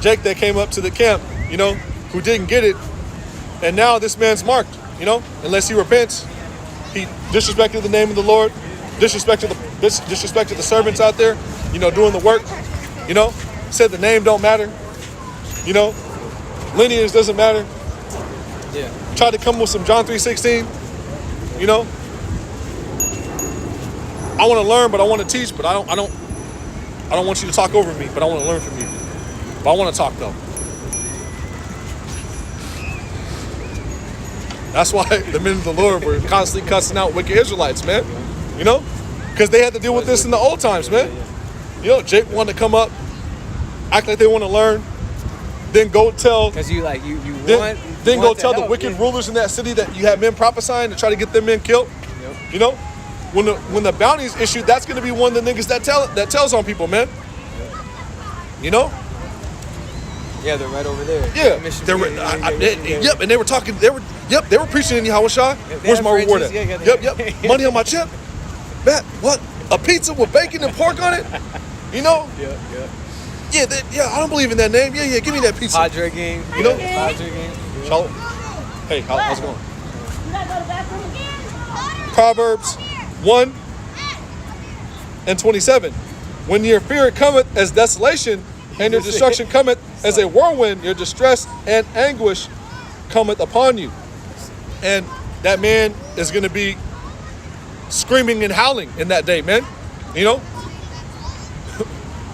Jake that came up to the camp, you know, who didn't get it. And now this man's marked, you know, unless he repents. He disrespected the name of the Lord, disrespected the servants out there, you know, doing the work, you know, said the name don't matter, you know, lineage doesn't matter. Yeah. Tried to come with some John 3:16, you know. I want to learn, but I want to teach, but I don't want you to talk over me, but I want to learn from you. But I want to talk though. That's why the men of the Lord were constantly cussing out wicked Israelites, man. You know, because they had to deal with this in the old times, man. You know, Jake wanted to come up, act like they want to learn, then go tell. Because you Then- want Then You go want to tell the help, wicked yeah. rulers in that city that you have men prophesying to try to get them men killed. Yep. You know, when the bounty is issued, that's going to be one of the niggas that tells on people, man. You know? Yeah, they're right over there. Yeah. Mission- They were, yep, and they were talking. They were preaching in Yahweh Shai. they Where's have my reward fringes, at? yeah, they- Yep. Money on my chip. Matt, what? A pizza with bacon and pork on it? You know? Yeah. Yeah. I don't believe in that name. Yeah. Give me that pizza. Padre game. You know? Padre game. Yeah. Shalom. Hey, how's it going? You gotta go to the bathroom again? Proverbs 1 and 27. When your fear cometh as desolation, and your destruction cometh as a whirlwind, your distress and anguish cometh upon you. And that man is going to be screaming and howling in that day, man. You know?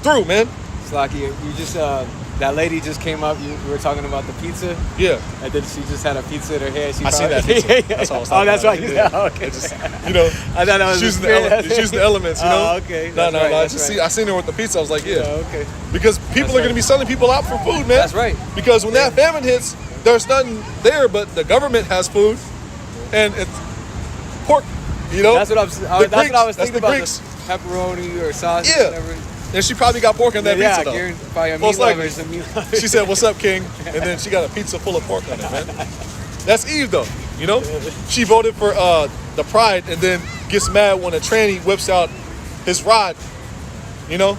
Through, man. It's like you just that lady just came up. You were talking about the pizza, Yeah. and then she just had a pizza in her hand. I seen that pizza. That's all I was talking that's about. right. Yeah. Yeah, okay. You know, I thought that was it's using, the spirit. it's using the elements, you know? Oh, okay. No. That's right, I that's just right. see. I seen her with the pizza. I was like, yeah. Okay. Because people are going to be selling people out for food, man. That's right. Because when that famine hits, there's nothing there, but the government has food, and it's pork. You know, That's what I was That's thinking the about. Greeks. The pepperoni or sausage, Yeah. whatever. And she probably got pork on that Yeah, pizza, though. Karen, probably a Most meat lover. likely. Some meat lover. She said, "What's up, King?" And then she got a pizza full of pork on it, man. That's Eve, though. You know, she voted for the Pride, and then gets mad when a tranny whips out his rod. You know,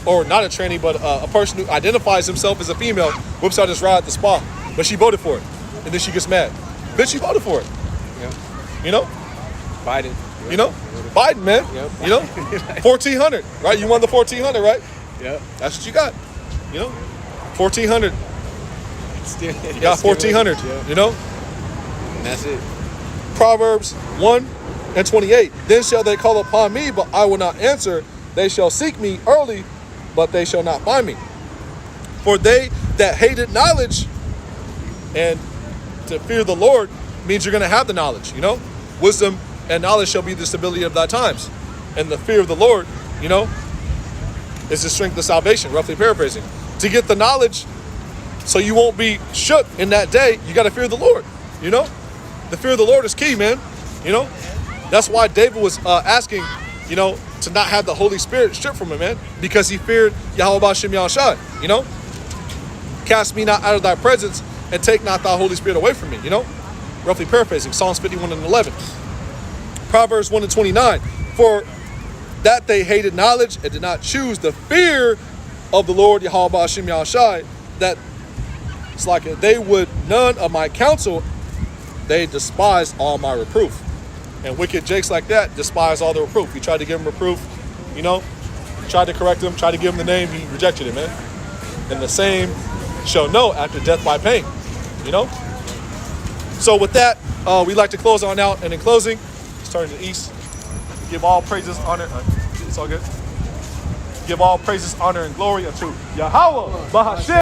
or not a tranny, but a person who identifies himself as a female whips out his rod at the spa. But she voted for it, and then she gets mad. Bitch, she voted for it. Yep. You know, Biden. you know, Biden, man. Yep. You know, 1400, right? You won the 1400, right? Yep. That's what you got. You know, 1400. You You got 1400. Yeah. You know. And that's it. Proverbs 1 and 28. Then shall they call upon me, but I will not answer. They shall seek me early, but they shall not find me. For they that hated knowledge, and to fear the Lord means you're going to have the knowledge, you know? Wisdom and knowledge shall be the stability of thy times. And the fear of the Lord, you know, is the strength of salvation, roughly paraphrasing. To get the knowledge so you won't be shook in that day, you got to fear the Lord, you know? The fear of the Lord is key, man. You know, that's why David was asking, you know, to not have the Holy Spirit stripped from him, man, because he feared Yahweh B'Shem Yahushai. You know, cast me not out of thy presence, and take not thy Holy Spirit away from me. You know, roughly paraphrasing Psalms 51 and 11. Proverbs 1 and 29. For that they hated knowledge and did not choose the fear of the Lord Yahweh B'Shem Yahushai, that it's like they would none of my counsel. They despise all my reproof. And wicked jakes like that despise all the reproof. You tried to give him reproof, you know, tried to correct him, tried to give him the name, he rejected it, man. And the same shall know after death by pain, you know? So with that, we'd like to close on out. And in closing, let's turn to the east. Give all praises, honor, it's all good. Give all praises, honor, and glory unto Yahweh B'Hashem.